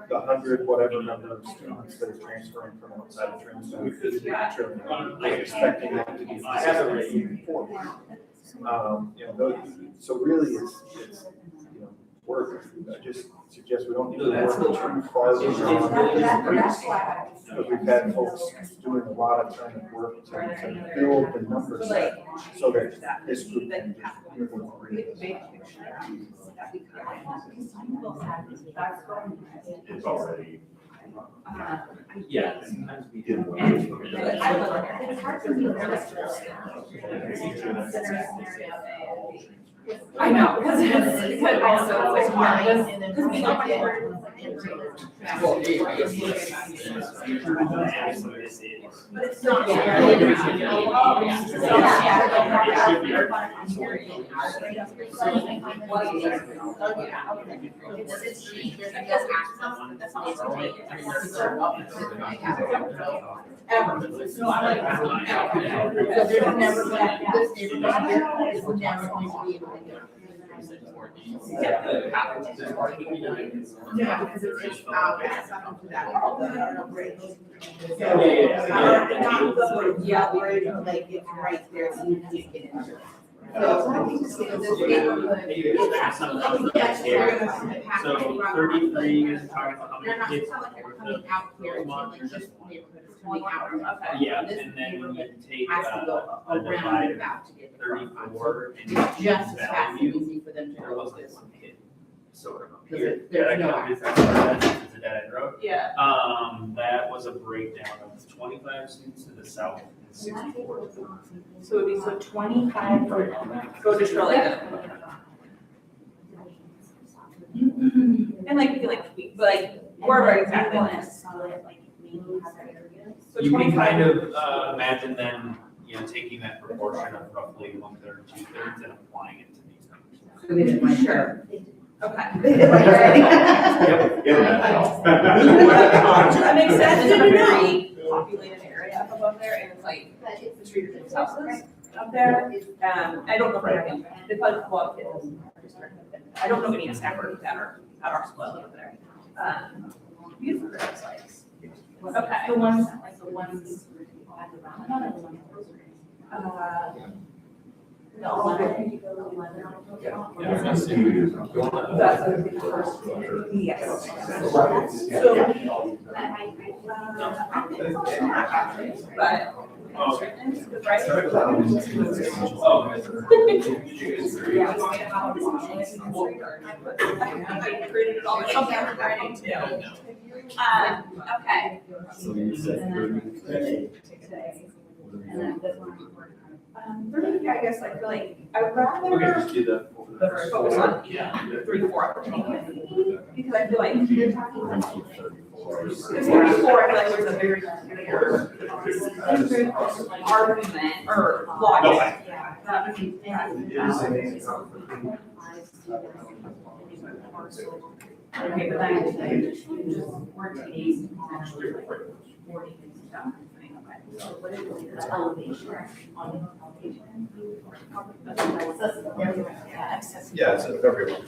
the 100, whatever number of students that are transferring from outside of Trinity, we're expecting that to be accelerating forward. You know, so really it's, you know, work, I just suggest we don't need to work too far beyond. Because we've had folks doing a lot of time and work to build the numbers so that this group can just really agree. It's already. Yeah, sometimes we do. It's hard for me to I know, because it's also, it's hard, But it's not. Ever. It's not like. So there's never going to, this neighborhood here is never going to be able to get. No, because it's just, it's not to that. Yeah, where it's like, it's right there, so you can't get into it. So I think this neighborhood. So 33 is talking about how They're not, many it's kids. not like they're coming out here, it's just neighborhood is coming out. Yeah, This and then when neighborhood you take has to go a around divide of about to get the front. 34 and It's just as fast and value, easy for them to there go was this. one kid. Sort of up Because here. there's no That it's a dead end road. Yeah. That was a breakdown of 25 students to the south and 64 to the north. So it would be so 25 for, go to Trillium. And like, we could like, tweak, but like, where exactly? So You can 25. kind of imagine then taking that proportion of roughly 1/3, 2/3 and applying it to these numbers. So they did my share. Okay. They did my share. That makes sense, it's a very populated area up above there, and it's like, the street houses up there. I don't know if they have any, they probably have a lot of kids. I don't know any staffers that are at our school over there. Beautiful Christmas lights. Okay. The ones, like the ones at the roundabout or the ones? No. That's Yes. But. Okay. So you said 30, I guess I feel like I'd rather just do the. focus on 3 to 4 because I feel like 34, I feel like there's a very clear argument or logic. Okay, but I just work days actually like 40 and stuff. So what is the elevation on the elevation? Yeah, it's everyone.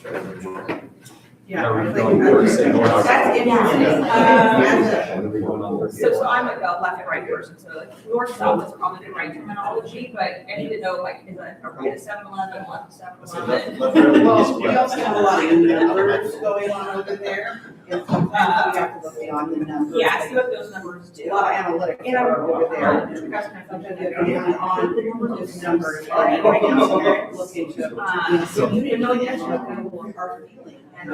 Yeah. Are we going north, say north? That's interesting. What are we going on? So I'm like a left and right person, so like north south is probably the right terminology, but I need to know like, is it a right to 7-Eleven, left to 7-Eleven? Well, we also have a lot of numbers going on over there. And sometimes we have to look beyond the numbers. Yeah, see what those numbers do. A lot of analytics are over there. Sometimes you have to get on those numbers. Right now, so we'll look into it. So you didn't know yet, so kind of our feeling. And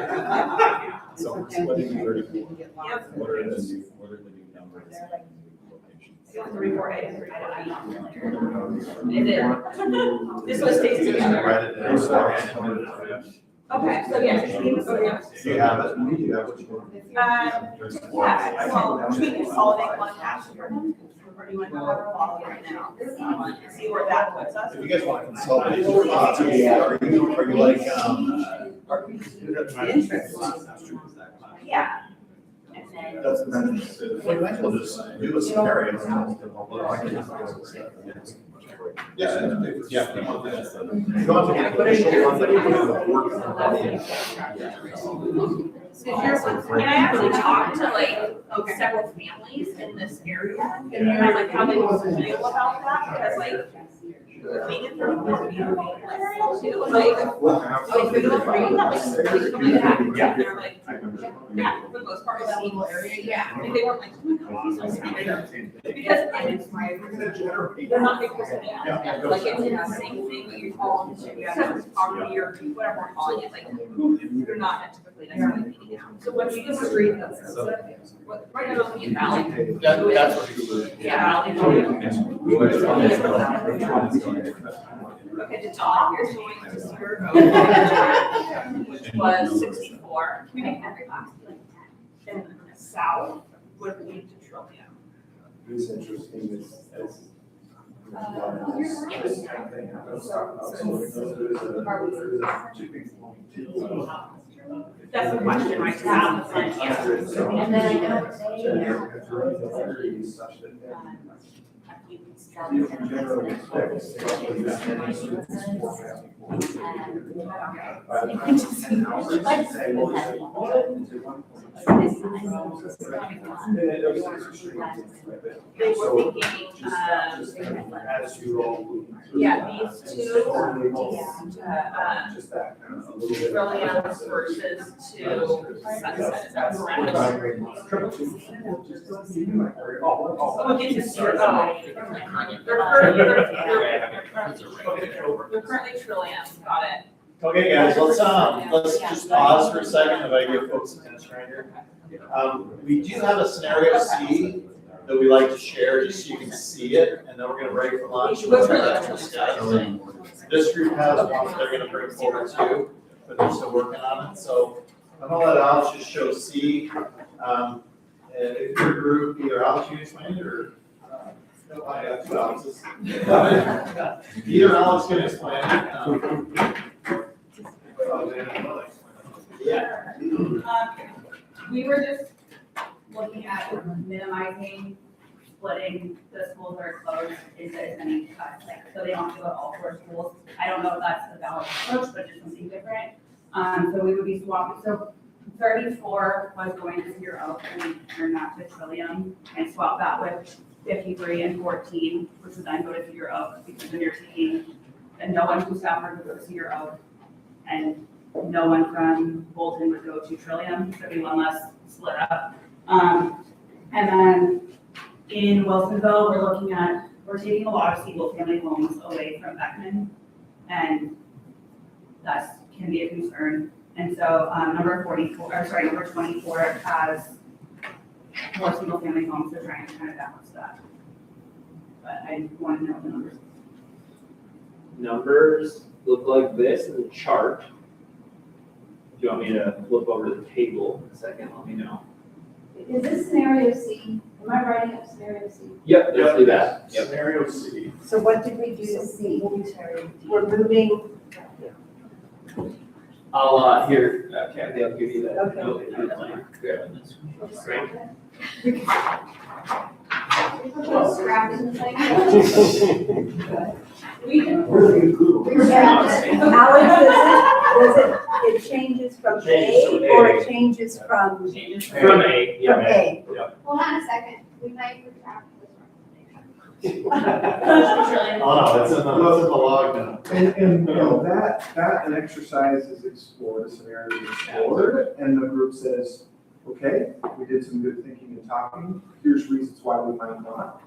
So sometimes what we did you can already- get lost. What are the new numbers? Locations. 3, 4, 8, 3, 4, 8. Is it? This one stays together. Write it down. Okay, so yeah, 16 is going up. Do you have it? Do you have what you want? Yeah, well, should we consolidate one task for them? Or do you want to have it all right now? See where that puts us? If you guys want to consolidate your thoughts, are you like, Yeah. that's, we might as well just do a scenario. Yeah. Yeah. You don't have to get official on And I actually talked to like several families in this area, and they're like, how they feel about that, because like, being in the area too, like for the free, like, come like that, and they're like, yeah, for the most part, it's a little area, yeah, and they weren't like, oh my God, so scary. Because they're not interested in, like, it's in the same thing that you're calling, you have poverty or whatever we're calling it, like, you're not typically necessarily meeting out. So what do you disagree with us? What, right now, I'm in Valley. That's what you were. Yeah. Okay, the top, you're going to zero, which was 64. Can we make every class be like 10? And the south would lead to Trillium. It's interesting, That's the question, right? To have the answers. And then I know They were thinking, yeah, these two, Trillium versus two Sunset, is that correct? Someone gets to zero. They're currently Trillium, got it. Okay, guys, let's just pause for a second if I give folks a minute right here. We do have a scenario C that we like to share just so you can see it, and then we're gonna break for lunch. This group has one that they're gonna bring forward too, but they're still working on it, so I'm gonna let Alex just show C. If your group, either Alex, you explain it, or Either Alex can explain it. Yeah. We were just looking at minimizing splitting the schools that are closed into as many cuts, like, so they don't have to go to all 4 schools. I don't know if that's a valid approach, but just something different. So we would be swapping, so 34 was going to 0, and we turned that to Trillium and swap that with 53 and 14, which would then go to 0, because then you're taking, and no one from Stafford would go to 0, and no one from Bolton would go to Trillium, so it'd be one less split up. And then in Wilsonville, we're taking a lot of single-family homes away from Beckman, and that can be a concern. And so number 24 has more single-family homes, so trying to kind of balance that. But I want to know the numbers. Numbers look like this in the chart. If you want me to flip over to the table in a second, let me know. Is this scenario C? Am I writing up scenario C? Yep, let's do that. Yep. Scenario C. So what did we do to C? We're moving. I'll, here, Kathy, I'll give you that. Okay. note that you're playing. Grab this. Great. Scrapping the thing? Alex, it changes from A or it changes from? From A, yeah. From A. Hold on a second, we might retract this one. Oh, no, it's in the log now. And, you know, that an exercise is explored, a scenario is explored, and the group says, okay, we did some good thinking and talking, here's reasons why we might not.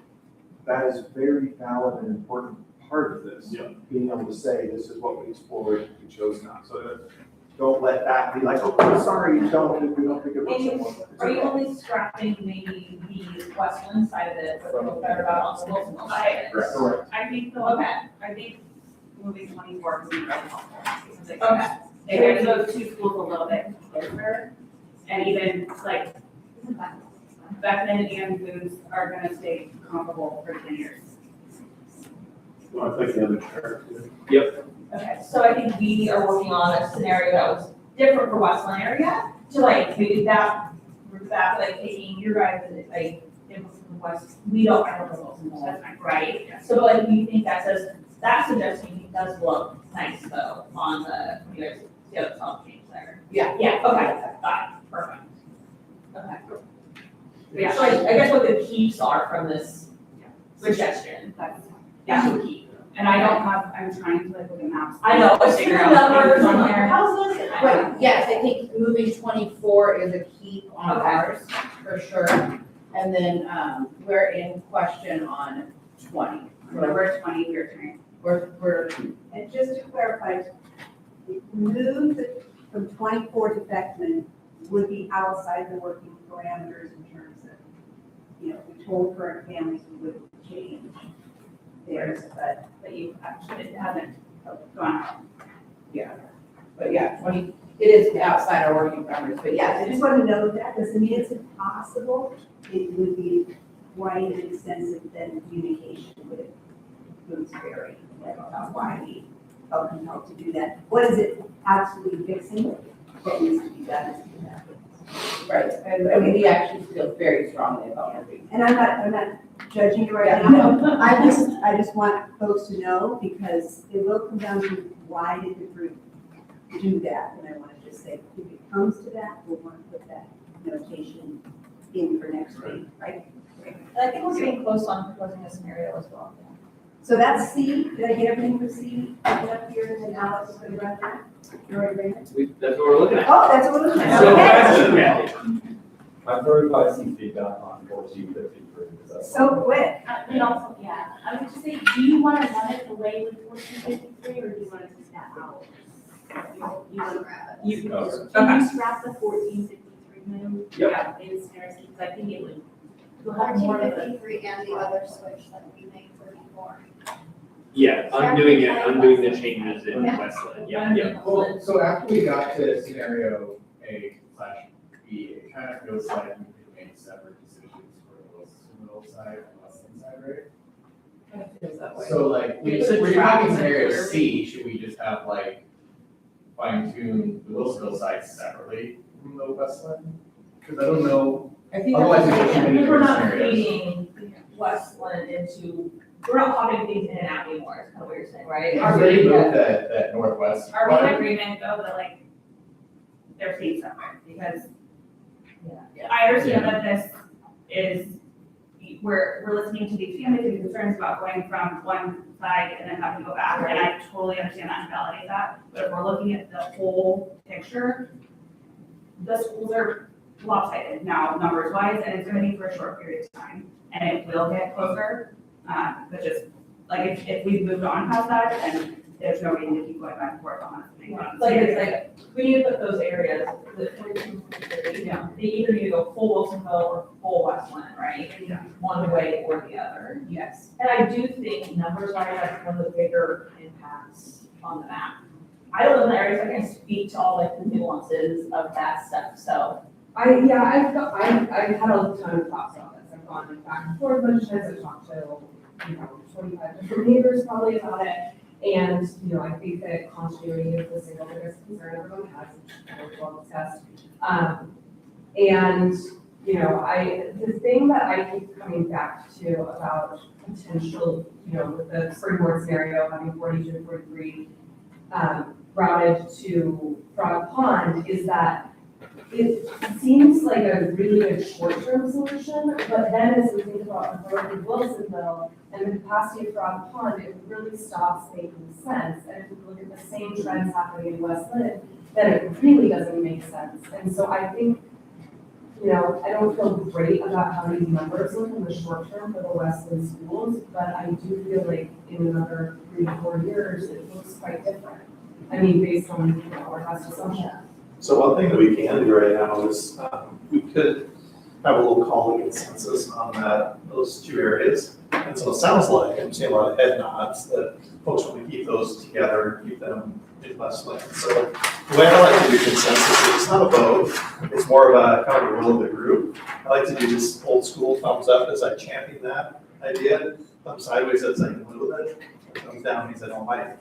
That is very valid and important part of this, being able to say, this is what we explored, we chose not. So don't let that be like, oh, sorry, we don't think it was. Are you only scrapping maybe the Westland side of it, but feel better about on the Wilsonville side? Correct. I think the, I think moving 24 is really helpful. Okay. It makes those 2 schools a little bit closer, and even like Beckman and Booth are gonna stay comparable for 10 years. Well, I think the other chart. Yep. Okay, so I think we are working on a scenario that was different for Westland area, to like, maybe that, like taking your guys, like, input from West, I don't know Wilsonville, that's not right. So like, we think that suggestion does look nice though, on the, you guys, see how the top change there. Yeah, okay, got it, perfect. Okay. Yeah, so I guess what the keeps are from this suggestion, that's the key. And I don't have, I'm trying to like look at maps. I know, it's figure figure out numbers things on there, how's this? Right, yes, I think moving 24 is a keep on Okay. ours, for sure. And then, we're in question on 20. Number 20, your turn. We're, And just to clarify, move from 24 to Beckman would be outside the working parameters in terms of, you know, we told current families we would change theirs, but you actually haven't gone out. yeah, but yeah, 20, it is outside our working parameters, but Yeah, yeah, I just want to know that, doesn't mean it's impossible, it would be quite an extensive then communication with Bloomsbury, about why we felt compelled to do that. What is it absolutely fixing that needs to be done is do that. right, and we actually feel very strongly about it. And I'm not judging you right now, I just want folks to know, because it will come down to why did the group do that, and I want to just say, if it comes to that, we'll want to put that notation in for next week, right? And I think we're getting close on proposing a scenario as well. So that's C, did I get everything for C? Put it up here, and then Alex is going to run that. You're in agreement? That's what we're looking at. Oh, that's what we're looking at, So, okay. Kathy. I'm 35C feedback on 1453. So quick. And also, yeah, I would just say, do you want to run it the way with 1453, or do you want to take that out? You can, Oh, can you scrap the 1453 move? Yep. Yeah, in scenarios, because I think it would, you'll have more of a. 1453 and the other switch that we made for before. Yeah, undoing the changes in Westland, yeah. Well, so after we got to scenario A/B, it kind of feels like we could make separate decisions for the Wilsonville side and Westland side, right? Kind of feels that way. So like, We we're could talking track scenario it. C, should we just have like fine tune the Wilsonville sites separately from the Westland? Because I don't know, I think otherwise there's too many we're different not scenarios. feeding Westland into, we're not popping things in and out anymore, is kind of what you're saying, right? Because Are they we, moved that northwest. Are we in part. agreement though that like they're staying separate? Because I understand that this is, we're listening to these families and concerns about going from one side and then having to go back. And I totally understand that and validate that. But if we're looking at the whole picture, the schools are lopsided now, numbers wise, and it's gonna be for a short period of time. And it will get closer, but just, like, if we've moved on past that, then there's no reason to keep going back and forth on this thing. like, it's like, we need to put those areas, the 42, Yeah. they either need to go full Wilsonville or full Westland, right? Yeah. One way or the other. Yes. And I do think numbers wise, that's one of the bigger impacts on the map. I don't live in the area, so I can speak to all like the nuances of that stuff, so. I've had a ton of thoughts on this, I've gone back and forth a bunch of times, I've talked to, 25 different neighbors probably about it. And, I think that continuity is the single biggest concern everyone has, which is well discussed. The thing that I keep coming back to about potential, with the springboard scenario, having 42 and 43 routed to Frog Pond, is that it seems like a really good short-term solution, but then as we think about the growth of Wilsonville and the capacity of Frog Pond, it really stops making sense. And if we look at the same trends happening in West Linn, then it really doesn't make sense. And so I think, I don't feel great about how these numbers look in the short term for the West Linn schools, but I do feel like in another 3 to 4 years, it looks quite different. I mean, based on, our best assumption. So one thing that we can do right now is, we could have a little call of consensus on those two areas. And so it sounds like, I'm seeing a lot of head nods, that folks want to keep those together, keep them in West Linn. So the way I like to do consensus is, it's not a vote, it's more of a kind of a will of the group. I like to do this old school thumbs up as I champion that idea, thumb sideways as I can live with it, thumbs down means I don't like it.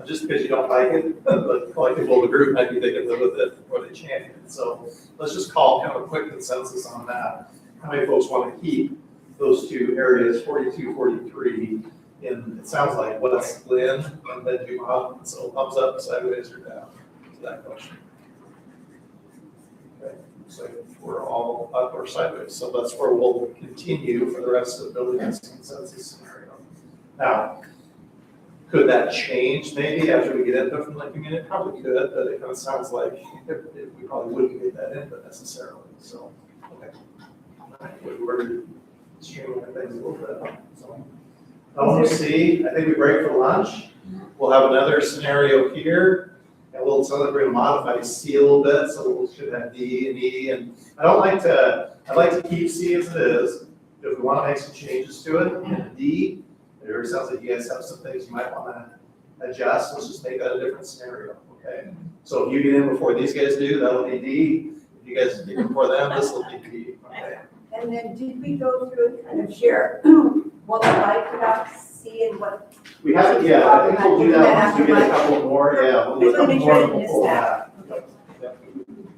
Just because you don't like it, but collective will of the group, maybe they can live with it or they champion it. So let's just call kind of a quick consensus on that. How many folks want to keep those two areas, 42, 43, in, it sounds like West Linn and then Dumont, so thumbs up, sideways, or down to that question. Okay, so we're all up or sideways, so that's where we'll continue for the rest of building this consensus scenario. Now, could that change maybe after we get input from the community? Probably could, but it kind of sounds like we probably wouldn't get that input necessarily, so, okay. All right, we're streamlining things a little bit, so. We'll see, I think we break for lunch. We'll have another scenario here, and we're going to modify C a little bit, so we should have D and E, and I'd like to keep C as it is. If we want to make some changes to it, and D, it already sounds like you guys have some things you might want to adjust. Let's just make that a different scenario, okay? So if you get in before these guys do, that'll be D. If you guys get in before them, this will be D, okay? And then did we go through and kind of share what we liked about C and what? We haven't yet. I think we'll do that once we get a couple more, yeah. We'll do a couple more and we'll pull that.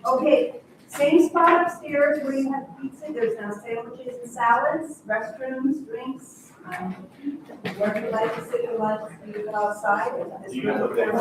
Okay, same spot upstairs where you had pizza, there's now sandwiches and salads, restrooms, drinks. Where would you like to sit for lunch, you go outside? Do you have a big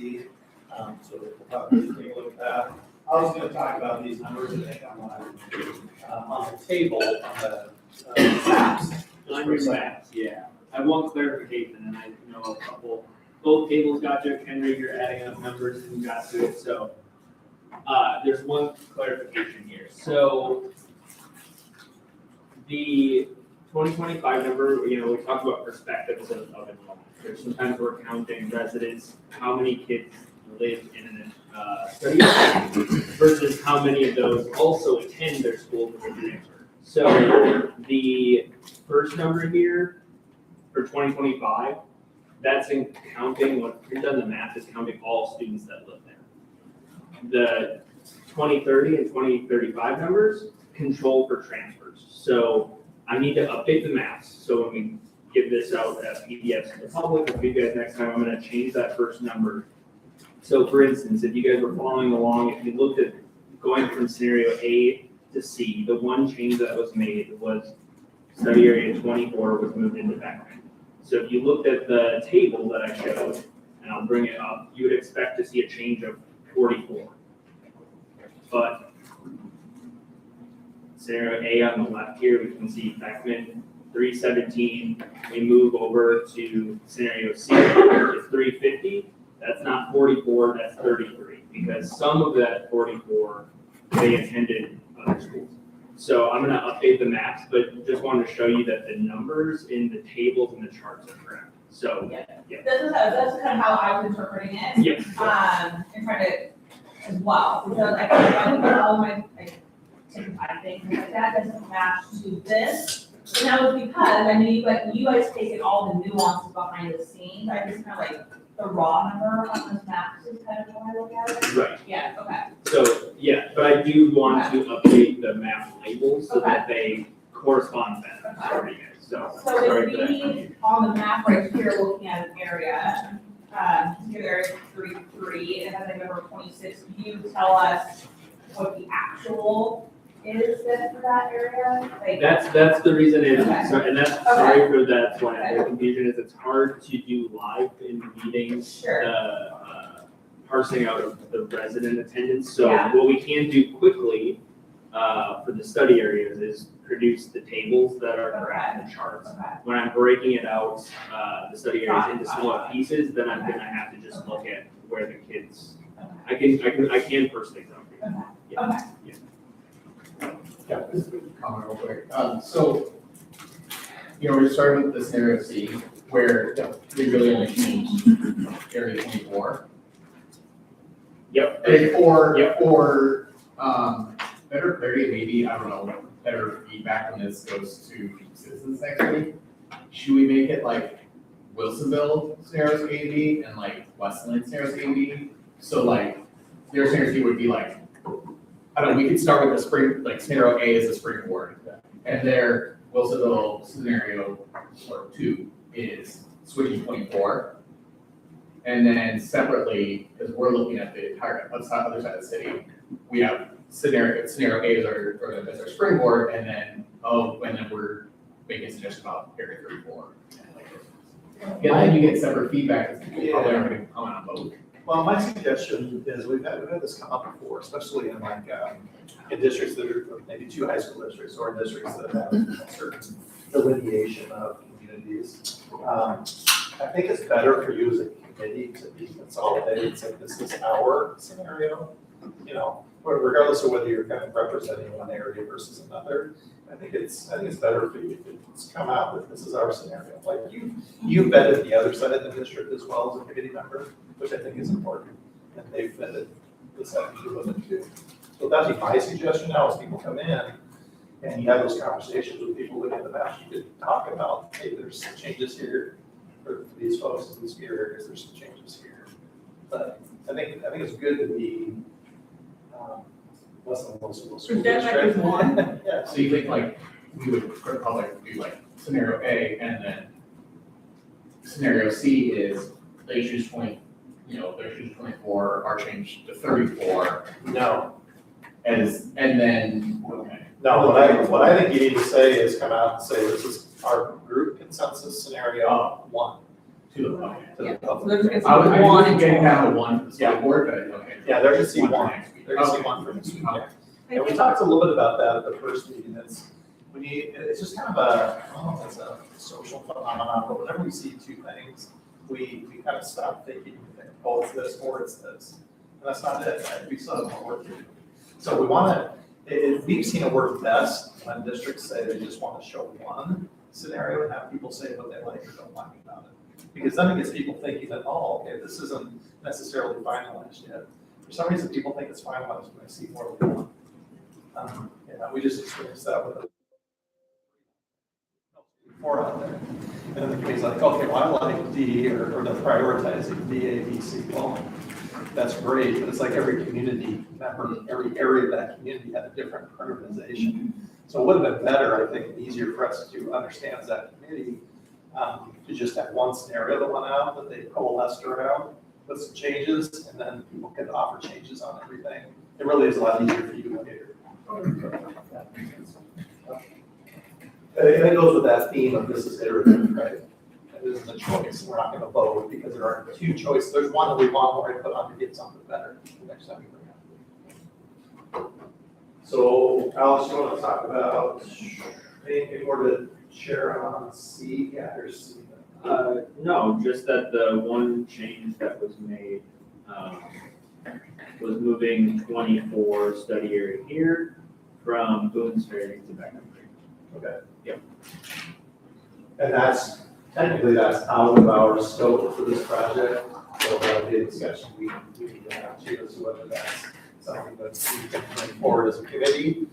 see. So we'll probably take a look at that. I was gonna talk about these numbers, I think I'm on the table, on the maps. On your maps, yeah. I have one clarification, and I know a couple, both tables got to it, Henry, you're adding up numbers and you got to it, so. There's one clarification here, so. The 2025 number, you know, we talked about perspectives of enrollment. There's sometimes we're counting residents, how many kids live in a study versus how many of those also attend their school with a transfer. So the first number here for 2025, that's in counting, what we've done the math is counting all students that live there. The 2030 and 2035 numbers control for transfers. So I need to update the maps. So when we give this out as PDFs to the public, with you guys next time, I'm gonna change that first number. So for instance, if you guys were following along, if you looked at going from scenario A to C, the one change that was made was study area 24 was moved into background. So if you looked at the table that I showed, and I'll bring it up, you would expect to see a change of 44. But scenario A on the left here, we can see Beckman 317. We move over to scenario C, it's 350. That's not 44, that's 33, because some of that 44, they attended other schools. So I'm gonna update the maps, but just wanted to show you that the numbers in the tables and the charts are correct. So, yeah. That's kind of how I was interpreting it. Yes. And trying to, as well, because I think all my, I think that doesn't match to this. And that was because, I mean, like, you guys taken all the nuances behind the scenes, I just kind of like, the raw number on this map is kind of how I look at it. Right. Yeah, okay. So, yeah, but I do want to update the map labels so that they correspond better. Sorry, guys. So So if we, on the map right here, looking at an area, here there's 33, and then I number 26, can you tell us what the actual is then for that area? Like, That's the reason it, Okay. so, and that's, sorry for that, one, the confusion is it's hard to do live in meetings. Sure. Parsing out of the resident attendance, so Yeah. what we can do quickly, for the study areas is produce the tables that are correct in the charts. Okay. When I'm breaking it out, the study areas into Got it. smaller pieces, then I'm gonna have to just look at where the kids, I can personally tell you. Yeah. Okay. Yeah. Yeah, just a comment real quick. So, you know, we're starting with the scenario C, where we really only changed area 24. Yep. Or, better clarity, maybe, I don't know, better feedback when this goes to citizens next week. Should we make it like Wilsonville scenarios A, B, and like Westland scenarios A, B? So like, their scenario C would be like, I don't know, we could start with the spring, like scenario A is the springboard. And their Wilsonville scenario, or 2, is switching 24. And then separately, because we're looking at the entire other side of the city, we have scenario A as our springboard, and then we're making suggestions about area 34. Yeah, then you get separate feedback, because people probably aren't going to comment on both. Well, my suggestion is we've had this come up before, especially in like, in districts that are maybe 2 high school districts or in districts that have certain delineation of communities. I think it's better for you as a committee to be consolidated and say, this is our scenario, you know, regardless of whether you're kind of representing one area versus another. I think it's better for you to come out with, this is our scenario. Like you vetted the other side of the district as well as a committee member, which I think is important. And they've vetted the second two of them too. So that'd be my suggestion now as people come in and you have those conversations with people looking at the map, you could talk about, hey, there's some changes here for these folks in these areas, there's some changes here. But I think it's good to be less than one school district. Yeah, so you think like, we would probably do like scenario A, and then scenario C is they choose 20, they choose 24, are changed to 34. No. And then, okay. No, what I think you need to say is come out and say, this is our group consensus scenario 1. To the public. Yeah, so they're just I gonna was see one and getting two. down to one for the school board, but okay. Yeah, they're just see one, next week. they're just see Okay. one for this week, yeah. And we talked a little bit about that at the first meeting, it's just kind of a, I don't know if it's a social phenomenon, but whenever we see two things, we kind of stop thinking, oh, it's this or it's this. And that's not it, right? We still have more work to do. So we want to, we've seen it work best when districts say they just want to show one scenario and have people say what they like or don't like about it. Because then it gets people thinking that, oh, okay, this isn't necessarily finalized yet. For some reason, people think it's finalized when they see more than one. Yeah, we just experienced that with before out there. And then the committee's like, okay, well, I like D or they're prioritizing D, A, B, C. Well, that's great, but it's like every community member, every area of that community had a different prioritization. So it would have been better, I think, and easier for us to understand as that committee, to just have one scenario that went out that they coalesced around with some changes, and then people could offer changes on everything. It really is a lot easier for you to later. And it goes with that theme of this is iterative, right? This is a choice, we're not gonna vote because there are two choices, there's one that we want more input on to get something better next time we bring it up. So Alice, you wanna talk about anything more to share on C, yeah, or C? No, just that the one change that was made, was moving 24 study area here from Boone's Ferry to Beckham Creek. Okay. Yep. And technically that's out of our scope for this project, so that'll be a discussion we need to have too, as to whether that's something that we can bring forward as a committee,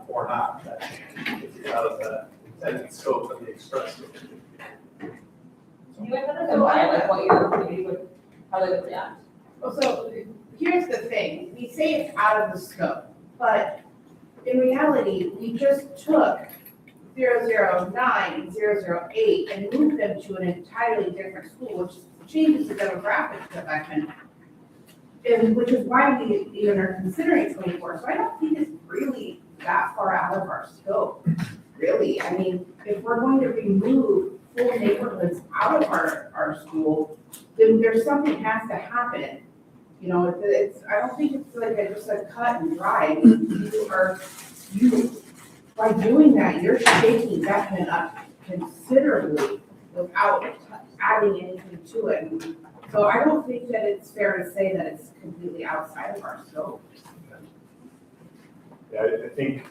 or not, that change, if it's out of the intended scope of the express. You would identify like what your committee would, how they would react. Well, so here's the thing, we say it's out of the scope, but in reality, we just took 009 and 008 and moved them to an entirely different school, which changes the demographics of Beckman. And which is why we even are considering 24, so I don't think it's really that far out of our scope, really. I mean, if we're going to remove full neighborhoods out of our school, then there's something has to happen. You know, I don't think it's like just a cut and dry. By doing that, you're shaking Beckman up considerably without adding anything to it. So I don't think that it's fair to say that it's completely outside of our scope. Yeah, I think,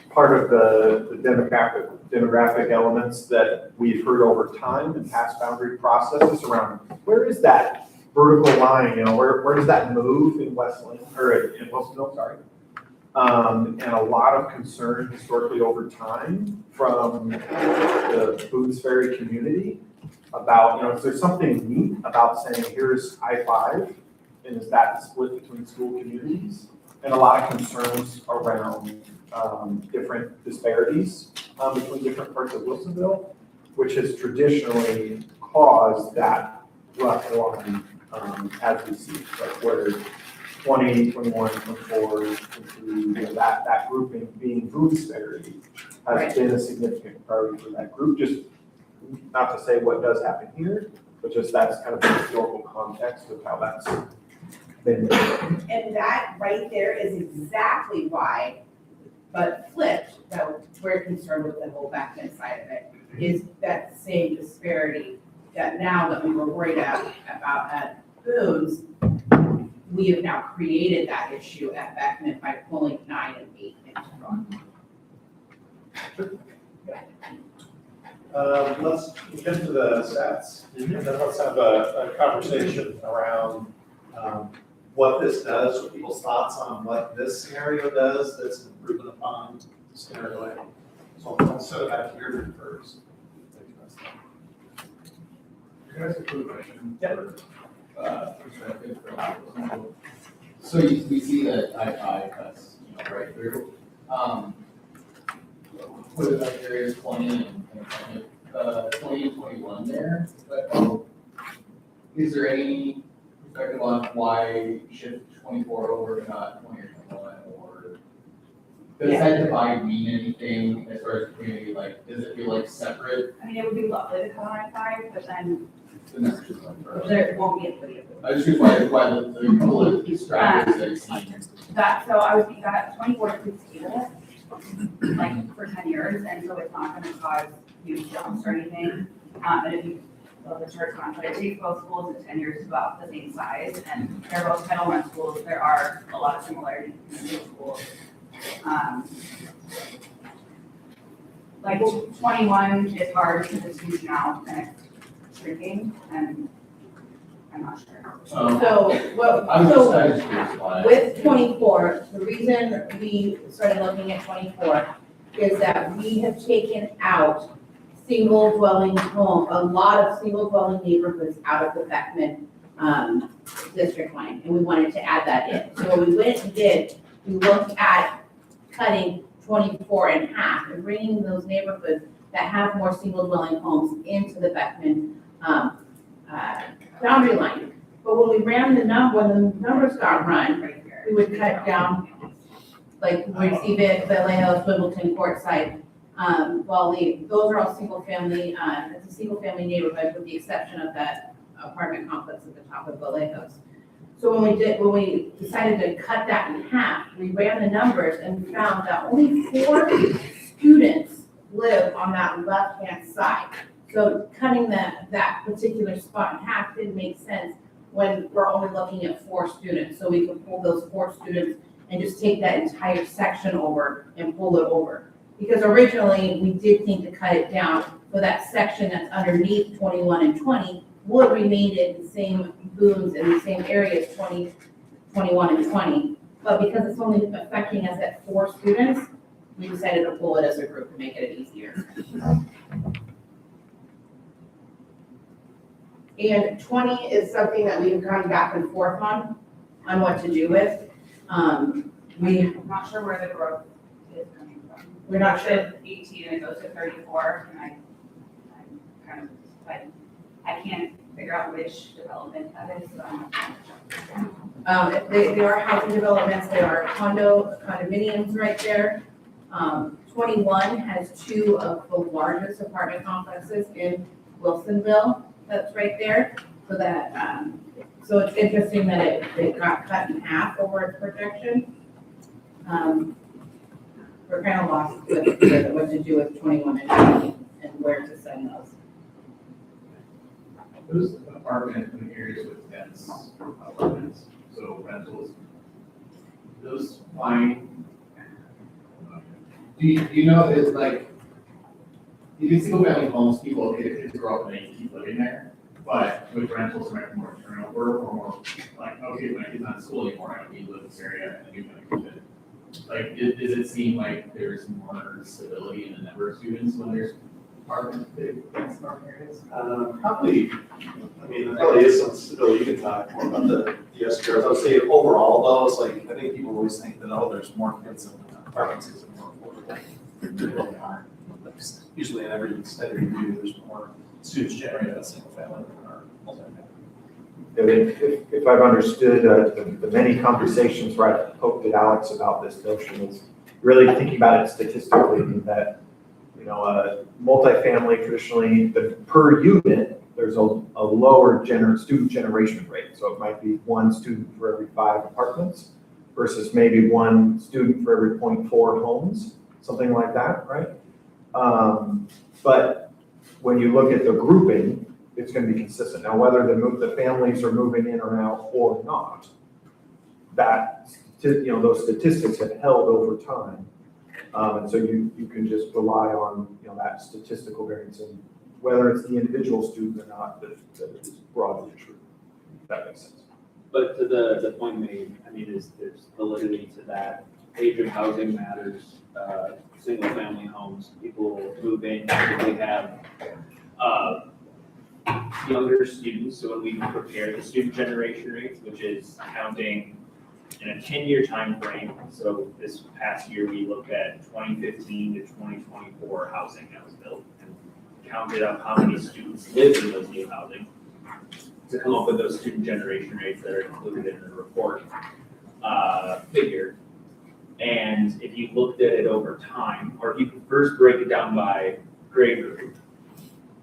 part of the demographic elements that we've heard over time in past boundary processes around where is that vertical line, where does that move in Westland, or in Wilsonville, sorry. And a lot of concern historically over time from the Boone's Ferry community about, is there something neat about saying, here's I-5, and is that split between school communities? And a lot of concerns around different disparities between different parts of Wilsonville, which has traditionally caused that rough line as we see, like where 20, 21, 24, 23, that grouping being Boone's Ferry has been a significant priority for that group. Just not to say what does happen here, but just that's kind of the historical context of how that's been. And that right there is exactly why, but flipped, that we're concerned with the whole Beckman side of it, is that same disparity that now that we were worried about at Boone's, we have now created that issue at Beckman by pulling 9 and 8 into one. Let's get to the stats, and then let's have a conversation around what this does, what people's thoughts on what this scenario does that's an improvement upon scenario A. So I'll set it back here first. Can I ask a quick question? Yeah. So we see that I-5 cuts, right through. Put it like there is 20 and 20 and 21 there, but is there any perspective on why shift 24 over to not 20 or 21, or does that divide mean anything as far as the community? Like, does it feel like separate? I mean, it would be lovely to cut on I-5, but then There won't be a video. I just curious why the couple of stragglers that I've seen. That, so I was, that 24 is stable, like for 10 years, and so it's not gonna cause huge jumps or anything. And if you, well, the chart's not, but it takes both schools in 10 years to about the same size, and they're both Title I schools. There are a lot of similarities between the schools. Like 21 is hard because it's huge now and it's shrinking, and I'm not sure. So, well, I was so just curious why. with 24, the reason we started looking at 24 is that we have taken out single dwelling home, a lot of single dwelling neighborhoods out of the Beckman district line, and we wanted to add that in. So what we went and did, we looked at cutting 24 in half and bringing those neighborhoods that have more single dwelling homes into the Beckman boundary line. But when we ran when the numbers got run, we would cut down, like, we see Vallejo, Wimbledon, Quartzsite, those are all single family, it's a single family neighborhood with the exception of that apartment complex at the top of Vallejo's. So when we decided to cut that in half, we ran the numbers and we found that only 4 students live on that left-hand side. So cutting that particular spot in half didn't make sense when we're only looking at 4 students. So we could pull those 4 students and just take that entire section over and pull it over. Because originally, we did think to cut it down, so that section that's underneath 21 and 20 would remain in the same booms in the same areas, 20, 21, and 20. But because it's only affecting us at 4 students, we decided to pull it as a group to make it easier. And 20 is something that we've gone back and forth on what to do with. I'm not sure where the growth is coming from. We're not sure. 18 and it goes to 34, and I'm kind of like, I can't figure out which development that is, so I'm not sure. They are housing developments, there are condominiums right there. 21 has 2 of the largest apartment complexes in Wilsonville, that's right there. So that, so it's interesting that it got cut in half over its projection. We're kind of lost with what to do with 21 and 20 and where to send those. Those apartment in areas with dense apartments, so rentals, those fine. Do you know, it's like, you can single family homes, people, kids grow up and they keep living there, but with rentals, there might be more turnover or more like, okay, my kid's not in school anymore, I don't need to live in this area, and then you're gonna keep it. Like, does it seem like there's more stability in the number of students when there's apartment areas? Probably, I mean, there probably is some stability. You can talk more about the SGRs. I would say overall though, it's like, I think people always think that, oh, there's more kids in apartments because they're more affordable. They really aren't. Usually in every study review, there's more students generated in single family than are multi-family. If I've understood the many conversations where I poked at Alex about this notion is really thinking about it statistically, that, you know, multifamily traditionally, the per unit, there's a lower student generation rate. So it might be 1 student for every 5 apartments versus maybe 1 student for every 0.4 homes, something like that, right? But when you look at the grouping, it's going to be consistent. Now, whether the families are moving in or out or not, that, you know, those statistics have held over time. And so you can just rely on, you know, that statistical variance, and whether it's the individual student or not, that is broadly true. If that makes sense. But to the point made, I mean, there's validity to that. Age of housing matters. Single family homes, people move in, typically have younger students. So when we prepare the student generation rates, which is counting in a 10-year time frame. So this past year, we looked at 2015 to 2024 housing that was built and counted up how many students lived in those new housing to come up with those student generation rates that are included in the report figure. And if you looked at it over time, or if you could first break it down by grade group,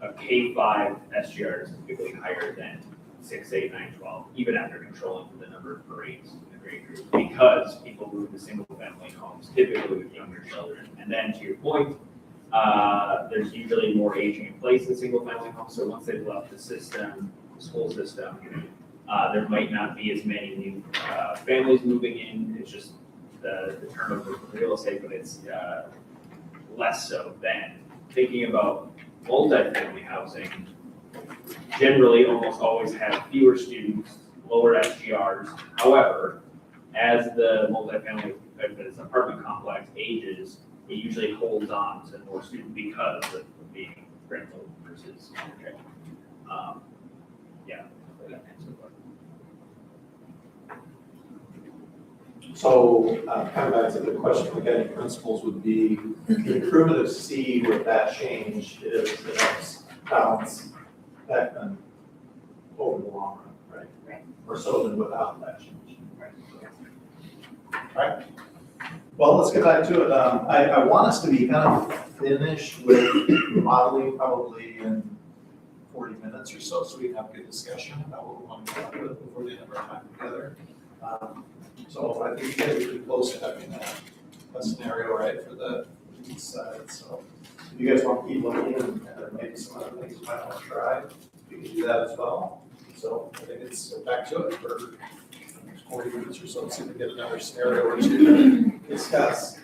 a K-5 SGR is typically higher than 6, 8, 9, 12, even after controlling for the number of grades in the grade group, because people move to single-family homes, typically with younger children. And then to your point, there's usually more aging in place in single-family homes, so once they've left the system, the school system, there might not be as many new families moving in. It's just the turnover of real estate, but it's less so than thinking about multifamily housing. Generally, almost always have fewer students, lower SGRs. However, as the multifamily, as apartment complex ages, it usually holds on to more students because of being rental versus contract. Yeah. So, kind of back to the question we're getting, principals would be, the improvement of C with that change is the next balance that can over the long run, right? Right. Or so than without that change. Right. Well, let's get back to it. I want us to be kind of finished with modeling probably in 40 minutes or so we can have a good discussion about what we want to talk about before the end of our time together. So I think you guys are pretty close to having a scenario, right, for the east side. So if you guys want to keep looking and there may be some other things you might want to try, we can do that as well. So I think it's back to it for the next 40 minutes or so we can get another scenario or two to discuss.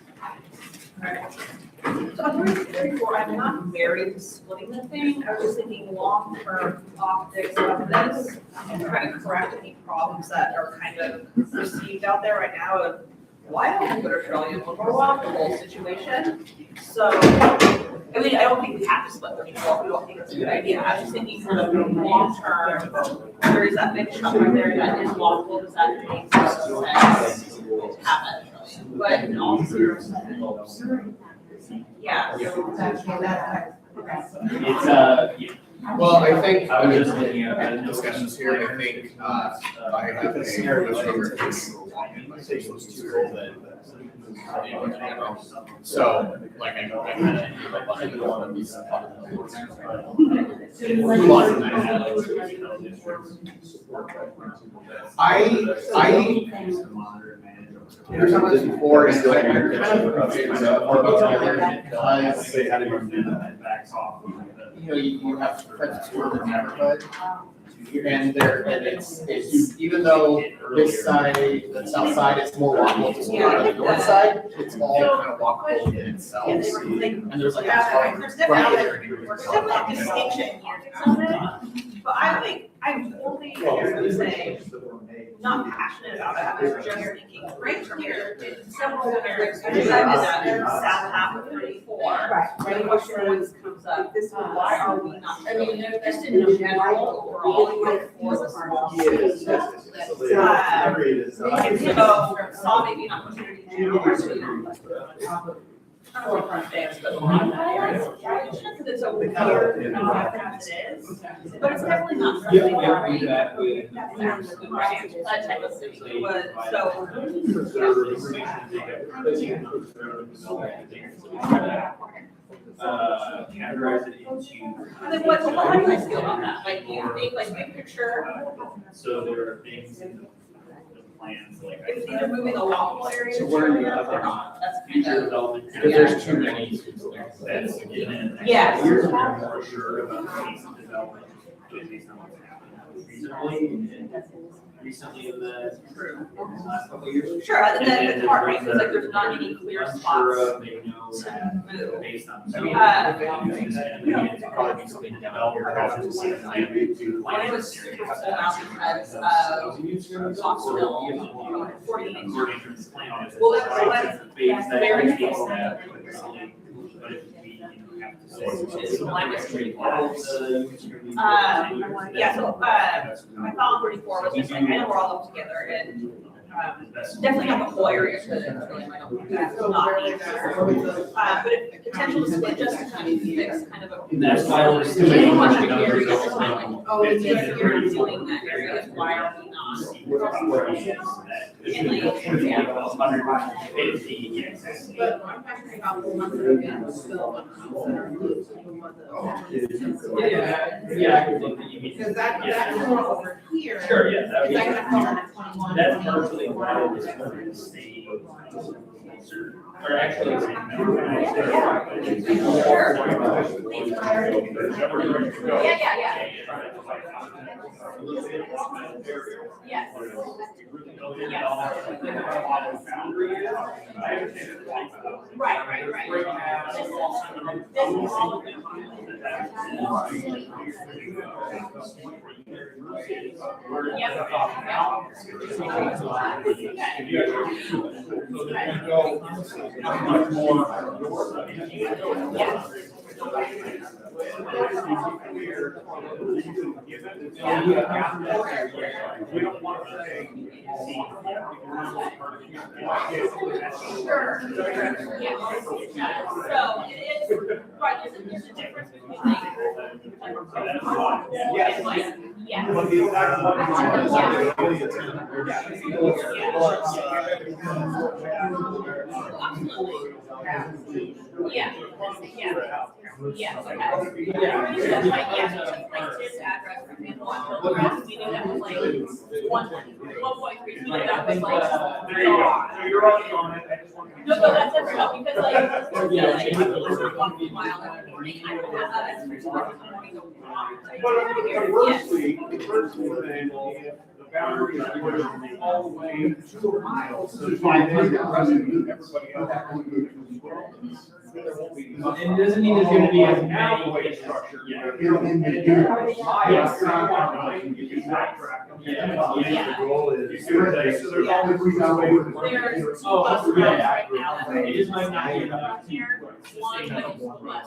So I'm 34, I'm not married to splitting the thing, I was just thinking long-term optics of this and trying to correct any problems that are kind of perceived out there right now of why don't we put a trillion overwhelm the whole situation? So, I mean, I don't think we have to split 34, we don't think it's a good idea, I was just thinking for the long-term, there is that big chunk right there that is walkable, does that make sense to have that trillion? But in all seriousness, yeah. It's, yeah. Well, I think, I was just looking at the discussions here, I think, I have a scenario where it's take those two roles that, so, like, I kind of want to be some there's some of this before, and like, I kind of appreciate more about because they had to backs off. You know, you have friends of school in the neighborhood, and it's, even though this side, the south side, it's more walkable to the north side, it's all kind of walkable in itself. And there's like. There's definitely a distinction here, but I'm totally say, not passionate about it, I was just thinking, right here, in several areas, because I'm in the south half of 34. Right. The question always comes up, why are we not, I mean, just in general, overall, for the small schools. And so, saw maybe an opportunity to forefront things, but it's a weird, as it is, but it's definitely not something where we, that type of thing, so. Categorize it into. And then what, how do you guys feel about that? Like, do you think, like, big picture? So there are things in the plans, like. It's either moving the walkable areas. So where are you at? Or not, that's kind Future of. development. Because there's too many. That's given. Yes. Years ago, I'm more sure about the pace of development, based on what's happened recently in the last couple of years. Sure, I think that's part, right, because like there's not any clear spots Unsure of, they know to that move. based on. It's probably be something developed or have to see it. When it was super full out because of Knoxville, 48. Well, that's very close. Yeah, so, my thought on 34 was just like, I know we're all up together and definitely not the whole area, because it's really like, that's not needed. But if potential to split just to kind of fix kind of a. That's why we're still. Oh, it's just you're doing that area, why are we not? But I'm passionate about the ones that are getting spilled, that are loose, like the ones that. Yeah, I could look at you. Because that's more over here. Sure, yeah, that would be. Is that gonna fall into 21? That's partially why it was for the state. Or actually. Yeah. Yes. Right. We don't want to say. Sure. So it is, right, there's a difference between like. Yeah. But the exact Yeah, okay. That's like, like this address, for example, on the rest, we knew that was like 1.3, we knew that was like. You're on it, I just want to. No, that's enough, because like, like, if you listen to 1 mile in the morning, I would have that as response in the morning. The first thing, if the boundary is pushed all the way 2 miles, so 500, everybody else. It doesn't mean there's gonna be as many. Way structure. Yeah. Yes. Yeah. The goal is. So there's only 3 ways. There's 2 Oh, bus routes yeah. right now. It just might not be enough. Here, one middle school bus.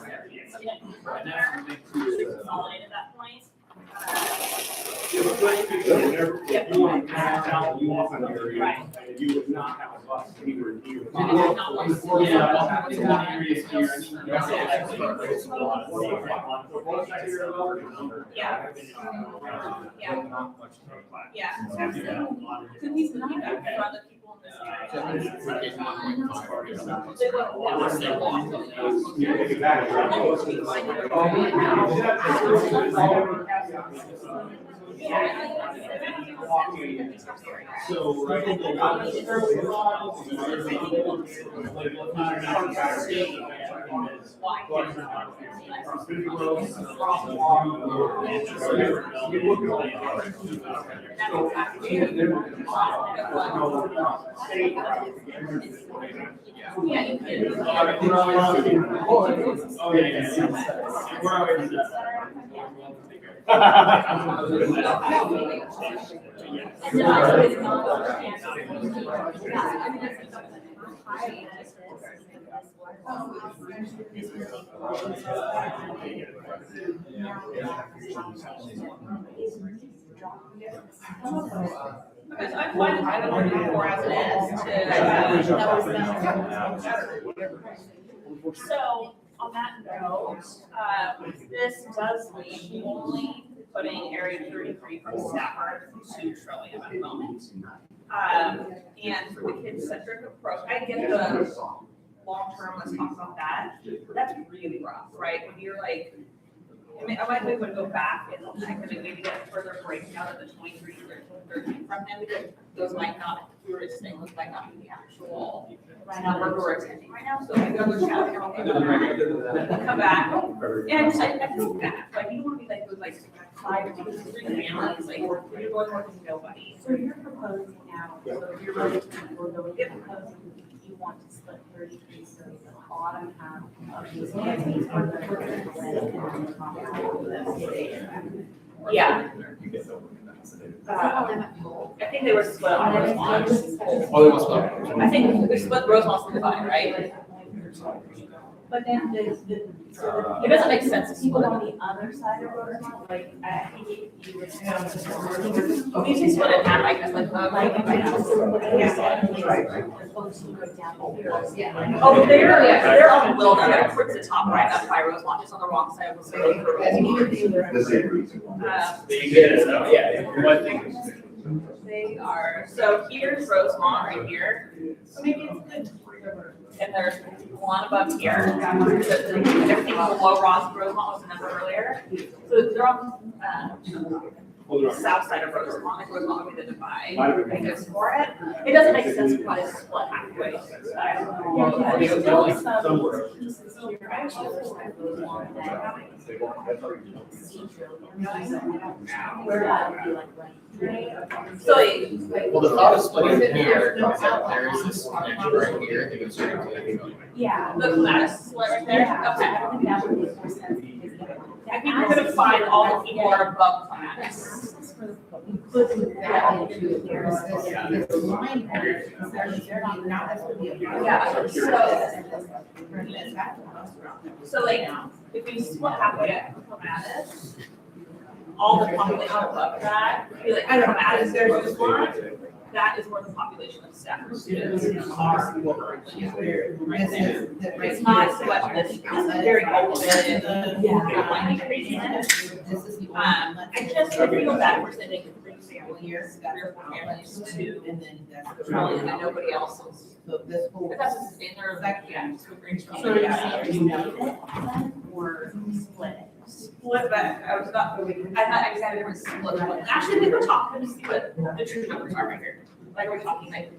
Consolidate at that point. If you want to pass out, you want an area, Right. you would not have a bus anywhere near. Yeah, it's one area here. Yeah. Could these not have for other people in this area? So, right. Yeah, you could. Oh, yeah. We're always. Because I'm fine with having one before as it is to. So on that note, this does leave only putting Area 33 from Stafford to Trillium at the moment. And for the kid-centric approach, I get the long-term, let's talk about that. That's really rough, right? When you're like, I mean, I might be able to go back and I could maybe get a further breakdown of the 23, 13 from them, because those might not, we were just saying, those might not be the actual number we're attending right now, so maybe I'll go chat and I'll come back. And I feel bad, like, you don't want to be like, with like 5 to 3 families, like, you're going work with nobody. So you're proposing now, so you're really, we're going, you're proposing, you want to split 33, so the bottom half of these families are the. Yeah. I think they were split on Rosemont. Oh, they must have. I think they split Rosemont from Divine, right? But then It doesn't make sense. people on the other side of Rosemont, like, I think you would. We can split it down, like, like. Oh, they're on Wilda, they're towards the top right, up by Rosemont, just on the wrong side of Rosemont. They are, so here's Rosemont right here, so maybe it's good. And there's one above here, everything below Rosemont was a number earlier. So they're on, south side of Rosemont, like Rosemont would be the divide, I guess, for it. It doesn't make sense to probably split halfway. I don't know. There's still some pieces here. So, Well, the thought of splitting it here, there is this connection right here that goes straight to the. yeah, the lattice split right there, okay. I think we're gonna find all the people who are above lattice. So like, if we split halfway at Clematis, all the population above that, be like, I don't know, Clematis, there's just one, that is where the population of staff and students are. Right there. It's not so much this, this is very open and, like, craziness. I just feel bad for sending 3 families, 3 or 4 families to, and then nobody else is. But that's just in their, yeah, just with brainstorming. So or split it? Split that, I was not, I thought I had a different split one. Actually, I think we're talking, let me see what the true numbers are right here. Like, we're talking like.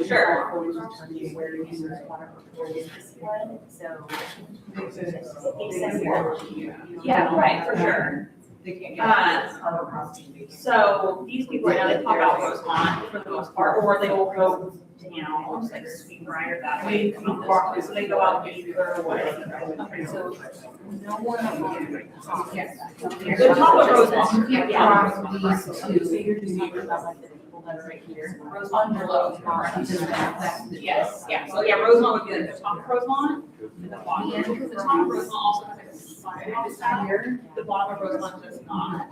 Sure. Where users want to report is split, so. Yeah, right, for sure. So these people right now, they pop out Rosemont for the most part, or they will go down, like Sweet Briar that way, come out this way, so they go out either way. Okay, so No one of them. the top of Rosemont, Yeah, yeah. these two, so you're just talking about like the people that are right here. Rosemont below. Yes, yeah, so yeah, Rosemont would be like the top of Rosemont, and the bottom, because the top of Rosemont also has like a side house here, the bottom of Rosemont does not.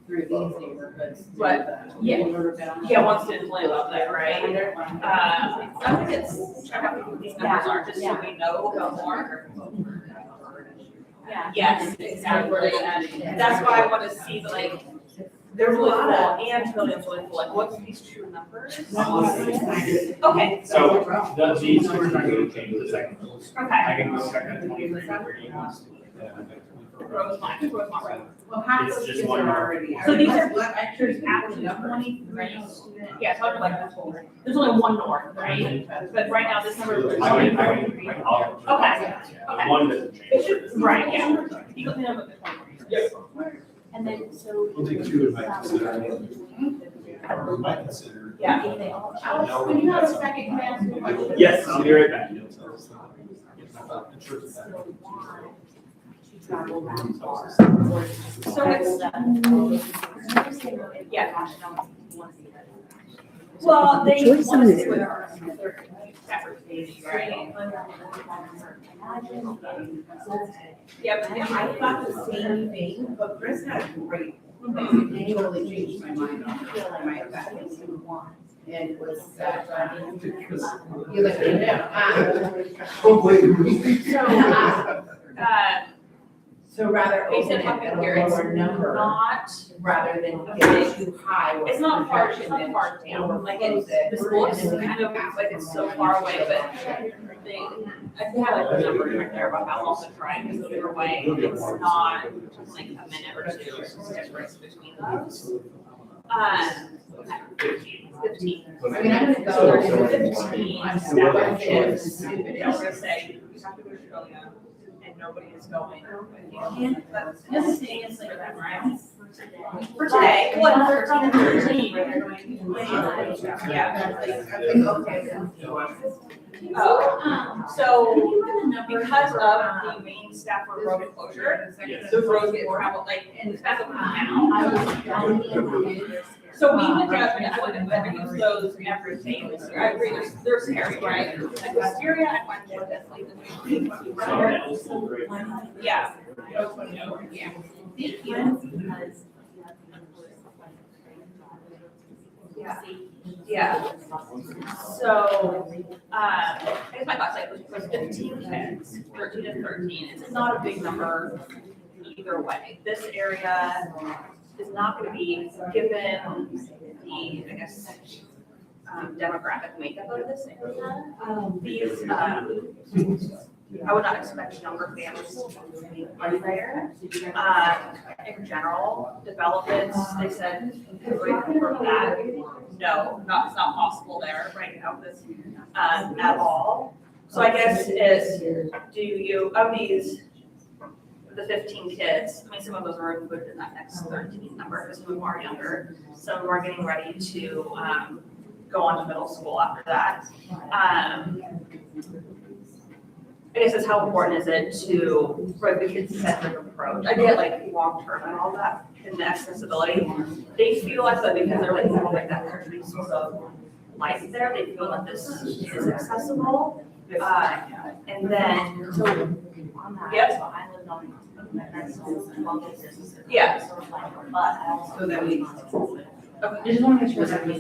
Through these neighborhoods. But, yeah, once did play about that, right? I think it's, check out what these numbers are, just so we know about more. Yeah. Yes, exactly, that's why I want to see, like, there's a lot of, and trillions really full, like, what's these true numbers? Okay. So, these two are not going to change the second. Okay. I can go check on 23 where you want. Rosemont. Well, half It's those just kids one are more. already. So these are actually 23 students. Yeah, so I'm like, there's only one north, right? But right now, this number is. Okay. One doesn't change. Right, yeah. You can have it. Yes. And then, so. We'll take 2 and might consider. We might consider. Yeah. If they all. Alex, when you have a second, can I ask you a question? Yes, I'll be right back. So it's, yeah. Well, they want to see what our separate baby, right? Yeah, but I thought the same thing, but Chris had a great, he totally changed my mind on my effectiveness. And it was that, you look at Uh, so rather they said open up it here, at a it's lower number, not, rather than get too high. it's not far down, like it's, the school is kind of, like it's so far away, but they, I think I like the number right there about how long the drive is either way, it's not like a minute or 2 difference between those. 15. I mean, I'm gonna go. So there's 15 staff kids, I'm gonna say, you have to go to Australia, and nobody is going. This is the answer to that, right? For today, what, 13? Yeah. Oh, so because of the main staff for road closure, those roads get traveled, like, and it's back up now. So we went down, and I wouldn't use those everything, I agree, there's scary, right? Like wisteria, I find more this, like, yeah. Yeah. Yeah. So, I guess my thoughts, like, it was 15 kids, 13 and 13, it's not a big number either way. This area is not gonna be, given the, I guess, demographic makeup of this area, I would not expect younger families to be there. In general, developments, they said, for that, no, it's not possible there right now, this, at all. So I guess is, do you, of these, the 15 kids, I mean, some of those are included in that next 13 number, because some of them are younger, some of them are getting ready to, go on to middle school after that. I guess it's how important is it to, for the kids-centered approach? I get like long-term and all that, and the accessibility. They feel like that because they're like, oh, like that, there's these sorts of life there, they feel that this is accessible. And then, so, yep. I lived on my parents' home, Yeah. So that we. Okay. I just want to make sure that we.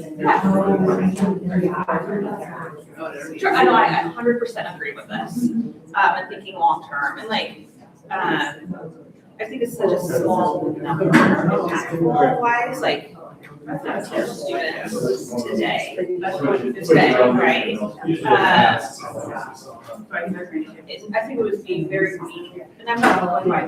Sure, I know, I 100% agree with this, and thinking long-term, and like, I think it's such a small number, wise, like, 10 students today, right? I think it would be very meaningful, and I'm not going by,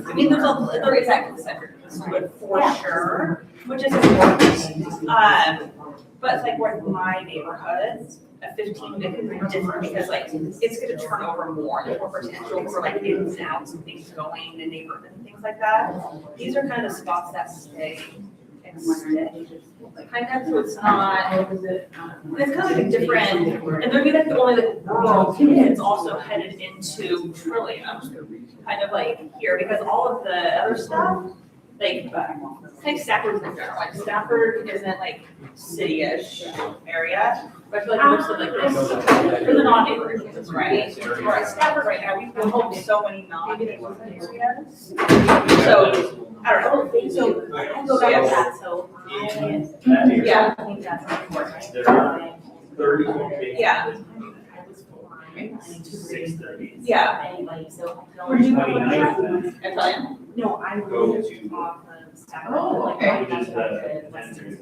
I mean, there is that consensus to it for sure, which is important. But it's like with my neighborhood, a 15, it could be different because like it's gonna turn over more, there's more potential for like ins and outs and things going in the neighborhood and things like that. These are kind of spots that stay and stay. Kind of, so it's not, it's kind of like a different, and they're like the only kids also headed into Trillium, kind of like here, because all of the other stuff, like Stafford's in general, like Stafford isn't like city-ish area, but I feel like most of like this, for the non-neighborhood kids, right? Whereas Stafford right now, we've built so many non-neighborhood areas. So, I don't know, so, I go back to that, so. Yeah. I think that's important. 30. Yeah. I was born 6:30. Yeah. Anybody, so I Where'd you go? 29th. I tell you. No, I lived off of Stafford. Oh, like, okay. right Which is outside the of West Texas.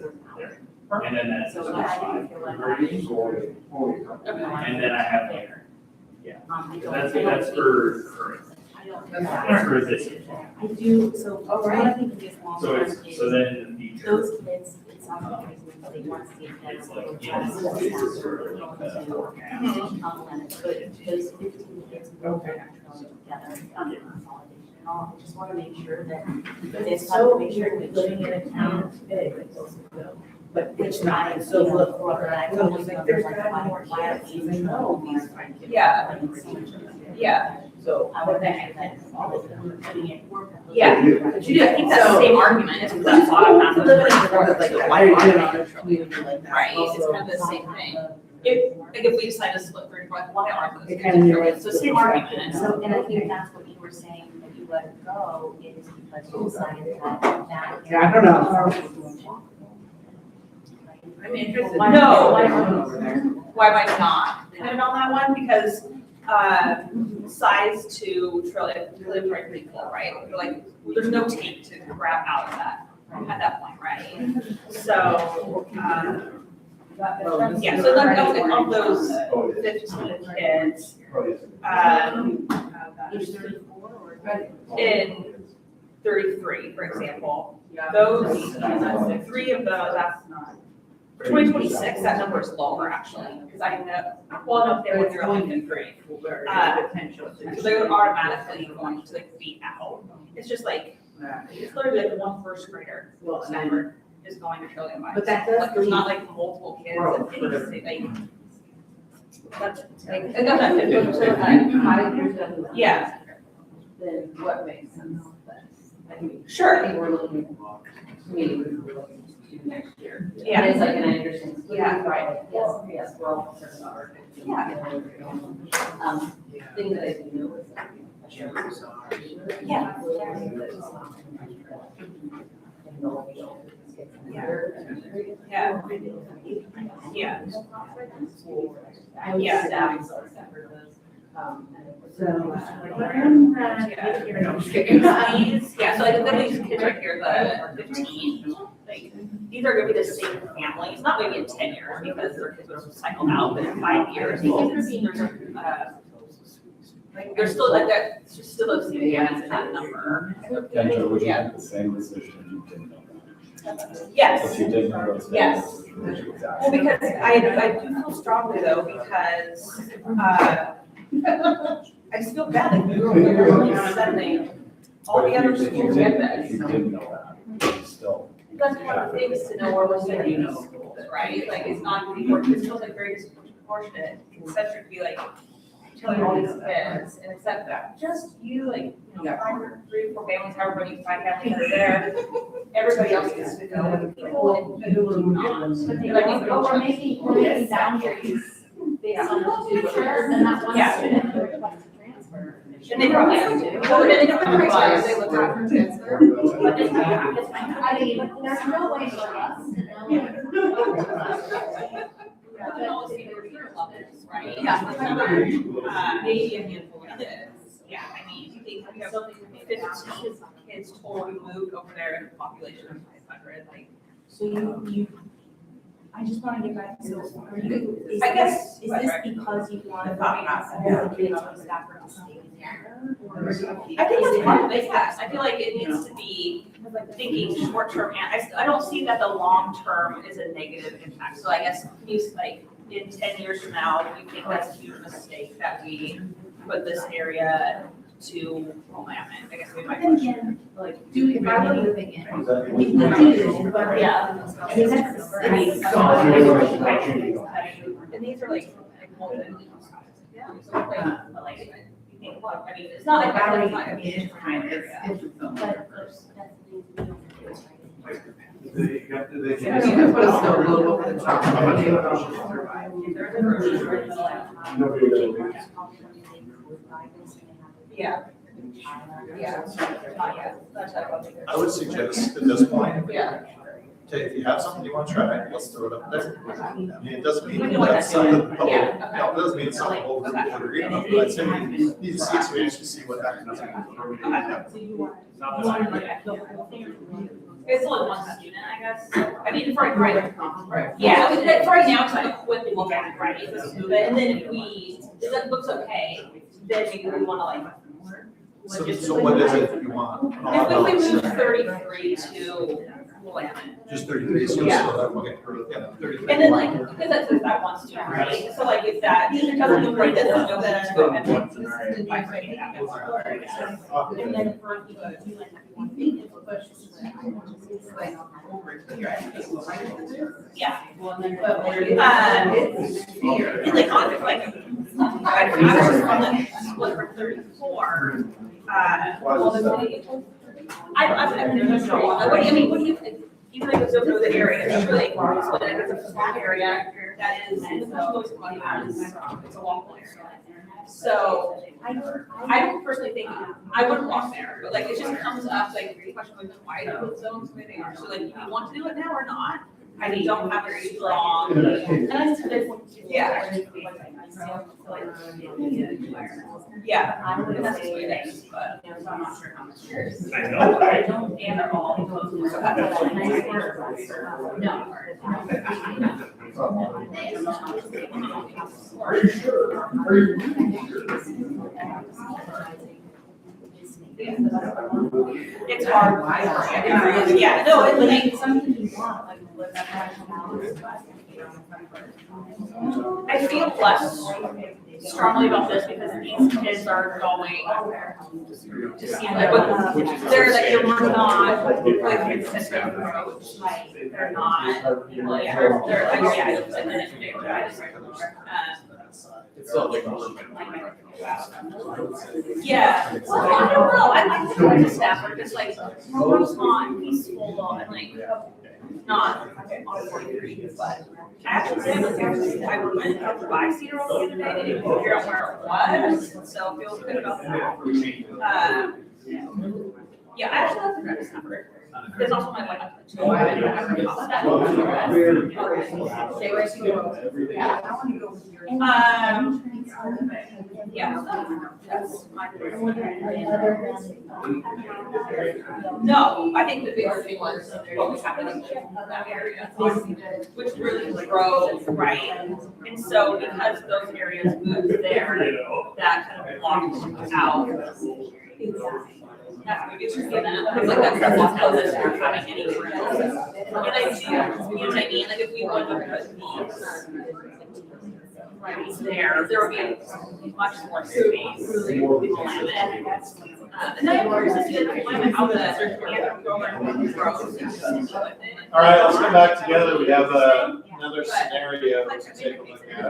And then that's So the yeah, I didn't feel like I. And then I have there. Yeah. I don't- That's for current. I don't. That's for this year. I do, so what I'm thinking is long So term it's, is so then in the future. those kids, it sounds like they want to see it better. It's like, Try to yeah, see it's what's sort of like the forecast. complement, but those 15 kids will be actually together, consolidation and all. I just want to make sure that it's so make sure that living in a town big, but it's not, so look for that. So it's like, there's gotta be more kids, even though these kids. Yeah. Yeah. So I would think that all of them are putting in work. Yeah, but you do, I think that's the same argument, it's that's why I'm not. Why are you doing on a community like that? Right, it's kind of the same thing. If we decide to split 30, like, why aren't those? It kind of mirrors. So same argument. So, and I think that's what you were saying, that you let it go, is because you decided that. Yeah, I don't know. I'm interested. Why- No. why aren't you over there? Why am I not dependent on that one? Because, size to Trillium live right pretty full, right? Like, there's no tape to grab out of that, at that point, right? So, yeah, so then of those 15 kids, Age 34 or? in 33, for example, those, 3 of those, that's not. For 2026, that number is lower actually, because I know, well, no, they were only in 3. So they're automatically going to like be out. It's just like, it's literally like one first grader number is going to Trillium by. But that does Like, there's not like multiple kids and things, like, that's, like, it doesn't fit, so like, yeah. Then what makes sense? I mean, Sure. I think we're looking, I mean, do next year. Yeah. And it's like, and I understand. Yeah. Right, yes, we're all concerned about our. Thing that I do know is that. Yeah. Yeah. Yeah. Yeah. Yeah, so like these kids right here, the 15, like, these are gonna be the same families, not maybe in 10 years, because their kids would have cycled out, but in 5 years, like, there's still like that, it's just still those same families in that number. Kendra, would you have the same decision if you didn't know that? Yes. If you didn't know those Yes. families, would you Well, because I do feel strongly though, because, I just feel bad, like, we were only sending all the other schools get If you this. didn't know that, you still. That's one of the things to know where we're sending those schools, right? Like, it's not, it feels like very disproportionate, concentric to be like, telling all these kids, and except that, just you, like, you know, 3 or 4 families, however many 5 families are there, everybody else gets to know the people and who do not. But Like, you know, we're making boundaries based on the teacher, and that one Yeah. student who requests a transfer. And they probably have to. Well, then they don't have criteria, they look at for transfer. But it's I mean, there's no way for us to know. But then always see their peer levels, right? Yeah. Maybe a handful of kids. Yeah, I mean, you think we have 15 kids total who moved over there in a population of 500, like. So you, I just want to get back to this, are you, is I guess- this, is this because you want to all the kids on Stafford to stay together? Or is it- I think that's part of it, yes. I feel like it needs to be thinking short term, and I don't see that the long term is a negative impact. So I guess, like, in 10 years from now, do you think that's a huge mistake that we put this area to Willamette? I guess we might. Then again, like, do if I were moving in, we Yeah. do, but yeah, I mean, that's, I mean. And these are like, but like, you think, look, I mean, it's not like Bowery, I mean, it's prime area. But there's definitely. They got, they Yeah, can. you can put a snow globe over the top. Yeah. Yeah. That's how I would suggest at this point, Yeah. okay, if you have something you want to try, let's throw it up there. I mean, it doesn't mean We know what that's that's doing. something, no, Yeah. it doesn't mean it's something whole group would agree on, but I'd say we need to see, so we just see what happens. It's only one student, I guess. I mean, for right. Yeah, but for right now, it's like a quick look at it, right? Let's move it, and then if that looks okay, then maybe we wanna like. So what is it you want? If we move 33 to Willamette. Just 33, so Yeah. okay, yeah, 33. And then like, because that's just that one student, right? So like if that, if it doesn't look right, then there's no better. And then for you, you think it's like over here. Yeah. Well, then, And like, on like, I was on the split for 34. I mean, what do you think? Even if it's over the area, it's really, it's a flat area that is, it's a walkable area. So I don't personally think, I wouldn't walk there, but like, it just comes up, like, the question of why do those zones the way they are? So like, do you want to do it now or not? I don't have a strong. And I just feel like. Yeah. Yeah. I would That's say the way it that, is, but. you know, so I'm not sure how much yours. I know, I don't, and they're all close to each other. No. Are you sure? Are you? It's hard. Yeah, no, it's like, Something you want, like, live that I feel less strongly about this because these kids are going to see like what, they're like, they're not like consistent approach. They're not, like, they're like, yeah, it's like an administrative. side. It's still like. Yeah, well, I don't know, I like going to Stafford, because like, Rosemont, peaceful, though, and like, not on 43, but I actually said, I went up by Cedar Road the other day, I didn't figure out where it was, so I feel good about that. Yeah, I actually love to drive to Stafford. There's also my wife. Stay right to go. Yeah, I want to go with your. Yeah, that's my. No, I think the bigger thing was what was happening in that area, which really drove, right? And so because those areas moved there, that kind of blocked out. That's maybe it's just that, because like that's the block out that they're having any room. And I do, you know what I mean, like if we wanted to put these right there would be much more space. And then I'm curious to see how the anthem grows. All right, let's come back together. We have another scenario to take a look at.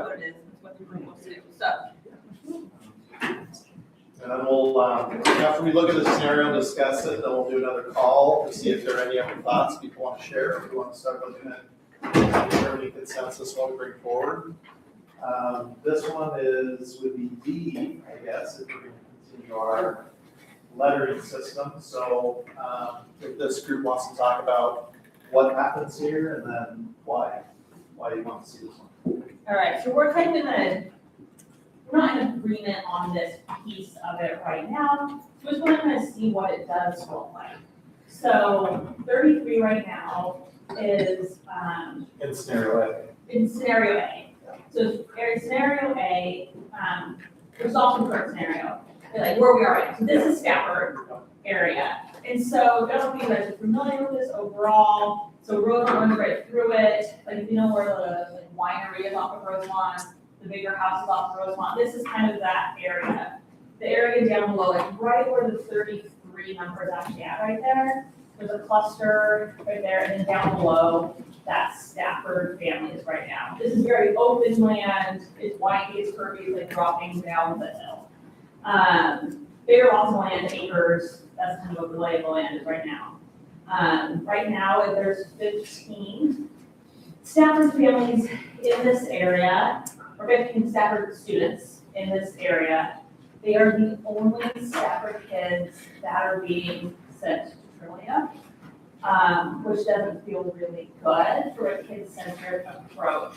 And then we'll, after we look at the scenario and discuss it, then we'll do another call to see if there are any other thoughts people want to share. If we want to start looking at any consensus what we bring forward. This one would be D, I guess, if we're going to continue our lettering system. So if this group wants to talk about what happens here and then why you want to see this one. All right, so we're kind of we're not in agreement on this piece of it right now. So we just want to kind of see what it does look like. So 33 right now is In scenario A. in scenario A. So in scenario A, there's also current scenario, like where we are right now. So this is Stafford area. And so I don't know if you guys are familiar with this overall. So road runs right through it. Like you know where the winery is off of Rosemont, the bigger house is off of Rosemont. This is kind of that area. The area down below, like right where the 33 number is actually at right there. There's a cluster right there, and then down below, that's Stafford families right now. This is very open land. It's windy, it's curvy, it's like dropping down the hill. Bigger lots of land, acres, that's kind of what the lay of the land is right now. Right now, there's 15 Stafford families in this area, or 15 Stafford students in this area. They are the only Stafford kids that are being sent to Trillia, which doesn't feel really good for a kid-centered approach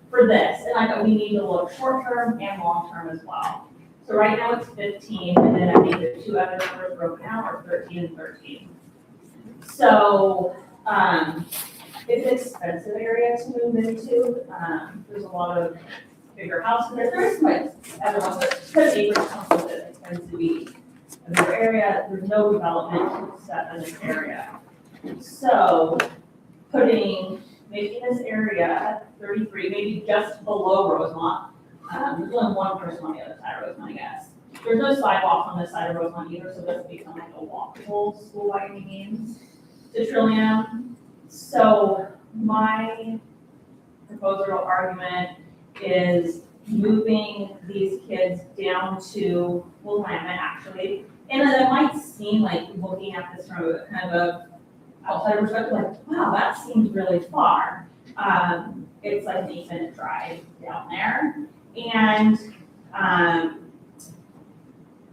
for this. And I know we need to look short-term and long-term as well. So right now it's 15, and then I think the two other numbers broken out are 13 and 13. So it's an expensive area to move into. There's a lot of bigger houses. There's like everyone, but because acres council it tends to be a bigger area. There's no development set in this area. So making this area 33, maybe just below Rosemont. There's only one person on the other side of Rosemont, I guess. There's no sidewalks on this side of Rosemont either, so this will become like a walkable school by any means to Trillium. So my proposal argument is moving these kids down to Willamette actually. And it might seem like looking at this from a kind of a outside perspective, like, wow, that seems really far. It's like an 8-minute drive down there. And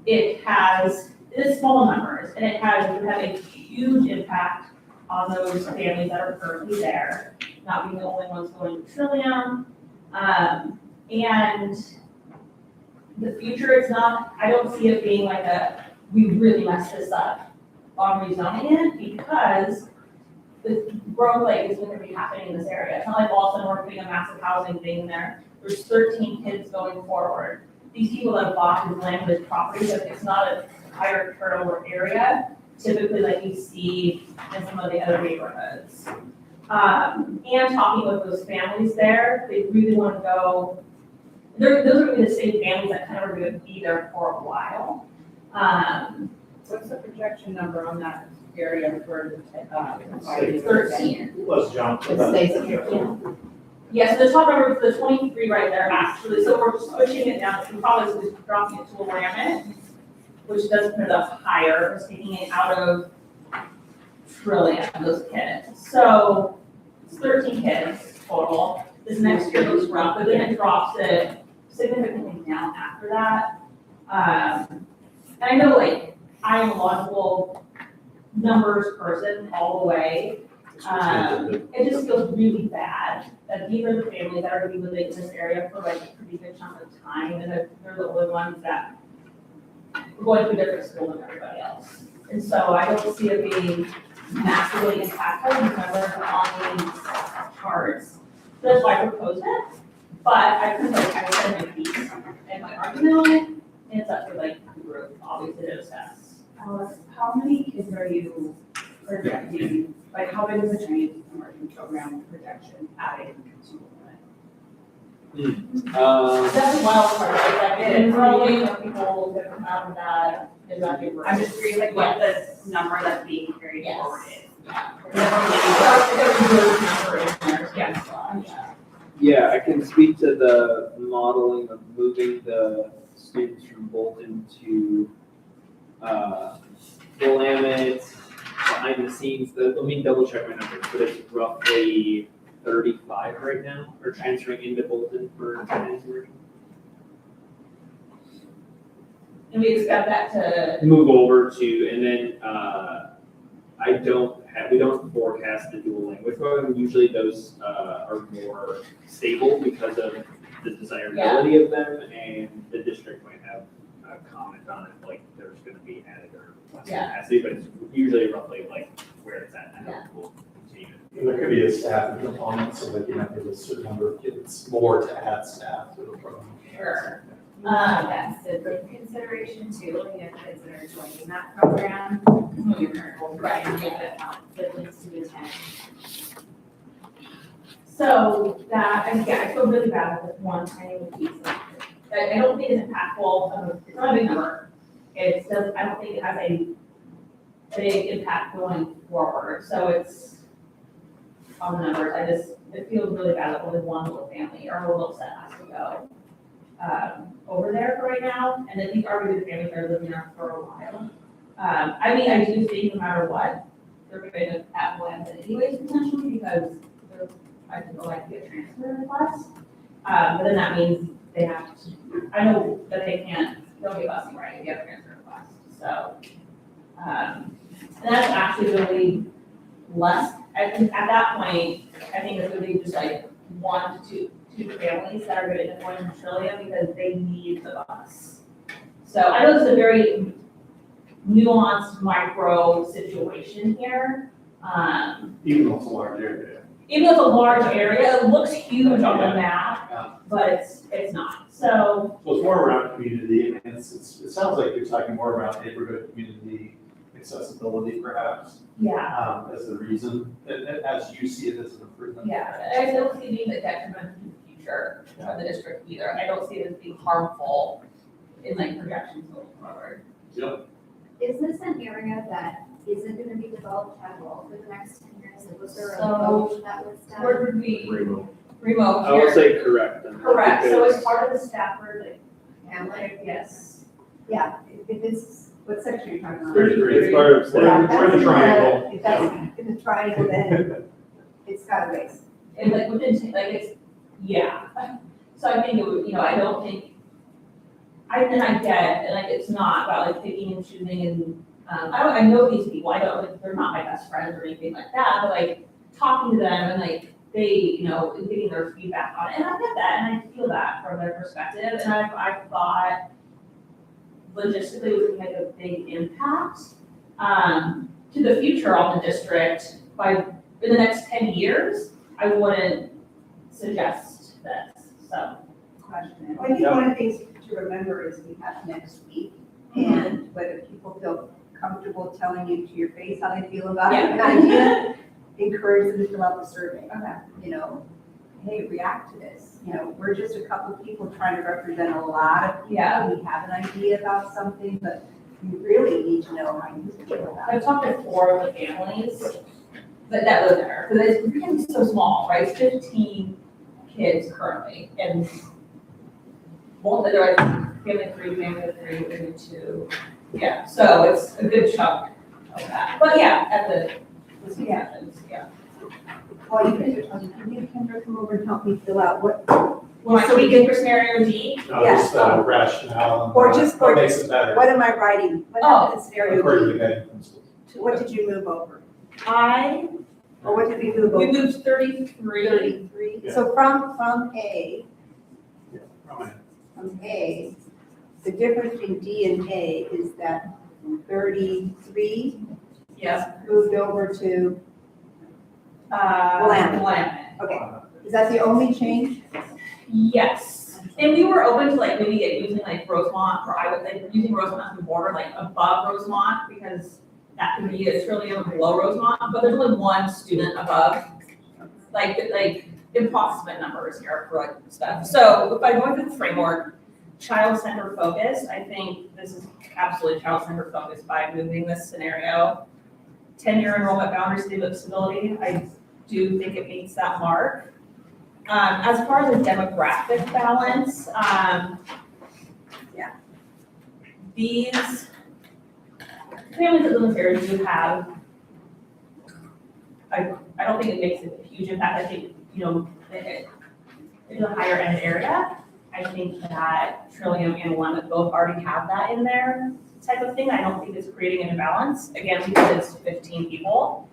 it's small numbers, and it would have a huge impact on those families that are currently there, not being the only ones going to Trillium. And the future, I don't see it being like we really messed this up on rezoning it, because the growth like is going to be happening in this area. It's not like all of a sudden we're putting a massive housing thing there. There's 13 kids going forward. These people that bought this land, this property, but it's not a higher turnover area, typically like you see in some of the other neighborhoods. And talking with those families there, they really want to go. Those are going to be the same families that kind of are going to be there for a while. What's the projection number on that area for 13? Let's jump. It stays here. Yeah, so the top number for the 23 right there, actually, so we're switching it down, we're probably just dropping it to a Willamette, which does put it up higher, we're taking it out of Trillium, those kids. So it's 13 kids total. This next year looks rough, but then it drops it significantly down after that. And I know, like, I am a logical numbers person all the way. It just feels really bad that these are the families that are gonna be living in this area for like a pretty good chunk of time, and they're the only ones that are going to a different school than everybody else. And so I don't see it being massively impactful because they're on these charts. That's why I proposed it, but I couldn't like, I said my piece and my argument on it, and it's up to like the group, obviously, to assess. Alice, how many kids are you projecting, like how big is the training immersion program projection adding to it? That's a wild card, like, and probably people that come out of that, is that be right? I'm just curious, like what the number that's being carried forward is. Yeah, I can speak to the modeling of moving the students from Bolton to Willamette, behind the scenes, let me double check my numbers, but it's roughly 35 right now, or transferring into Bolton for transfer. And we expect that to. Move over to, and then we don't forecast the dual language program. Usually those are more stable because of the desirability of them, and the district might have a comment on it, like there's gonna be added or less capacity, but it's usually roughly like where it's at now. We'll continue. There could be a staffing component, so that you might have a certain number of kids more to add staff to the program. Sure. Yes, it's a consideration too, when you have kids that are joining that program, your current goal, right, and give it siblings to attend. So that, and yeah, I feel really bad with this one tiny piece of it. I don't think it's impactful, it's not a big number. It's just, I don't think it has a big impact going forward, so it's on the numbers, it feels really bad that only one little family or a little set has to go over there for right now, and then these are going to be the families that are living there for a while. I mean, I do think no matter what, they're going to at Willamette anyways potentially, because I think they'll like to get a transfer request. But then that means they have to, I know that they'll give us right if you have a transfer request, so. And that's actually really less, at that point, I think it's really just like 1 to 2 families that are going to join Trillium because they need the bus. So I know this is a very nuanced micro situation here. Even though it's a large area. Even though it's a large area, it looks huge on the map, but it's not, so. So it's more around community, and it sounds like you're talking more around neighborhood, community, accessibility perhaps. Yeah. As the reason, as you see it as an improvement. Yeah, I don't see it being a detriment to the future of the district either. I don't see it as being harmful in like projections going forward. Yep. Is this an area that isn't gonna be developed at all for the next 10 years? Like, was there a So, vote that was done? Where would we? Remote. Remote I will here. say correct. on that Correct, so because- it's part of the Stafford, like, Hamlet? yes. Yeah, if it's, what section are you talking about? 33. It's part of. We're in the triangle. If that's in the triangle, then it's got a ways. And like within, like it's, yeah. So I think it would, I don't think, I get, like, it's not about like picking and choosing and, I know these people, like, they're not my best friends or anything like that, but like, talking to them and like, they, and getting their feedback on it, and I get that, and I feel that from their perspective, and I've thought logistically we can make a big impact, to the future on the district in the next 10 years, I wouldn't suggest this, so. Question. I think one of the things to remember is we have next week, and whether people feel comfortable telling you to your face how they feel about it, idea, encourage them to fill out the survey. Hey, react to this. We're just a couple people trying to represent a lot of people. Yeah. We have an idea about something, but you really need to know how you feel about it. I've talked to 4 of the families that live there, because it's really so small, right? It's 15 kids currently, and one that are family 3, family 2. Yeah, so it's a good chunk of that. But yeah, at the suggestions, yeah. Well, you can you Kendra come over and help me fill out what, So we get for scenario D? Just rationale and or just, what makes it better. what am I writing? What happened in scenario According to D? the guiding principles. What did you move over? Or what did we move over? We moved 33. 33. Yeah. So from A, Right. from A, the difference between D and A is that 33 Yes. moved over to, Willamette. okay. Is that the only change? Yes. And we were open to like maybe using like Rosemont, or I would like using Rosemont as the border, like above Rosemont, because that could be a trillium below Rosemont, but there's only one student above. Like approximate numbers here for like stuff. So by going through the framework, child-centered focus, I think this is absolutely child-centered focus by moving this scenario. 10-year enrollment boundary stability, I do think it meets that mark. As far as the demographic balance, these families that live in this area do have, I don't think it makes a huge impact. I think, in a higher end area, I think that Trillium and Willamette both already have that in there type of thing. I don't think it's creating an imbalance, again, because it's 15 people.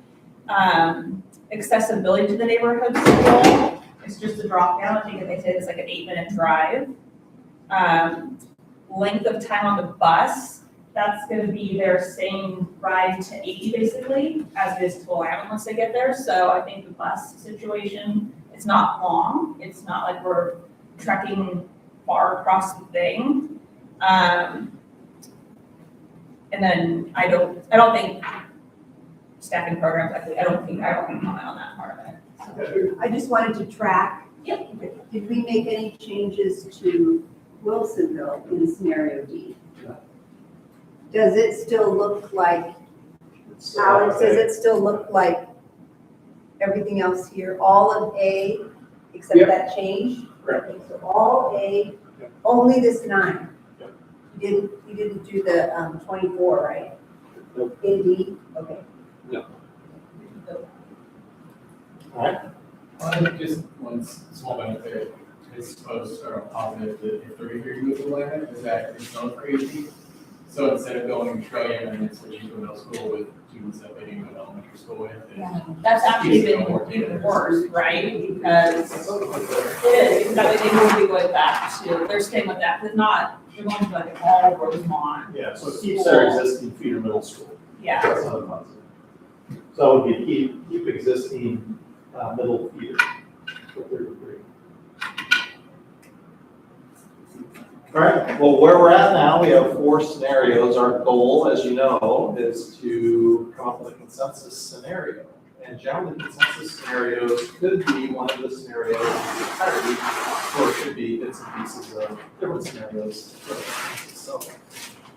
Accessibility to the neighborhood school is just a drop down. I think they said it's like an 8-minute drive. Length of time on the bus, that's gonna be their same ride to 80 basically, as it is to Willamette once they get there. So I think the bus situation, it's not long. It's not like we're trekking far across the thing. And then I don't think staffing programs, I don't think comment on that part of it. I just wanted to track. Yep. Did we make any changes to Wilsonville in scenario D? Does it still look like, Alex, does it still look like everything else here, all of A, except that change? Correct. Okay, so all A, only this 9. You didn't do the 24, right? Nope. In D, okay. I think just one small benefit, I suppose, or a positive, that if they're here with the Willamette, is that it's known for AP. So instead of going to Trillium and then switching to a middle school with students that they didn't go to elementary school with. That's actually been worse, right? Because it is, because that way they will be going back to, they're staying with that, because not, they're going to like all Rosemont. Yeah, so it keeps their existing feeder middle school. Yeah. That's another positive. So it would be keep existing middle feeder for 33. All right, well, where we're at now, we have 4 scenarios. Our goal, as you know, is to come up with a consensus scenario. And generally, consensus scenarios could be one of the scenarios in its entirety, or it could be bits and pieces of different scenarios. So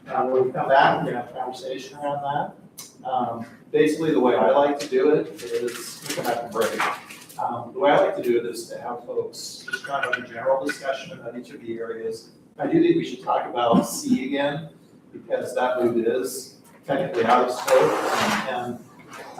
when we come back, we're going to have a conversation around that. Basically, the way I like to do it is, we come back and break. The way I like to do it is to have folks just kind of have a general discussion about each of the areas. I do think we should talk about C again, because that move is technically out of scope. And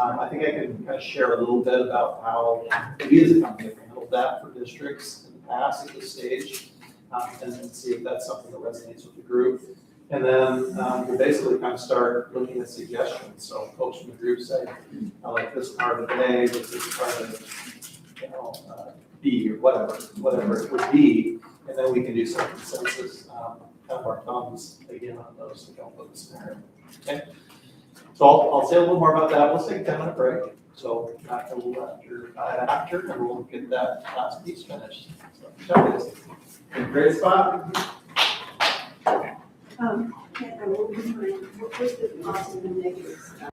I think I can kind of share a little bit about how we as a company have handled that for districts in the past at this stage, and then see if that's something that resonates with the group. And then we basically kind of start looking at suggestions. So folks from the group say, I like this part of A, this is part of B, or whatever it would be. And then we can do some consensus, kind of our thumbs again on those to help with the scenario. Okay. So I'll say a little more about that. Let's take a 10-minute break. So after, and we'll get that last piece finished. So, great spot. Can't I will be my, what was the positive and negative?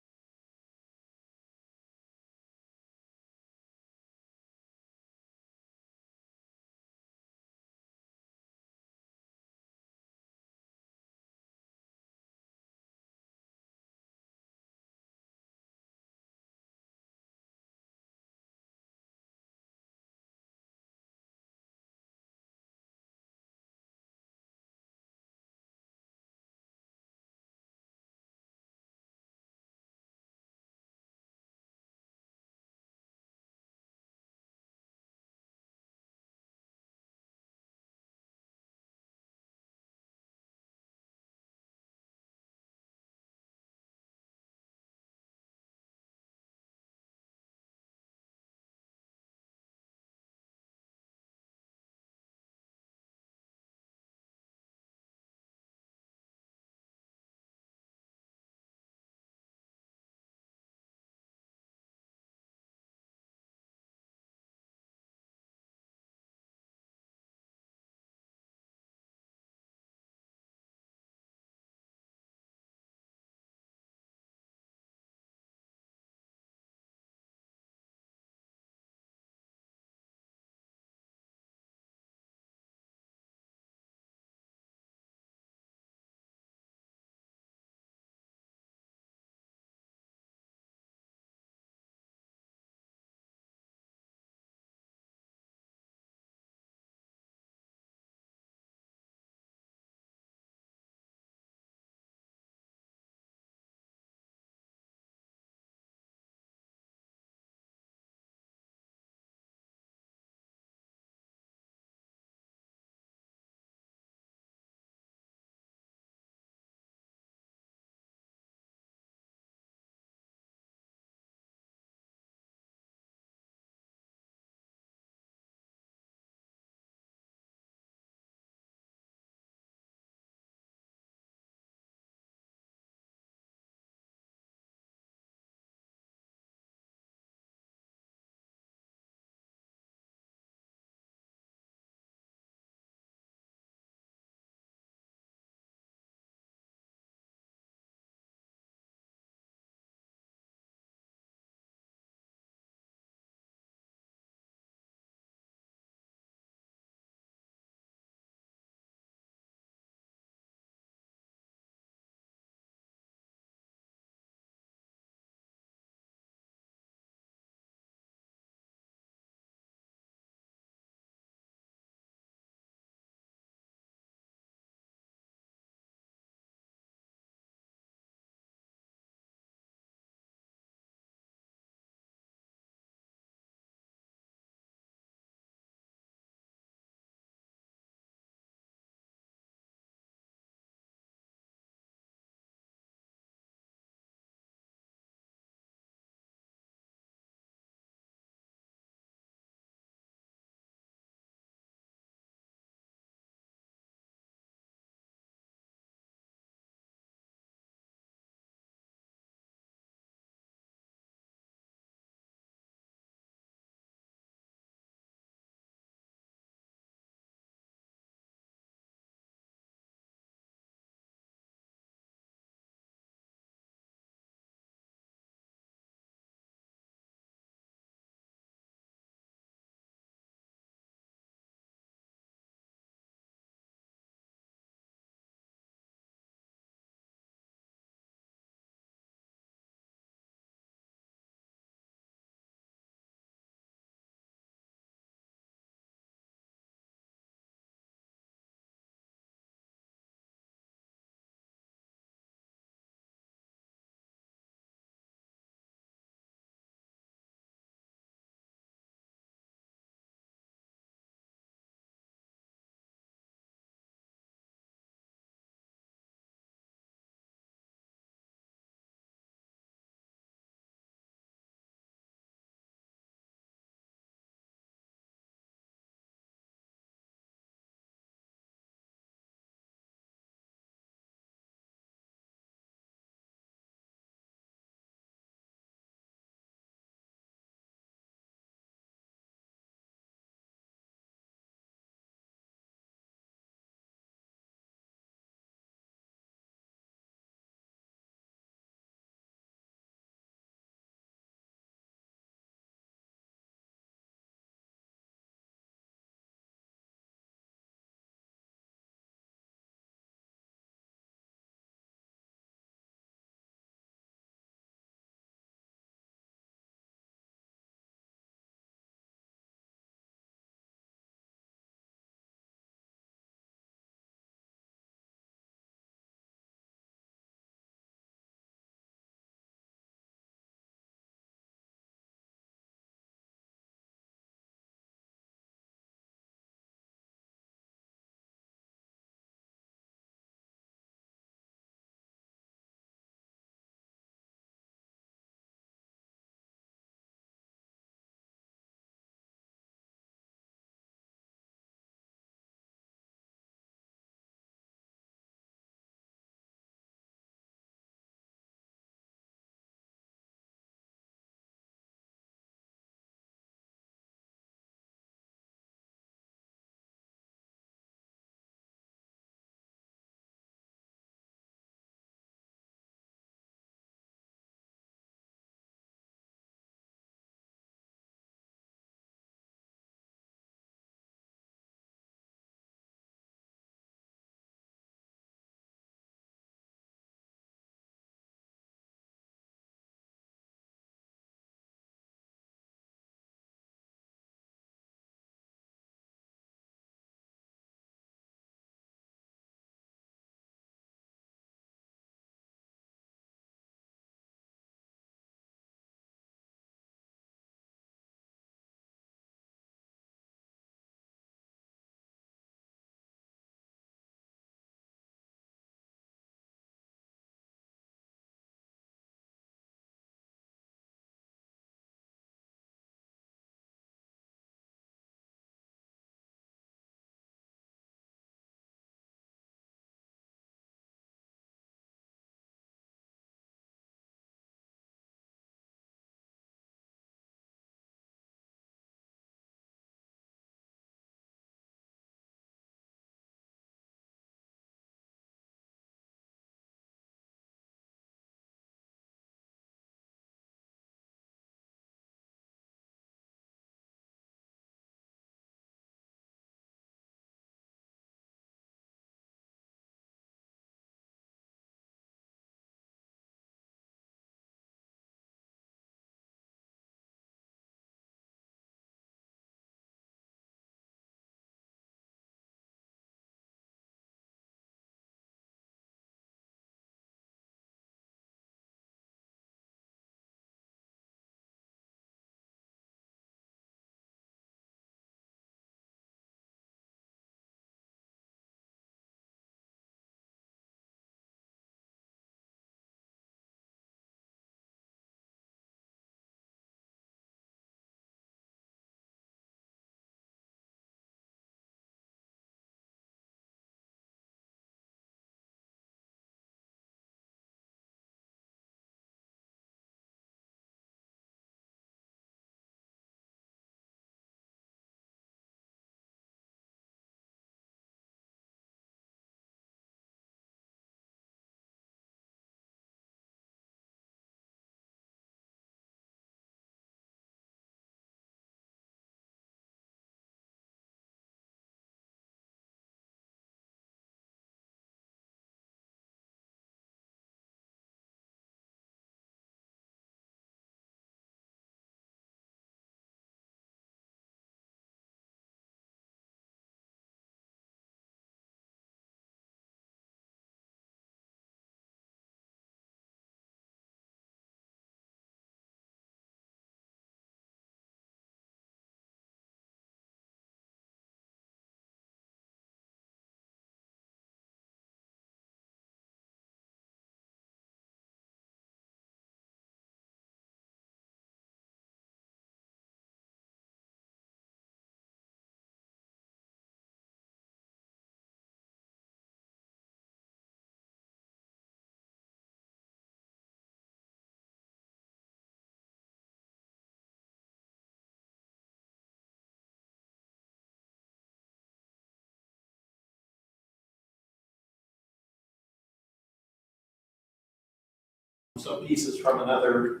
some pieces from another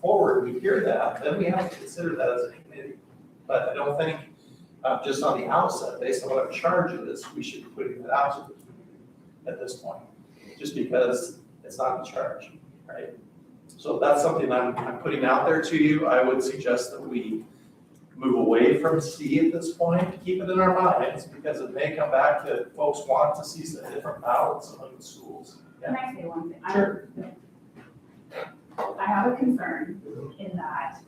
forward, we hear that, then we have to consider that as a committee. But I don't think, just on the outset, based on what our charge is, we should be putting it out to the community at this point, just because it's not in charge, right? So that's something I'm putting out there to you. I would suggest that we move away from C at this point, keep it in our minds, because it may come back that folks want to see some different balance among the schools. Can I say one thing? Sure. I have a concern in that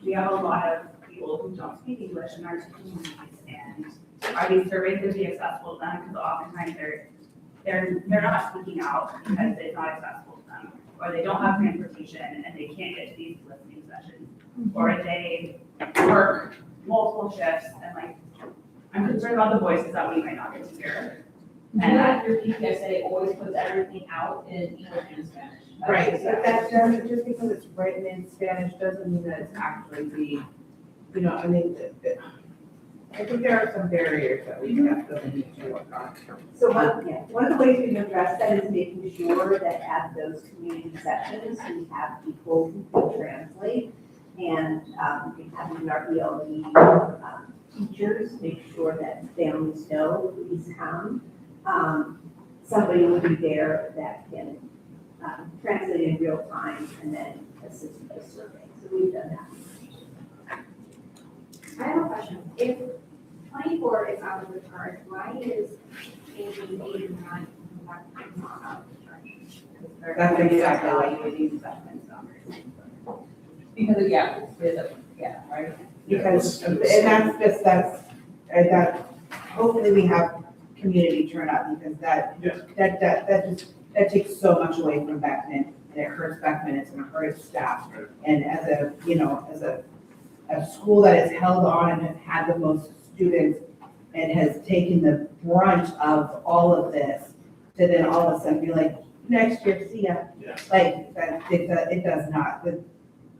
we have a lot of people who don't speak English in our communities, and are these surveys going to be accessible to them? Because oftentimes they're not speaking out because it's not accessible to them, or they don't have transportation and they can't get to these listening sessions, or they work multiple shifts and like, I'm concerned about the voices that we might not get to hear. And that your PPSA always puts everything out in English and Spanish. Right, but that doesn't, just because it's written in Spanish doesn't mean that it's actually I mean, I think there are some barriers that we have to need to work on. So one of the ways we can address that is making sure that at those community sessions, we have people who can translate, and having our ELD teachers make sure that families know, please come. Somebody will be there that can translate in real time and then assist with the survey. So we've done that. I have a question. If 24 is out of the charge, why is 88 and 9 not out of the charge? That's exactly what evaluating assessment numbers. Because, right? Because, and that, hopefully we have community turnout, because that takes so much away from Beckman, and it hurts Beckman, it's gonna hurt its staff. And as a school that has held on and has had the most students and has taken the brunt of all of this, to then all of a sudden be like, next year, see ya. Yeah. Like, it does not,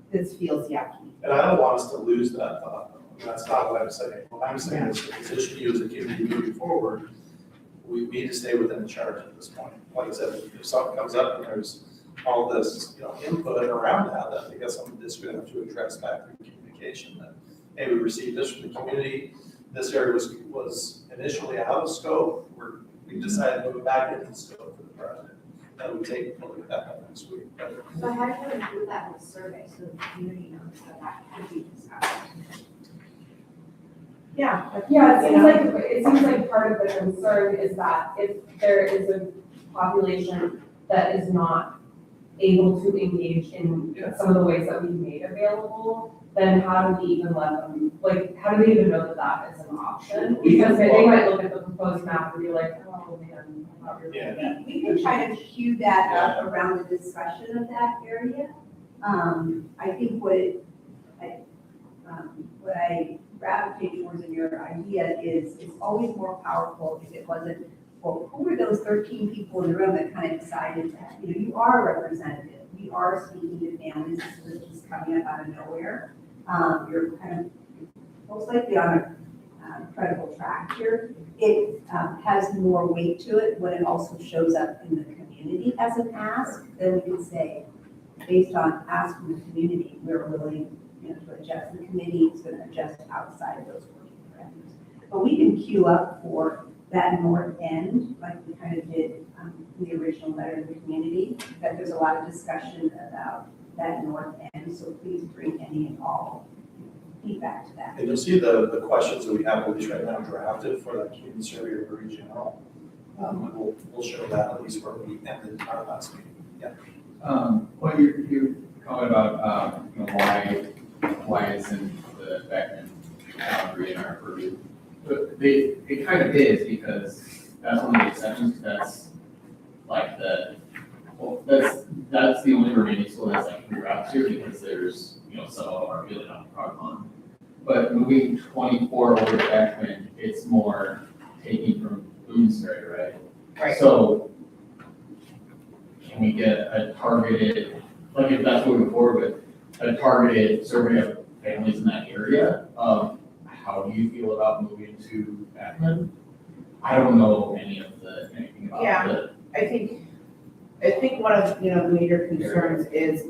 this feels yucky. And I don't want us to lose that thought. That's not what I'm saying. What I'm saying is to position you as a community moving forward, we need to stay within the charge at this point. Like I said, if something comes up and there's all this, input around that, then I guess I'm just going to have to address back through communication that, hey, we received this from the community. This area was initially out of scope. We decided to move it back into scope for the project. And we take a look at that next week. So how do you include that in the survey so the community knows that could be discussed? Yeah, it seems like part of the concern is that if there is a population that is not able to engage in some of the ways that we've made available, then how do we even let them, how do they even know that that is an option? Because they might look at the proposed map and be like, oh man, I'm not really. Yeah. We can try to cue that up around the discussion of that area. I think what I gravitate towards in your idea is it's always more powerful if it wasn't, well, who were those 13 people in the room that kind of decided that, you are a representative. We are speaking to families. This is just coming up out of nowhere. You're kind of most likely on a credible track here. It has more weight to it when it also shows up in the community as an ask. Then we can say, based on ask from the community, we're willing to adjust. The committee is going to adjust outside of those working parameters. But we can queue up for that north end, like we kind of did in the original letter to the community, that there's a lot of discussion about that north end. So please bring any and all feedback to that. And you'll see the questions that we have at least right now drafted for that community survey or regional. We'll show that at least where we ended our last meeting. Yeah. Well, you comment about, why isn't the Beckman boundary in our purview? But it kind of is, because that's one of the exceptions. That's like that's the only remaining school that's like throughout here, because there's, some of them are really on the product line. But moving 24 over to Beckman, it's more taking from Bloomsbury, right? Right. So can we get a targeted, if that's what we move forward with, a targeted survey of families in that area? How do you feel about moving to Beckman? I don't know anything about it. I think I think one of, the major concerns is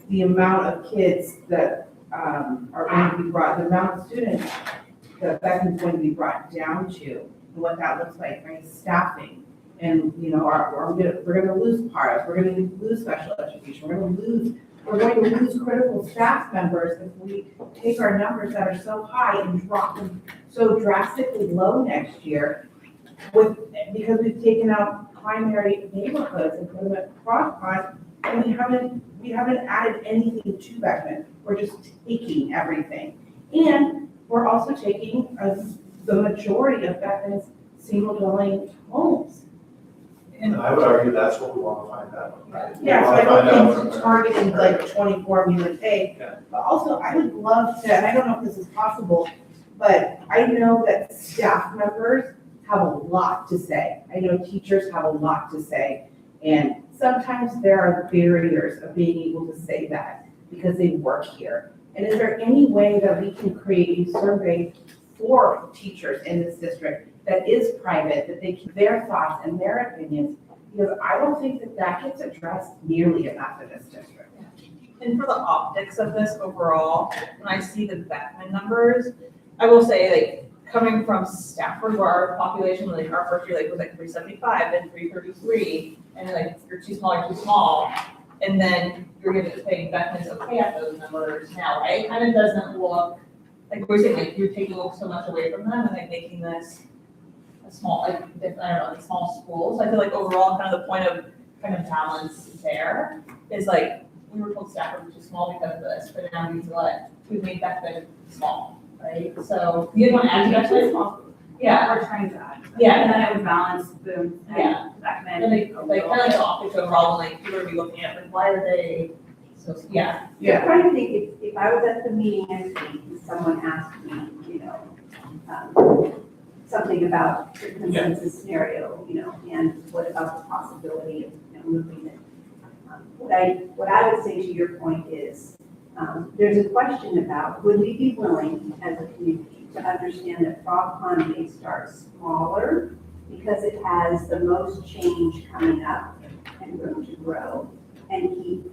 the amount of kids that, are going to be brought, the amount of students that Beckman's going to be brought down to, and what that looks like, right, staffing. And, we're gonna lose paras, we're gonna lose special education, we're going to lose critical staff members if we take our numbers that are so high and drop them so drastically low next year because we've taken out primary neighborhoods and put them at Frogpond, and we haven't added anything to Beckman. We're just taking everything. And we're also taking the majority of Beckman's single dwelling homes. And I would argue that's what we want to find out. Right? Yeah, so We I wanna find out don't from think there. targeting like 24 million pay, Yeah. but also I would love to, and I don't know if this is possible, but I know that staff members have a lot to say. I know teachers have a lot to say, and sometimes there are barriers of being able to say that because they work here. And is there any way that we can create a survey for teachers in this district that is private, that they keep their thoughts and their opinions? Because I don't think that gets addressed nearly enough in this district. And for the optics of this overall, when I see the Beckman numbers, I will say, like, coming from Stafford, where our population, like, our first year, like, was like 375, then 333, and like, you're too small, and then you're gonna say Beckman's okay at those numbers now, right? It kind of doesn't look, like, we're saying, like, you're taking so much away from them and like making this a small, like, I don't know, like, small schools. I feel like overall, kind of the point of kind of balance there is like, we were told Stafford was too small because of this, but now we've made Beckman small, right? So you want to add to Beckman? Yeah. We're trying that. Yeah. And then I would balance Boone Yeah. and Beckman. And like kind of like the optics overall, and like people are be looking at, like, why are they so, yeah. I'm trying to think, if I was at the meeting next week and someone asked me, something about the consensus scenario, and what about the possibility of, moving it? What I would say to your point is, there's a question about, would we be willing as a community to understand that Frog Pond may start smaller because it has the most change coming up and room to grow, and keep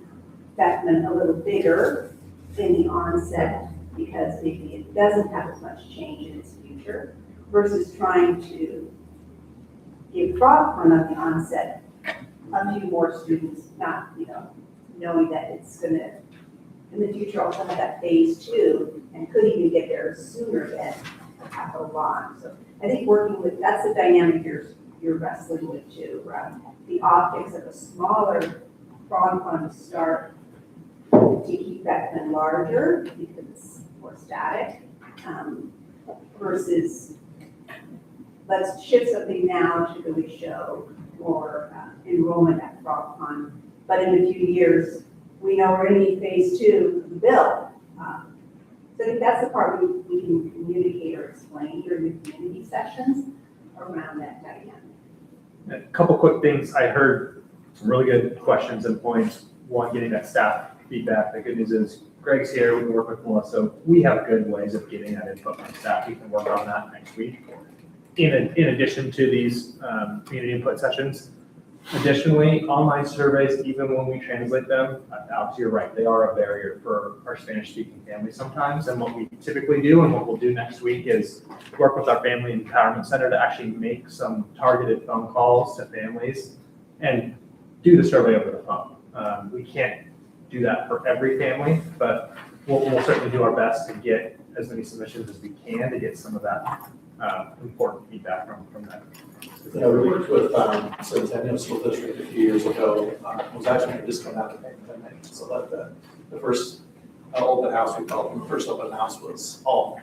Beckman a little bigger in the onset because maybe it doesn't have as much change in its future, versus trying to give Frog Pond on the onset a few more students, not, knowing that it's gonna, in the future, also have that phase 2, and could even get there sooner than Capital Bond. So I think working with, that's the dynamic you're wrestling with too, right? The optics of a smaller Frog Pond to start to keep Beckman larger because it's more static, versus let's shift something now to really show more enrollment at Frog Pond. But in a few years, we know we're going to need phase 2 of the bill. So I think that's the part we can communicate or explain during the community sessions around that dynamic. A couple quick things. I heard some really good questions and points. One, getting that staff feedback. The good news is Greg's here. We can work with Melissa. So we have good ways of getting that input from staff. We can work on that next week. In addition to these community input sessions. Additionally, online surveys, even when we translate them, Alex, you're right, they are a barrier for our Spanish-speaking families sometimes. And what we typically do and what we'll do next week is work with our Family Empowerment Center to actually make some targeted phone calls to families and do the survey over the phone. We can't do that for every family, but we'll certainly do our best to get as many submissions as we can to get some of that important feedback from them. Yeah, we worked with Centennial School District a few years ago. It was actually just coming out of the pandemic, so that the first open house, we called it, the first open house was all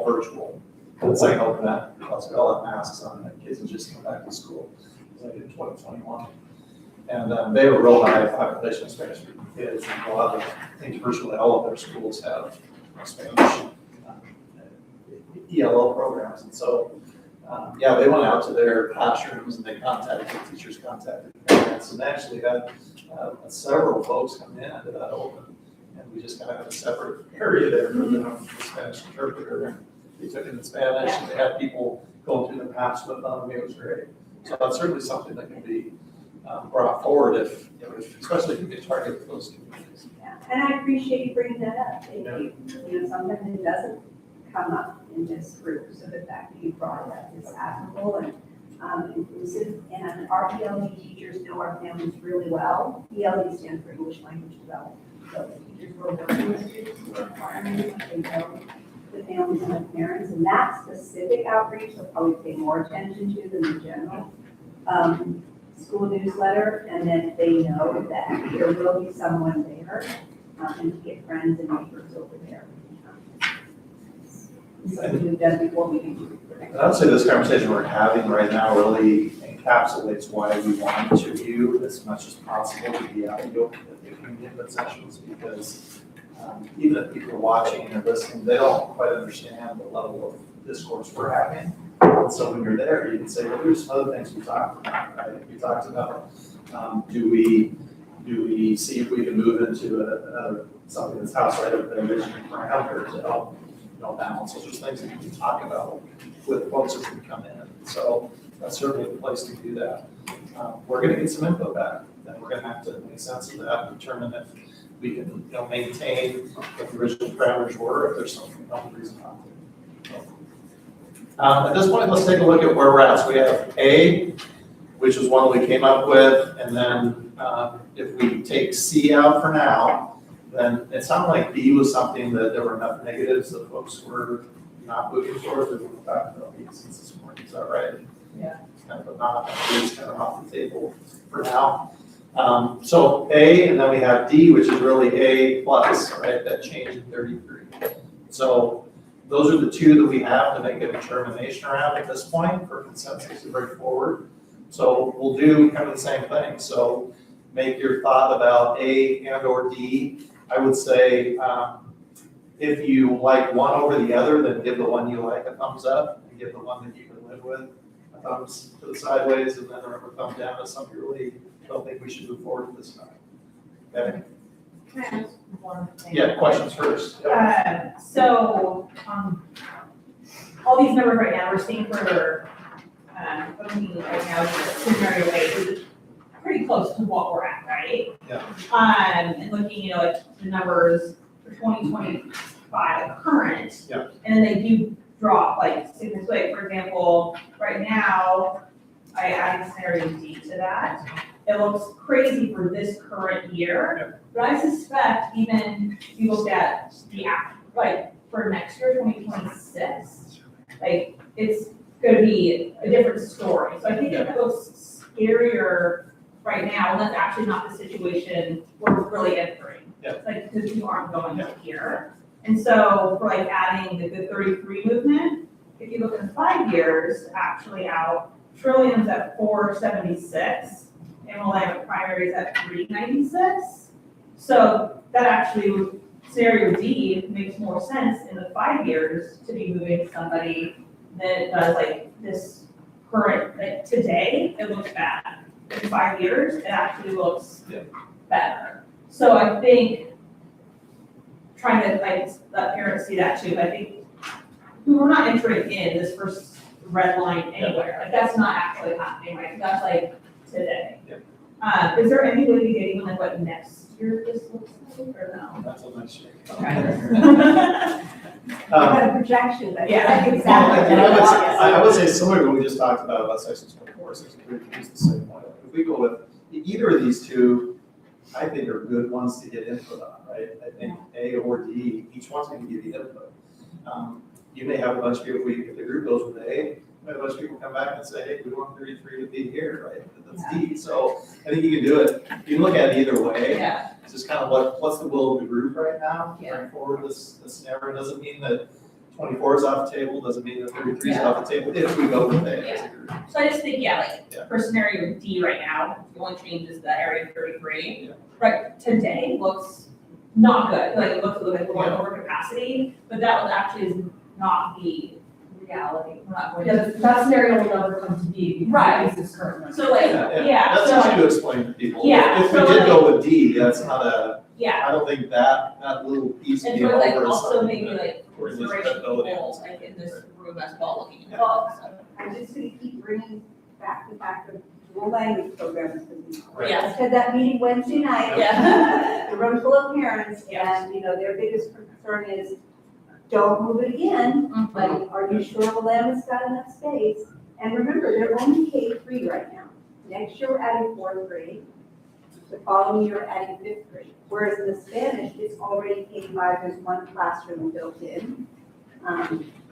virtual. And it's like open that, because we all have masks on, and kids would just come back to school. It was like in 2021. And they were real high population of Spanish-speaking kids, and a lot of, I think virtually all of their schools have Spanish ELL programs, and so they went out to their classrooms and they contacted the teachers, contacted parents, and actually had several folks come in to that open, and we just kind of had a separate area there for the Spanish interpreter, and they took it in Spanish, and they had people going through the maps with them. It was great. So that's certainly something that can be brought forward if, especially if you can target those communities. Yeah, and I appreciate you bringing that up. Sometimes it doesn't come up in this group, so the fact that you brought it up is admirable and inclusive. And our ELD teachers know our families really well. ELD stands for English Language Development. So the teachers were working with students who are requirements, they know the families and the parents, and that specific outreach will probably pay more attention to than the general school newsletter. And then they know that there will be someone there and to get friends and neighbors over there. So we've done before we can do it. And I'd say this conversation we're having right now really encapsulates why we want to view as much as possible to be out at the community input sessions, because even if people are watching and listening, they don't quite understand the level of discourse we're having. And so when you're there, you can say, well, here's some other things we talked about, right? We talked about, do we see if we can move into something that's outside of the original parameter to help, balance. Those are things that you can talk about with folks as we come in. So that's certainly the place to do that. We're going to get some info back, and we're going to have to make sense of that and determine if we can, maintain what the original parameters were, if there's some reason not to. At this point, let's take a look at where we're at. So we have A, which is one that we came up with, and then if we take C out for now, then it sounded like B was something that there were enough negatives that folks were not moving towards. We talked about B since this morning, is that right? Yeah. It's kind of a not, it's kind of off the table for now. So A, and then we have D, which is really A plus, right? That change in 33. So those are the two that we have to make a determination around at this point for consensus to bring forward. So we'll do kind of the same thing. So make your thought about A and or D. I would say if you like one over the other, then give the one you like a thumbs up, and give the one that you can live with a thumbs to the sideways, and then a thumb down if something you really don't think we should move forward with this time. Okay? Can I ask one thing? Yeah, questions first. So, all these numbers right now, we're seeing for, looking right now, scenario A is pretty close to what we're at, right? Yeah. And looking, at the numbers for 2025 current. Yeah. And then they do drop like significantly. For example, right now, I added scenario D to that. It looks crazy for this current year, but I suspect even if you look at the for next year, 2026, it's gonna be a different story. So I think it looks scarier right now, and that's actually not the situation we're really entering. Yeah. Because you aren't going here. And so for adding the 33 movement, if you look at 5 years, actually out, Trillium's at 476, and we'll have primaries at 396. So that actually, scenario D makes more sense in the 5 years to be moving somebody than it does this current, today, it looks bad. In 5 years, it actually looks better. So I think trying to let parents see that too. I think we're not entering in this first red line anywhere. That's not actually happening, right? That's today. Is there any way to get even what next year this looks like, or no? That's what next year. Okay. A projection, but Yeah. exactly. And I would say similar to what we just talked about section 24, section 33 is the same way. If we go with either of these two, I think are good ones to get input on, right? I think A or D, each one's going to give you input. You may have a bunch of people, if the group goes with A, a bunch of people come back and say, hey, we want 33 to be here, right? That's D. So I think you can do it. You can look at it either way. Yeah. It's just kind of what's the will of the group right now? Bring forward this scenario. Doesn't mean that 24 is off the table, doesn't mean that 33 is off the table if we go with A as a group. So I just think, for scenario D right now, the only change is the area 33. Right, today looks not good, it looks a little bit more over capacity, but that would actually not be reality. We're not going to. That scenario will never come to be. Right. This current number. So That's so easy to explain to people. Yeah, If we so did go with D, that's not I don't think that little piece and being for over is also something maybe that we're consideration credibility. people in this room as well looking at Well, I'm just gonna keep bringing back-to-back of dual language programs. Yes. I had that meeting Wednesday night. Yeah. The room full of parents, and, you know, their biggest concern is, don't move it again, like, are you sure Willam's got enough space? And remember, they're only K-3 right now. Next year, we're adding 4th grade. The following year, we're adding 5th grade. Whereas in the Spanish, it's already K-5, there's one classroom built in.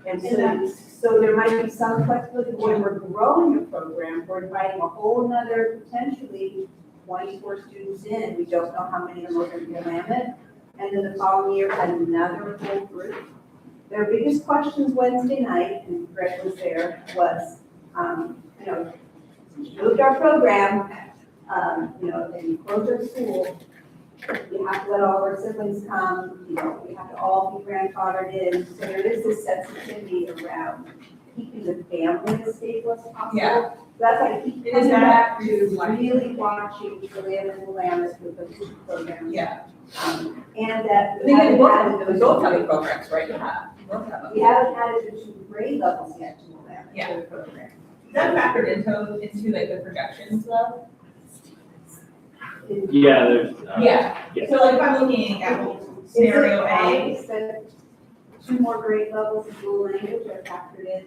And so there might be some flexibility when we're growing a program, we're inviting a whole nother, potentially 24 students in. We don't know how many of them are going to be Willamette. And then the following year, another whole group. Their biggest questions Wednesday night, and Greg was there, was, you know, moved our program, you know, and closed our school. We have to let all of our siblings come, you know, we have to all be grandfathered in. So there is this sensitivity around keeping the family as stable as possible. Yeah. So that's why I keep It is coming that back to really watching Willamette with those two programs. Yeah. And that. I think they both have programs, right? Yeah. We haven't added the 2 grade levels yet to Willamette. Yeah. To the program. Is that factored into like the projections though? Yeah, there's. Yeah. Yes. So like if I'm looking at scenario A. Is it 2 more grade levels of dual language are factored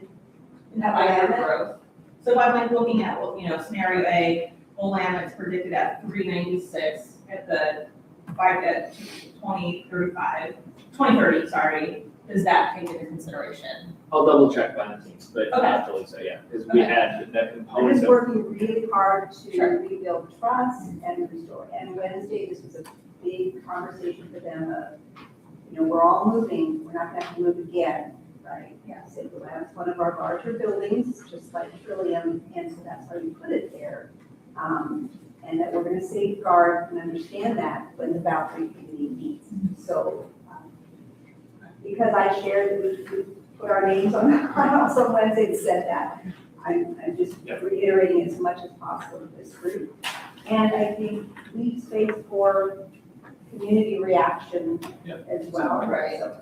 in that by growth. So if I'm like looking at, you know, scenario A, Willamette's predicted at 396 at the 2030, sorry, does that take into consideration? I'll double check behind the scenes, but Okay. naturally, so yeah, because we had that I'm component just of. working really hard to Sure. rebuild trust and restore. And Wednesday, this was a big conversation for them of, you know, we're all moving, we're not gonna have to move again, right? Yeah, St. Willam's one of our larger buildings, just like Trillium, and so that's why we put it there. And that we're gonna safeguard and understand that when the boundary committee meets. So, because I shared that we put our names on the house on Wednesday and said that, I'm just reiterating as much as possible to this group. And I think leave space for community reaction as well. Right. So,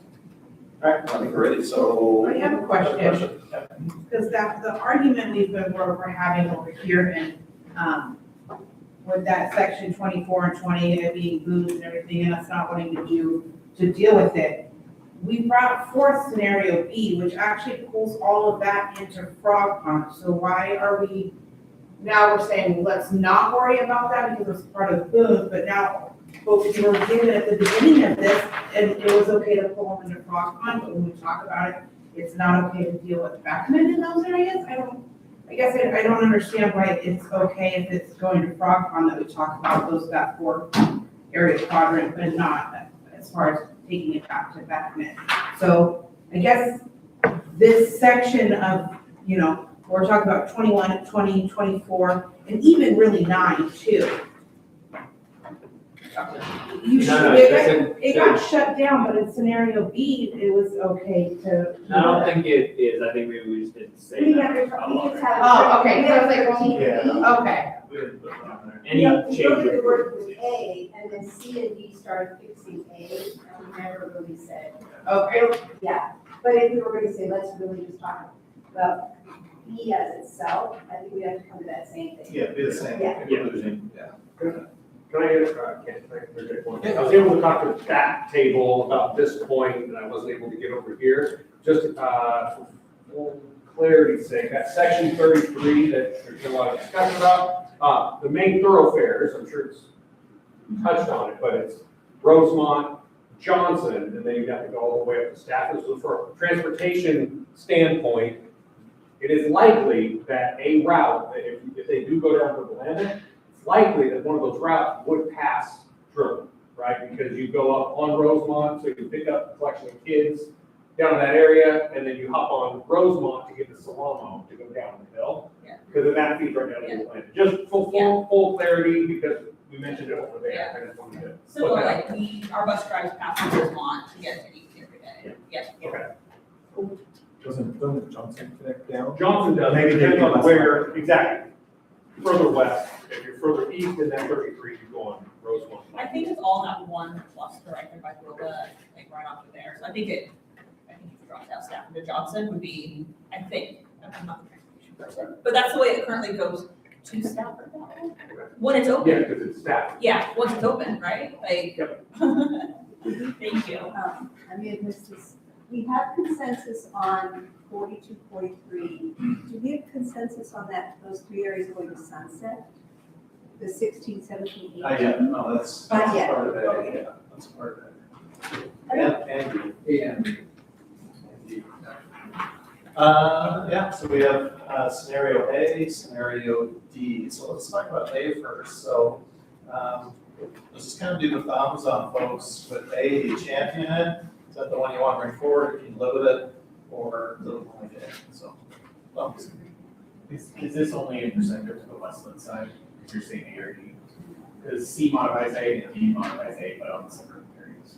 All right, I think we're ready, so. I have a question, because the argument we're having over here and, with that section 24 and 20 and it being moved and everything, and us not wanting to deal with it. We brought forth scenario B, which actually pulls all of that into Frog Pond. So why are we, now we're saying, let's not worry about that because it's part of Booth, but now, but we were given at the beginning of this, and it was okay to pull them into Frog Pond, but when we talk about it, it's not okay to deal with Beckman in those areas? I guess I don't understand why it's okay if it's going to Frog Pond that we talk about that 4 area quadrant, but not as far as taking it back to Beckman. So I guess this section of, you know, we're talking about 21, 20, 24, and even really 9 too. It got shut down, but in scenario B, it was okay to. I don't think it is, I think maybe we just didn't say that. Oh, okay, so I was like, well, okay. We didn't put it on there. You Any know, change? you go to the word with A, and then C and D started fixing A, and we never really said. Okay. Yeah, but if we were gonna say, let's really just talk about B as itself, I think we have to come to that same thing. Yeah, be the same Yeah. conclusion, yeah. Can I get, I was able to talk to that table about this point, and I wasn't able to get over here. Just, for full clarity's sake, that section 33 that there's been a lot of discussion about, the main thoroughfares, I'm sure it's touched on it, but it's Rosemont, Johnson, and then you have to go all the way up to Stafford. So from a transportation standpoint, it is likely that a route, that if they do go down to the Willamette, it's likely that one of those routes would pass through, right? Because you go up on Rosemont, so you pick up a collection of kids down in that area, and then you hop on Rosemont to get to Solano to go down the hill. Because then that feeds right down to the Willamette. Just full clarity, because we mentioned it over there. I just wanted to So put that like our bus drives past Vermont to get to eat every day. Yeah. Okay. Doesn't Johnson connect down? Johnson does, Maybe they depending do on less where, exactly. Further west, if you're further east in that 33, you go on Rosemont. I think it's all that one cluster right there by Wilda, like right off of there. So I think if you dropped out Stafford to Johnson would be, I think, I'm not the transportation But that's the way it currently goes to Stafford now. When it's Yeah, open, because it's staff. yeah, once it's open, right? Like. Thank you. I may have missed this. We have consensus on 42, 43. Do we have consensus on those three areas going to sunset? The 16, 17, 18? Yeah, no, that's Not yet. part of it, Okay. yeah, that's part of it. And. Yeah, so we have scenario A, scenario D. So let's talk about A first. So let's just kind of do the thumbs on folks with A. Do you champion it? Is that the one you want to bring forward? Can you live with it? Or does it like it? So thumbs. Is this only in percentage of the Westland side, if you're saying A or D? Because C modifies A and D modifies A, but on separate areas.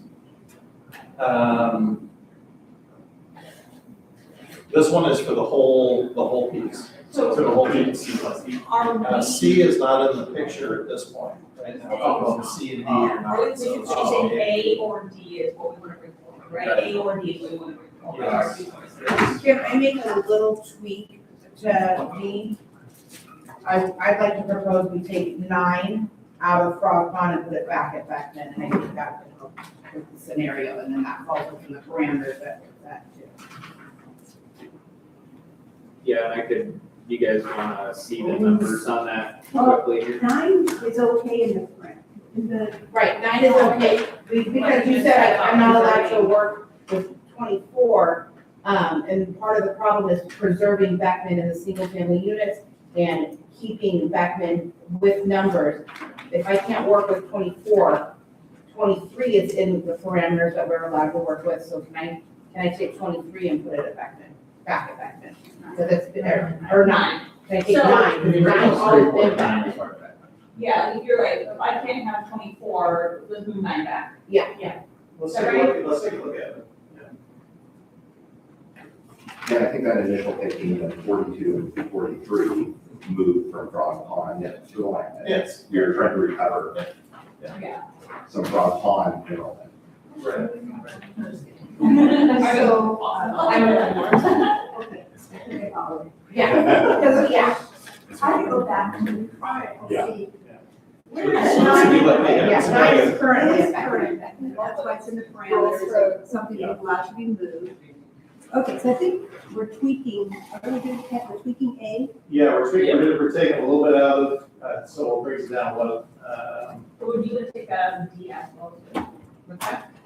This one is for the whole piece. So the whole thing is C plus D. C is not in the picture at this point, right now. Oh. C and D are not. We should say A or D is what we want to bring forward, right? A or D is what we want to bring forward. Yes. Can I make a little tweak to D? I'd like to propose we take 9 out of Frog Pond and put it back at Beckman, and I think that would help with the scenario, and then that falls within the parameters that too. Yeah, I could, you guys wanna see the numbers on that Oh. quickly here? 9 is okay in the print. In the Right, 9 is okay, because you said I'm not allowed to work with 24. And part of the problem is preserving Beckman in the single-family units and keeping Beckman with numbers. If I can't work with 24, 23 is in the parameters that we're allowed to work with, so can I take 23 and put it at Beckman, back at Beckman? Because it's been there, or 9, can I take So- 9? 9's always been Beckman. Yeah, if you're right, if I can't have 24, let's move 9 back. Yeah. Let's take a look at it. Yeah, I think that initial 15 of 42 and 43 moved from Frog Pond to Atlantic. Yes. We were trying to recover Yeah. some Frog Pond enrollment. Right. So, Yeah, because, yeah. I can go back and Yeah. see. Yeah. Yeah, 9 is currently It's at current, Beckman. that's why it's in the parameters, of something that's allowed to be moved. Okay, so I think we're tweaking, are we doing, we're tweaking A? Yeah, we're taking a little bit out of, so it brings it down what, Or would you take D as well?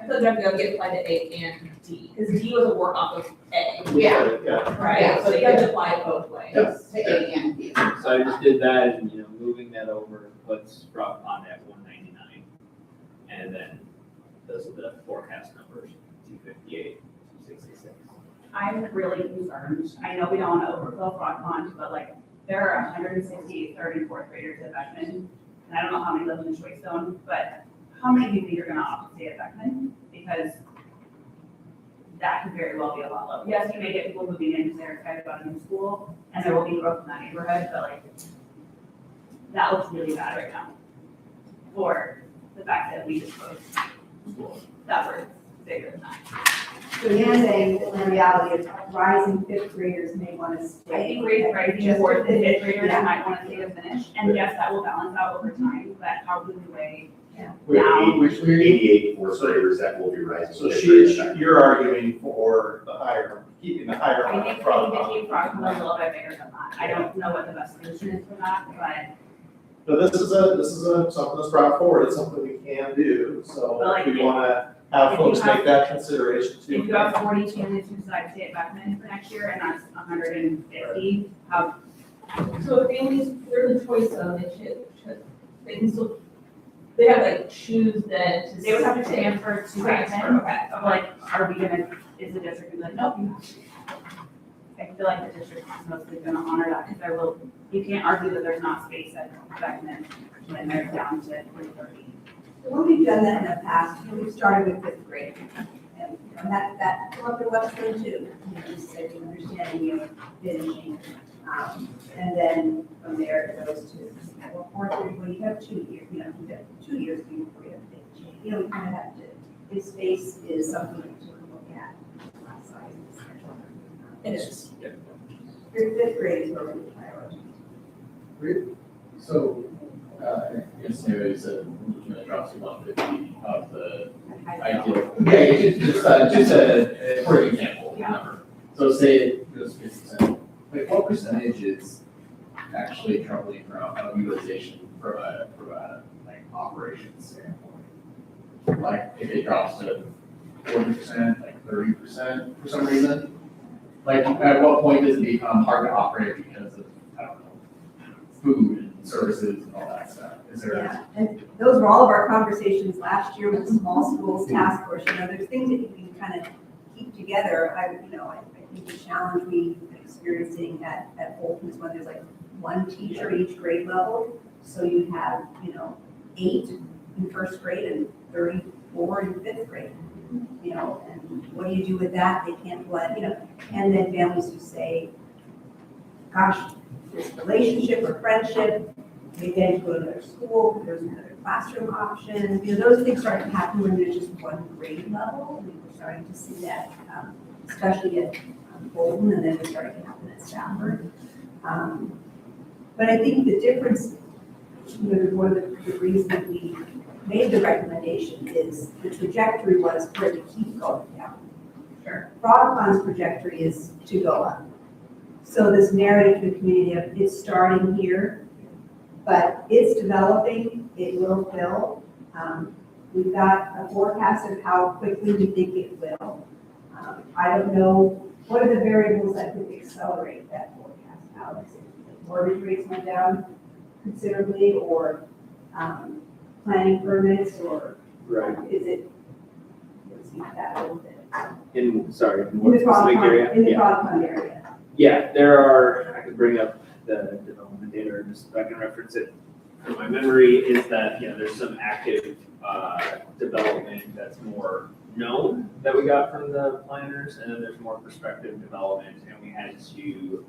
I thought that would get applied to A and D, because D was a work off of A. Yeah. yeah. Right, so you have to apply it both ways. It's to A and B. So I just did that and, moving that over puts Frog Pond at 199. And then those are the forecast numbers, 258, 266. I'm really concerned. I know we don't want to overfill Frog Pond, but like, there are 168 third and fourth graders at Beckman. And I don't know how many live in the Choice Zone, but how many do you think are gonna opt to stay at Beckman? Because that could very well be a lot lower. Yes, you may get people moving in because they're excited about a new school, and there will be growth in that neighborhood, but like, that looks really bad right now. For the fact that we just closed schools that were bigger than that. So you're saying that the reality is rising fifth graders may want to stay. I think rising towards the fifth graders might want to stay to finish, and yes, that will balance out over time, but how do we weigh? We have 88 fourth graders that will be rising. So you're arguing for the higher, keeping the higher I on think the we front. need to keep Frogmore a little bit bigger than that. I don't know what the best solution is for that, but But this is something that's brought forward, it's something we can do, so But like, we wanna have if folks you have- make that consideration too. if you have 40 families who decide to stay at Beckman for next year, and that's 150, how, So if families, they're in the choice zone, they can still, they have like choose then to. they would have to transfer to Transfer, Beckman. okay. Like, are we gonna, is the district gonna be like, nope, you have to? I feel like the district is mostly gonna honor that, because there will, you can't argue that there's not space at Beckman when they're down to 330. When we've done that in the past, we've started with fifth grade. And that came up in Westland too. Just said, you understanding, finishing. And then from there it goes to, well, fourth grade, well, you have 2 years, you have 2 years before you have to change. We kind of have to, his space is something to look at. It is. Your fifth grade is where we prioritize. So, yes, maybe it's when it drops to 150 of the ideal. Yeah, it's just for example, number. So say it goes 50%. Like what percentage is actually troubling from a utilization from a like operations standpoint? Like if it drops to 40%, like 30% for some reason? Like at what point does it become hard to operate because of, I don't know, food and services and all that stuff? Is there? Yeah, and those were all of our conversations last year with the small schools task force. You know, there's things that you can kind of keep together. I think the challenge we've been experiencing at Bolton is when there's like one teacher each grade level. So you have, 8 in first grade and 34 in fifth grade. And what do you do with that? They can't let, and then families who say, gosh, this relationship or friendship, they then go to another school, there's another classroom option. Those things start to happen when there's just one grade level. And we're starting to see that, especially at Bolton, and then it's starting to happen at Stafford. But I think the difference, one of the reasons that we made the recommendation is the trajectory was for it to keep going down. Sure. Frog Pond's trajectory is to go up. So this narrative to the community of it's starting here, but it's developing, it will fill. We've got a forecast of how quickly we think it will. I don't know, what are the variables that could accelerate that forecast? Alex, if mortgage rates went down considerably, or planning permits, or Right. is it, let's see that a little bit. In In what the Frog specific Pond, area? in the Yeah. Frog Pond area. Yeah, there are, I could bring up the development data, or just I can reference it from my memory, is that, there's some active development that's more known that we got from the planners, and then there's more prospective development, and we had to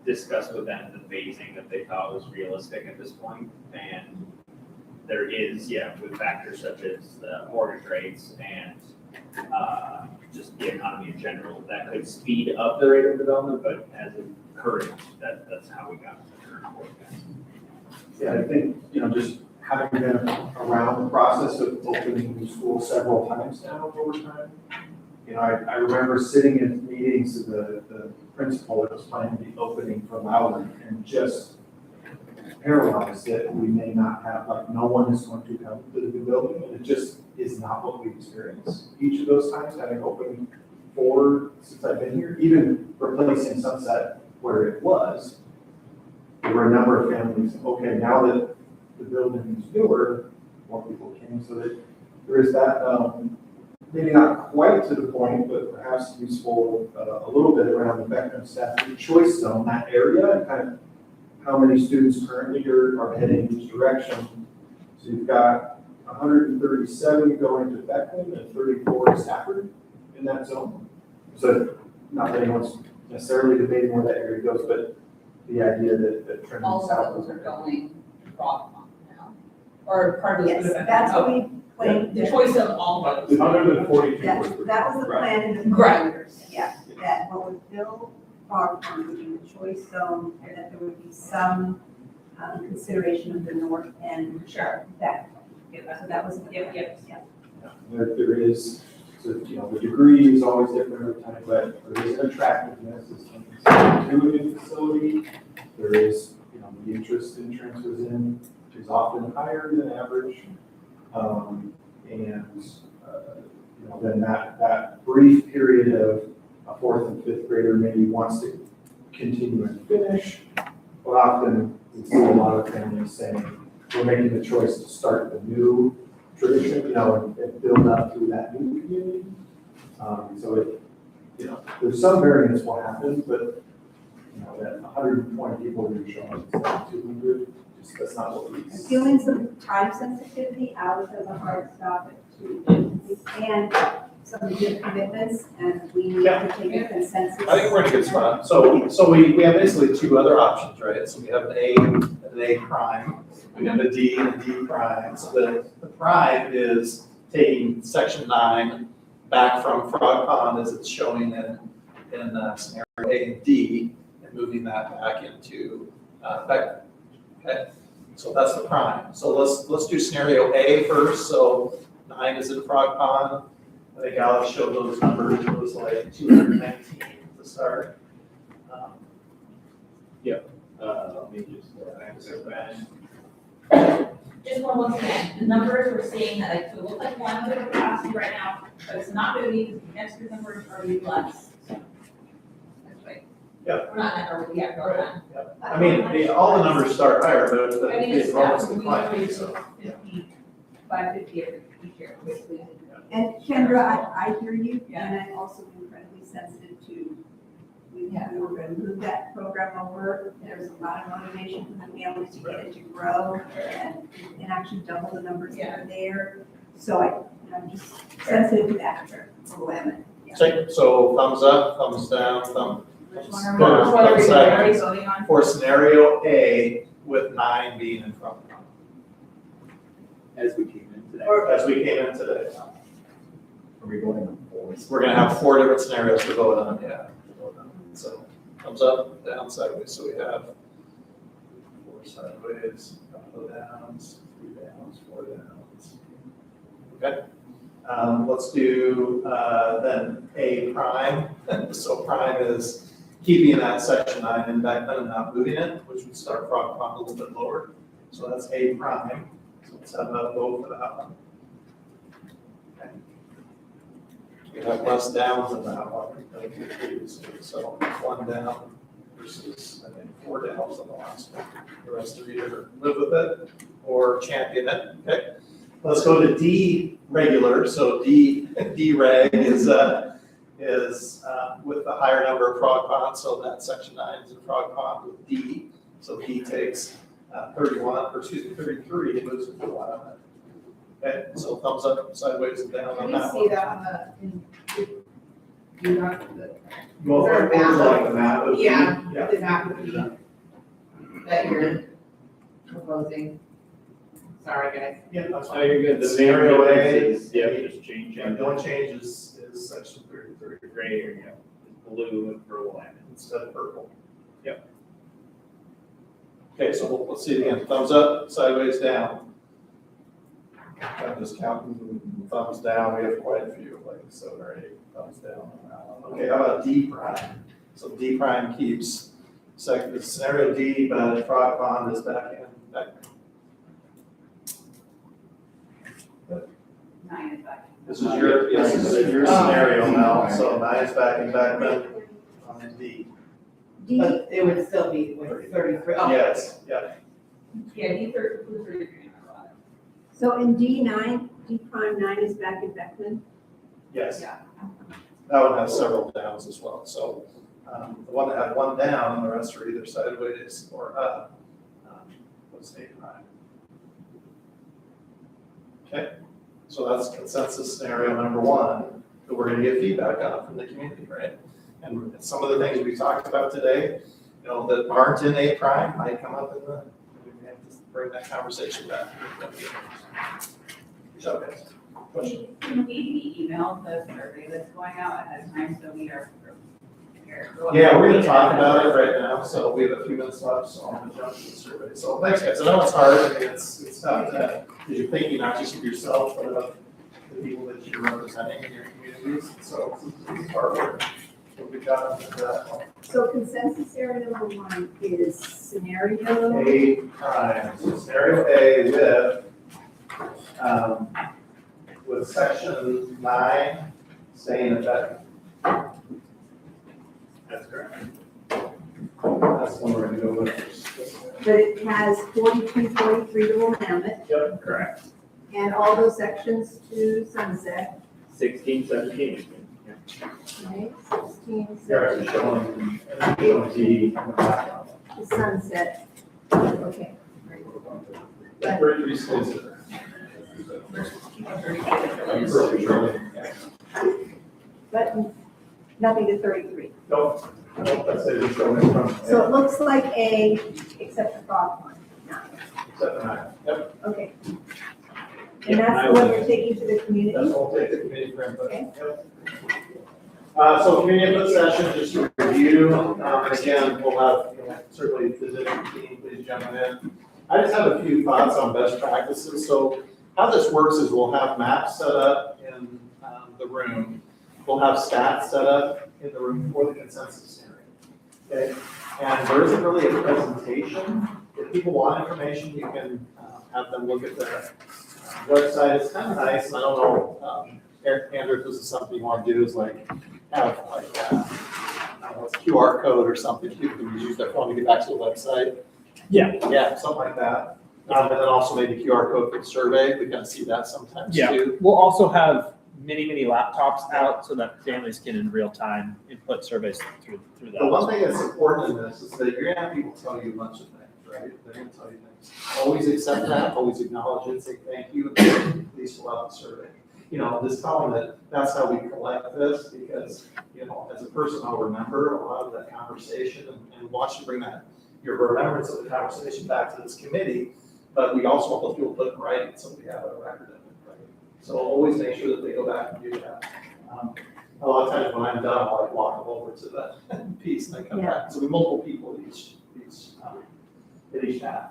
discuss with them the phasing that they thought was realistic at this point. And there is, with factors such as the mortgage rates and just the economy in general, that could speed up the rate of development, but as of current, that's how we got to the current forecast. Yeah, I think, just having been around the process of opening new schools several times now over time, I remember sitting in meetings of the principal that was planning the opening for Loudon and just paralyzed that we may not have, no one is going to come to the new building. And it just is not what we experienced. Each of those times, having opened 4 since I've been here, even replacing Sunset where it was, there were a number of families, okay, now that the building is newer, more people came, so that there is that, maybe not quite to the point, but perhaps useful a little bit around the Beckman Stafford choice zone, that area, and kind of how many students currently are heading in each direction. So you've got 137 going to Beckman and 34 to Stafford in that zone. So not that anyone's necessarily debating where that area goes, but the idea that trending All south. of those are going Frog Pond now, or part of Yes, the. that's what we planned. The choice of all of those. 142. That was the plan in the Right. years, yeah, that what would fill Frog Pond would be the choice zone, and that there would be some consideration of the north end. Sure. That, so that was. Yep. There is, so, the degree is always different every time, but there is an attractiveness to a new facility. There is, the interest in transfers in is often higher than average. Then that brief period of a 4th and 5th grader maybe wants to continue and finish, but often we see a lot of families saying, we're making the choice to start the new tradition, and build up through that new community. So there's some variance will happen, but that 120 people who show up instead of 200, that's not what we. Feeling some time sensitivity, Alex has a hard stop at 2. And some good commitments, and we need to take a consensus. I think we're in a good spot. So we have basically 2 other options, right? So we have an A and an A prime. We have a D and a D prime. So the prime is taking section 9 back from Frog Pond as it's showing in scenario A and D and moving that back into, back. Okay, so that's the prime. So let's do scenario A first. So 9 is in Frog Pond. I think Alex showed those numbers. It was like 219 to start. Let me just, Just one once again, the numbers we're seeing that like, it looks like one of the capacity right now, but it's not moving, because the next two numbers are moving less. That's right. Yeah. We're not, or, yeah, we're not. I mean, all the numbers start higher, but the I mean, it's enrollment's not, we declining, usually so. 50, 550 each year, basically. And Kendra, I hear you, and I'm also incredibly sensitive to, we were gonna move that program over. There's a lot of motivation for the families to get it to grow and actually double the numbers that are there. So I'm just sensitive to that for women. So thumbs up, thumbs down, thumbs Which one are we already voting on? for scenario A with 9 being in front. as we came in today. Or as we came in today. Are we going on board? We're gonna have 4 different scenarios to vote on, yeah. So thumbs up, down, sideways, so we have 4 sideways, a couple of downs, 3 downs, 4 downs. Okay, let's do then A prime. So prime is keeping that section 9 in back then and not moving it, which would start Frog Pond a little bit lower. So that's A prime. So let's have a vote for that one. We have less downs than that one, than previously. So 1 down versus, I think, 4 downs on the last one. The rest of you either live with it or champion it. Okay. Let's go to D regular. So D reg is with the higher number of Frog Pond. So that section 9 is in Frog Pond with D. So D takes 33 and moves it to 1 on it. Okay, so thumbs up, sideways, and down on Can that you one. see that on the, you got the. Well, Is there a it was map? like the map of. Yeah, the map would be that you're proposing. Sorry, guys. Yeah, that's Oh, fine. you're good. The main Scenario A, difference is, just change yeah, the only change is section 33 gray area, blue and purple line. instead of purple. Yep. Okay, so let's see it again. Thumbs up, sideways, down. I'm just counting thumbs down. We have quite a few, like 7 or 8 thumbs down on that one. Okay, how about D prime? So D prime keeps scenario D, but Frog Pond is back in. 9 is back. This is your scenario now, so 9 is back in back then on D. D, But it would still be with 33. Oh. Yes, yeah. Yeah, D 33. so in D9, D prime 9 is back in Beckman. Yes. Yeah. That one has several downs as well, so the one that had 1 down, and the rest are either sideways or up, was A prime. Okay, so that's consensus scenario number 1 that we're gonna get feedback on from the community, right? And some of the things we talked about today, you know, that aren't in A prime might come up in the, we have to bring that conversation back. So, guys, question? Can we email the survey that's going out ahead of time, so we are prepared? Yeah, we're gonna talk about it right now, so we have a few minutes left, so I'm gonna jump to the survey. So thanks, guys. I know it's hard, I mean, it's tough to, because you're thinking not just of yourself, but of the people that you're representing in your communities, so it's hard work. So we got into that. So consensus area number 1 is scenario. A prime, so scenario A with section 9 staying at that. That's correct. That's the one we're gonna go with first. But it has 42, 43 to Willamette, Yep. Correct. and all those sections to Sunset. 16, 17. Okay, 16, They're actually 17, showing D in the background. to Sunset. Okay. That 33 stays there. But nothing to 33. Nope, that's it, it's showing from. So it looks like A, except the Frog Pond, 9. Except for 9, yep. Okay. And that's the one you're taking to the community? That's all take the committee for input. Okay. Yep. So community input session, just to review, and again, we'll have, certainly the district team, please jump in. I just have a few thoughts on best practices. So how this works is we'll have maps set up in the room. We'll have stats set up in the room for the consensus scenario. Okay, and there isn't really a presentation. If people want information, you can have them look at the website. It's kind of nice, and I don't know, Andrew, if this is something you want to do, is like have like I don't know, a QR code or something people can use their phone to get back to the website. Yeah. Yeah, something like that. And then also maybe QR code for the survey. We kind of see that sometimes Yeah, too. we'll also have mini laptops out so that families can in real time input surveys through that. The one thing that's important in this is that you're gonna have people tell you a bunch of things, right? They're gonna tell you things. Always accept that, always acknowledge it, say thank you, and please fill out the survey. Just tell them that that's how we collect this, because, as a person, I'll remember a lot of that conversation and want you to bring that, your remembrance of the conversation back to this committee, but we also want those people put it in writing, so we have a record of it, right? So always make sure that they go back and do that. A lot of times when I'm done, I'll like walk them over to that piece and I come back. So we have multiple people at each tab.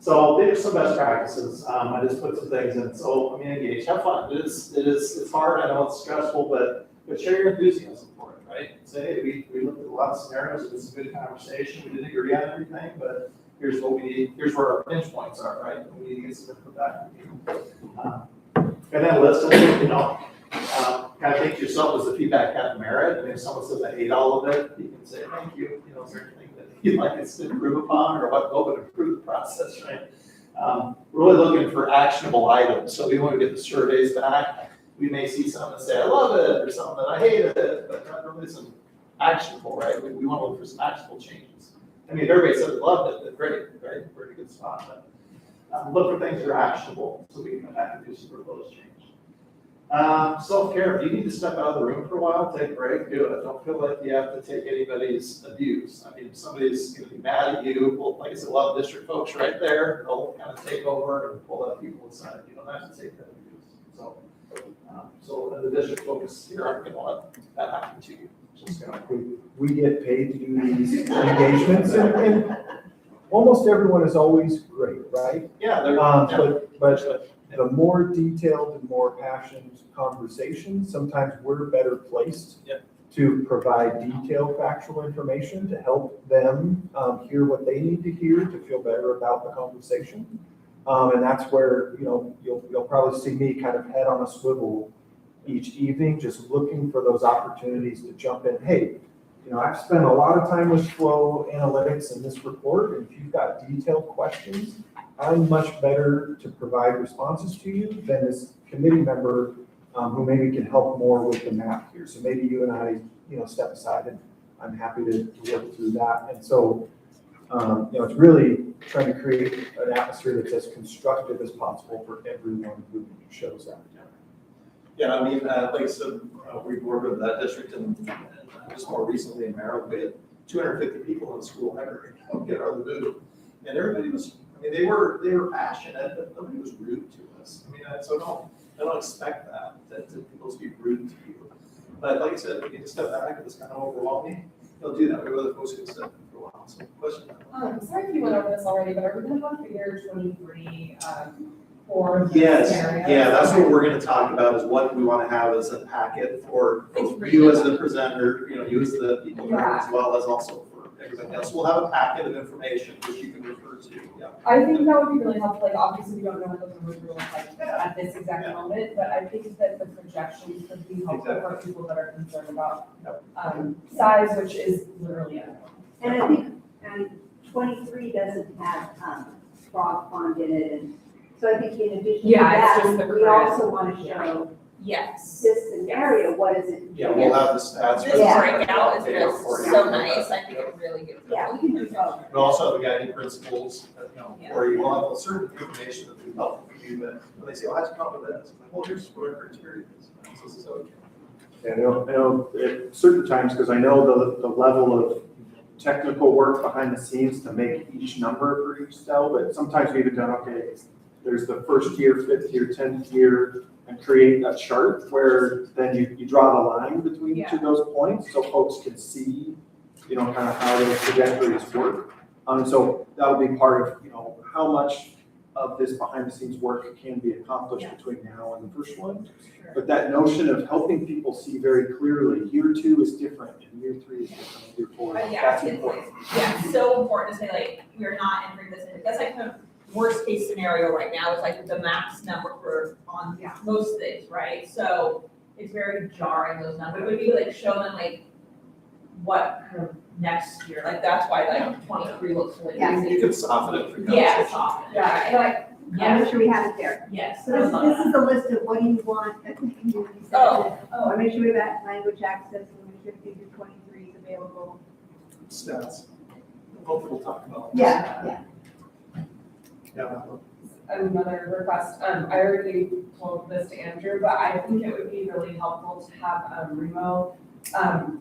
So these are some best practices. I just put some things in. So engage, have fun. It's hard. I know it's stressful, but share your enthusiasm for it, right? Say, hey, we looked at a lot of scenarios. It was a good conversation. We didn't agree on everything, but here's what we need. Here's where our pinch points are, right? We need to get some input back from you. And then list them, kind of think to yourself, was the feedback had merit? And if someone says, I hate all of it, you can say, thank you. Is there anything that you'd like us to improve upon, or what would improve the process, right? Really looking for actionable items. So we want to get the surveys back. We may see something and say, I love it, or something that I hated it, but that really isn't actionable, right? We want to look for some actionable changes. I mean, if everybody said they loved it, then great, right? We're in a good spot. But look for things that are actionable so we can come back and do some proposed change. Self-care, if you need to step out of the room for a while, take a break, do it. Don't feel like you have to take anybody's abuse. I mean, if somebody's going to be mad at you, well, like I said, a lot of district folks right there, they'll kind of take over and pull other people aside. You don't have to take that abuse. So the district folks here aren't going to let that happen to you. Just we get paid to do these engagements, and almost everyone is always great, right? Yeah, but the more detailed and more passionate conversations, sometimes we're better placed to provide detailed factual information to help them hear what they need to hear to feel better about the conversation. And that's where, you'll probably see me kind of head on a swivel each evening, just looking for those opportunities to jump in. Hey, I've spent a lot of time with flow analytics in this report, and if you've got detailed questions, I'm much better to provide responses to you than this committee member who maybe can help more with the map here. So maybe you and I, step aside, and I'm happy to work through that. And so, it's really trying to create an atmosphere that's as constructive as possible for everyone who shows up. Yeah, I mean, like I said, we've worked with that district and just more recently in Maryland, we had 250 people in the school library get out of the booth. And everybody was, they were passionate, but nobody was rude to us. So I don't expect that people to be rude to you. But like I said, if you just step back and it's kind of overwhelming, they'll do that. Maybe other folks can step in for a while. So question. Sorry if you went over this already, but are we going to go through year 23 for the Yes, scenario? yeah, that's what we're going to talk about, is what we want to have as a packet for you as the presenter, you as the people here, as well as also for everybody else. We'll have a packet of information which you can refer to. Yeah. I think that would be really helpful. Like, obviously, we don't know what those numbers will look like at this exact moment, but I think that the projections could be helpful for people that are concerned about size, which is literally unknown. And I think, 23 doesn't have frog pond in it, and so I think in addition to Yeah, it's just that, the we current- also want to show Yes. this scenario, what is it? Yeah, we'll have the stats. This breakout is just for you. so nice. I think it really gives. Yeah, we can do both. We'll also have the guiding principles, where you will have certain information that will be helpful for you, but when they say, well, how'd you come up with this? I'm like, well, here's what our criteria is. So this is how we can. Yeah, I know at certain times, because I know the level of technical work behind the scenes to make each number for each cell, but sometimes we've even done, okay, there's the first year, 5th year, 10th year, and create a chart where then you draw the line between each of those points so folks can see, you know, kind of how those trajectories work. So that'll be part of, you know, how much of this behind the scenes work can be accomplished between now and the first one. But that notion of helping people see very clearly, year 2 is different and year 3 is different, and year 4 is, Yeah, that's it's, important. yeah, it's so important to say like, we're not entering this in, that's like the worst case scenario right now, is like the max number for on most things, right? So it's very jarring, those numbers, it would be like show them like what kind of next year, like that's why like 23 looks really easy. You can soften it for Yeah, conversation. soften it, Yeah, so I'm not sure we have it there. Yes. So this is the list of what do you want at the community center. Oh. I make sure that language access, and make sure figure 23 is available. Stats. Hopefully we'll talk about. Yeah. Yeah. Another request, I already told this to Andrew, but I think it would be really helpful to have Remo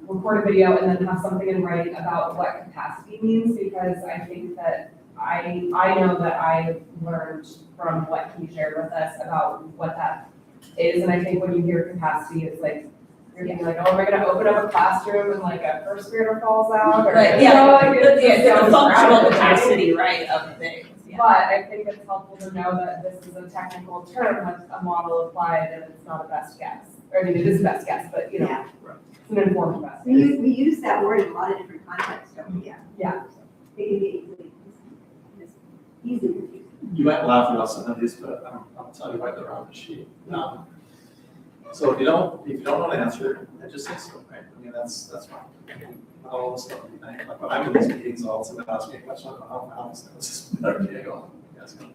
record a video and then have something in writing about what capacity means, because I think that I know that I learned from what he shared with us about what that is, and I think when you hear capacity, it's like, you're thinking like, oh, am I gonna open up a classroom and like a first grader falls out? Or, Right, you yeah, know, like, it the sounds functional crowded. capacity, right, of things. Yeah. But I think it's helpful to know that this is a technical term with a model applied and it's not a best guess. Or I mean, it is a best guess, but you know, Yeah. it's an informed best We guess. use that word in a lot of different contexts, don't we? Yeah. It can be easily confusing. You might laugh about some of these, but I'll tell you why they're on the sheet. So if you don't know an answer, then just say so, right? I mean, that's fine. Not all this stuff. Like when I'm in these meetings, all of a sudden ask me a question, I'm like, oh, this is better. Yeah, go on. Yes, go.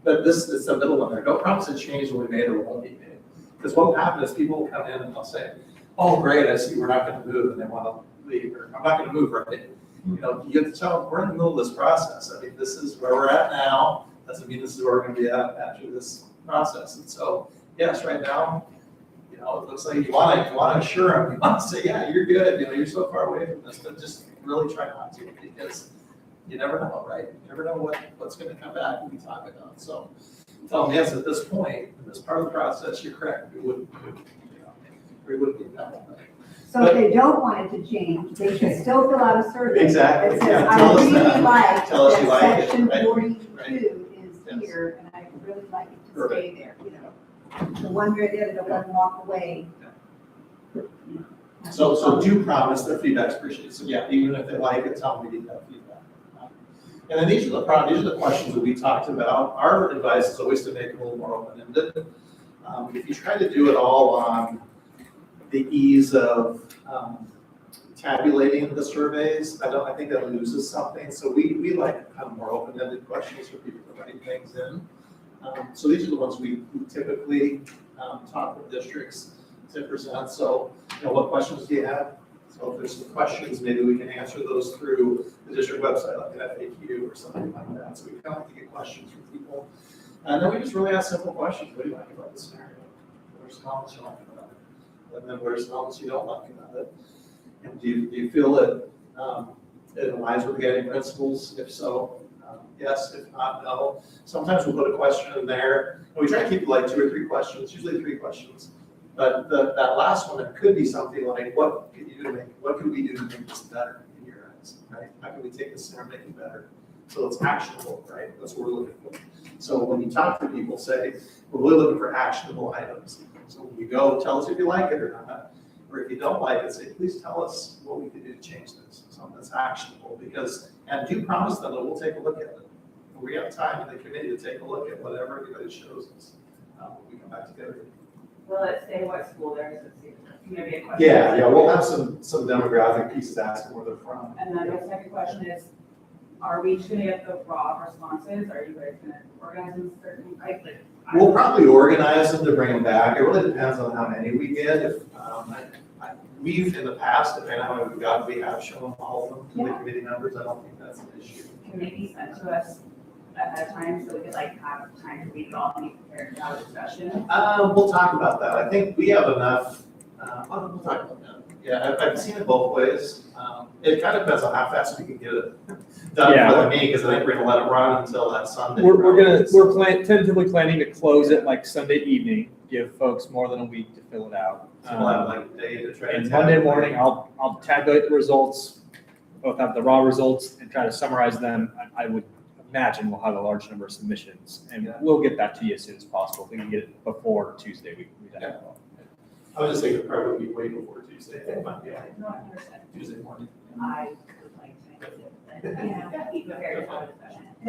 But this is the middle one there. No promise to change will be made or won't be made. Because what will happen is people will come in and they'll say, oh, great, I see we're not going to move, and they want to leave, or I'm not going to move, right? You know, you get to tell them we're in the middle of this process. I mean, this is where we're at now. Doesn't mean this is where we're going to be at after this process. And so, yes, right now, you know, it looks like you want to assure them. You want to say, yeah, you're good. You know, you're so far away from this, but just really try not to, because you never know, right? You never know what's going to come back when we talk about. So, tell them, yes, at this point, in this part of the process, you're correct. We wouldn't be that way. So if they don't want it to change, they should still fill out a survey. Exactly, That says, yeah, I tell us really that. like Tell us you like that it, section right? 42 is here, and I really like it to stay there, you know. The one way or the other, don't let them walk away. So do promise that feedback's appreciated. So yeah, even if they like it, tell them we need that feedback. And then these are the questions that we talked about. Our advice is always to make it a little more open-ended. If you try to do it all on the ease of tabulating the surveys, I think that loses something. So we like kind of more open-ended questions for people to write things in. So these are the ones we typically talk with districts to present. So, you know, what questions do you have? So if there's some questions, maybe we can answer those through the district website, like an FAQ or something like that. So we kind of like to get questions from people. And then we just really ask simple questions. What do you like about the scenario? Where's comments you like about it? And then where's comments you don't like about it? And do you feel that it aligns with the guiding principles? If so, yes. If not, no. Sometimes we'll put a question in there. And we try to keep it like 2 or 3 questions, usually 3 questions. But that last one, it could be something like, what could we do to make this better in your eyes, right? How can we take this and make it better? So it's actionable, right? That's what we're looking for. So when you talk to people, say, we're really looking for actionable items. So when you go, tell us if you like it or not. Or if you don't like it, say, please tell us what we can do to change this. Something that's actionable, and do promise them that we'll take a look at it. We have time in the committee to take a look at whatever everybody shows us. When we come back together. Will it say what school they're associated with? Maybe a question. Yeah, we'll have some demographic pieces asking where they're from. And then my second question is, are we just gonna get the raw responses? Are you guys gonna organize them certain, We'll probably organize them to bring them back. It really depends on how many we get. If we've in the past, depending on how many we've got, we have shown all of them to the committee members. I don't think that's an issue. can they be sent to us ahead of time so we could like have time to read it all and be prepared to have a discussion? We'll talk about that. I think we have enough. We'll talk about that. Yeah, I've seen it both ways. It kind of depends on how fast we can get it done Yeah. for the meeting, because I think we're gonna let it run until that Sunday. Tentatively planning to close it like Sunday evening, give folks more than a week to fill it out. So we'll have like a day to try to. And Monday morning, I'll tabulate the results, both have the raw results and try to summarize them. I would imagine we'll have a large number of submissions, and we'll get that to you as soon as possible. If we can get it before Tuesday, we'd have it. I was just thinking it probably would be way before Tuesday. It might be like Tuesday morning. I would like to. Yeah. And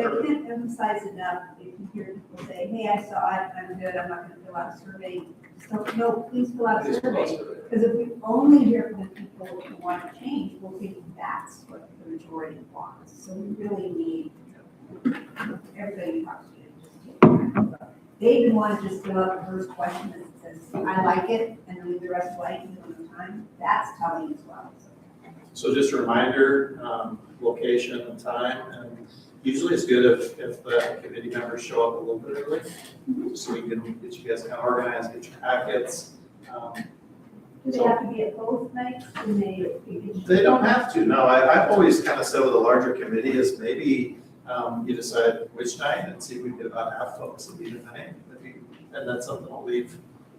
I can't emphasize enough, if you hear people say, hey, I saw it, I'm good, I'm not gonna fill out a survey. So, no, please fill out a survey, because if we only hear from the people who want to change, we'll think that's what the majority wants. So we really need everybody who talks to you, just take time. They even want to just fill out the first question that says, I like it, and then leave the rest blank and give them time. That's telling as well. So just a reminder, location and time, and usually it's good if the committee members show up a little bit early, so we can get you guys kind of organized, get your packets. Do they have to be at both nights? They don't have to, no. I've always kind of said with a larger committee is maybe you decide which night and see if we can get about half folks at either night. And that's something I'll leave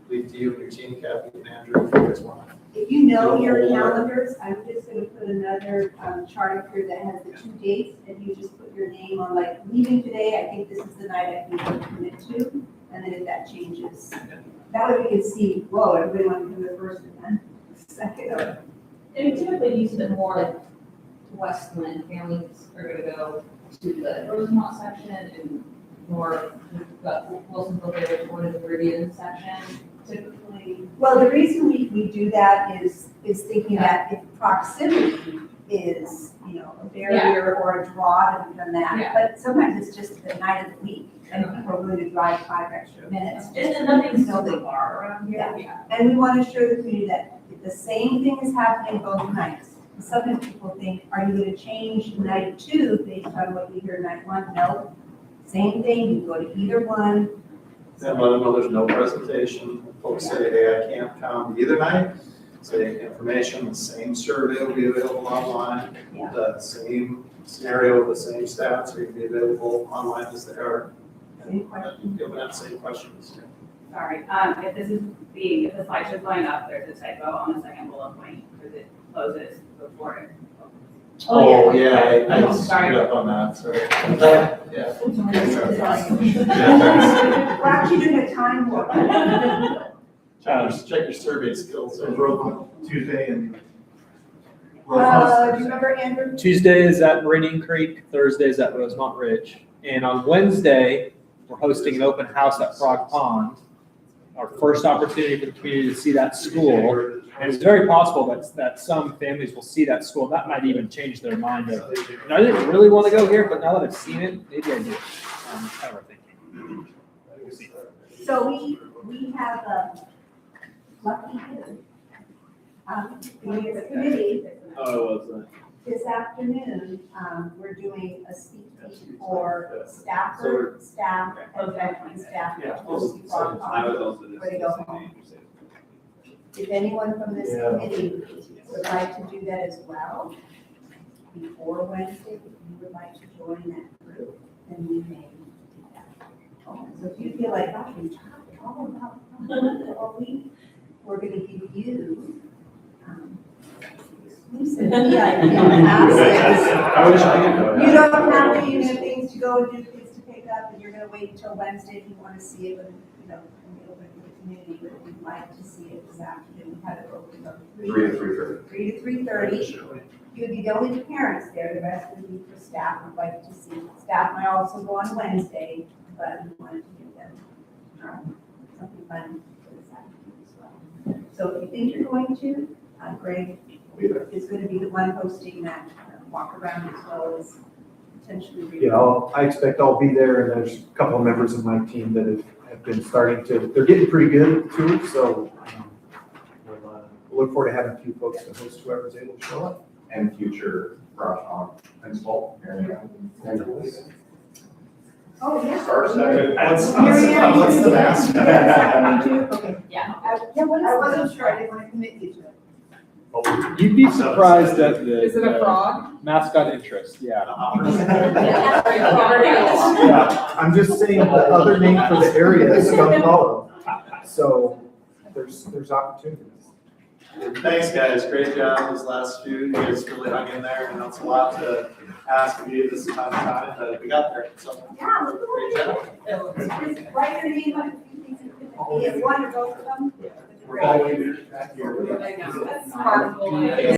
to you and your team, Kathy and Andrew, if you guys want. If you know your calendars, I'm just gonna put another chart up here that has the 2 dates, and you just put your name on, like, leaving today, I think this is the night I can commit to, and then if that changes. That way we can see, whoa, everybody wants to do the first and then second. And we typically use it more like Westland families are gonna go to the Rosemont section and more, Wilsonville, they're going to the Meridian section typically. Well, the reason we do that is thinking that if proximity is, a barrier or a draw to become that, Yeah. but sometimes it's just the night of the week, and people are willing to drive 5 extra minutes. And nothing's so far around here. Yeah. And we want to show the community that the same thing is happening both nights. Sometimes people think, are you going to change night 2 based on what you hear night 1? No, same thing, you go to either one. And let them know there's no presentation. Folks say, hey, I can't come either night. Say information, the same survey will be available online. Yeah. The same scenario, the same stats are going to be available online as they are. Same question. You'll have the same questions. Sorry, if the slideshow's going up, there's a typo on the second bullet point, because it closes before it. Oh, yeah, I Oh, sorry. screwed up on that, sorry. Yeah. We're actually doing a time warp. Check your survey skills. Tuesday and. Do you remember, Andrew? Tuesday is at Meridian Creek, Thursday is at Rosemont Ridge, and on Wednesday, we're hosting an open house at Frog Pond. Our first opportunity for the community to see that school. And it's very possible that some families will see that school. That might even change their mind of, I didn't really want to go here, but now that I've seen it, maybe I do. Kind of our thinking. We'll see. So we have a lucky you. We as a committee, this afternoon, we're doing a speak for staff, and staff. Yeah. Where they go home. If anyone from this committee would like to do that as well, before Wednesday, if you would like to join that group, then we may do that. So if you feel like, gosh, we talked all about all week, we're gonna give you, exclusive VIP passes. I wish I could go. You don't have to, you have things to go and do, things to pick up, and you're gonna wait until Wednesday if you wanna see it, when, when we open to the community, but if you'd like to see it this afternoon, we had it open from 3 to 3:30. You would be the only parents there, the rest would be for staff, who'd like to see. Staff might also go on Wednesday, but we wanted to give them something fun for this afternoon as well. So if you think you're going to, Greg is going to be the one hosting that walk around as well as potentially. Yeah, I expect I'll be there, and there's a couple of members of my team that have been starting to, they're getting pretty good too, so we'll look forward to having a few folks to host whoever's able to show up. And future principal, Mary Ann. Oh, yeah. What's What's the mask? Okay. Yeah. I wasn't sure, I didn't want to commit you to it. You'd be surprised at the. Is it a frog? Mascot interest, yeah. Yeah, I'm just saying the other name for the area is Skunk Hollow. So there's opportunities. Thanks, guys. Great job these last few. You guys really hung in there. I know it's a lot to ask of you this time of time, but we got there. So, Yeah, great job. just write your name on a few pieces of paper. One or both of them. We're all in there. That's sparkle.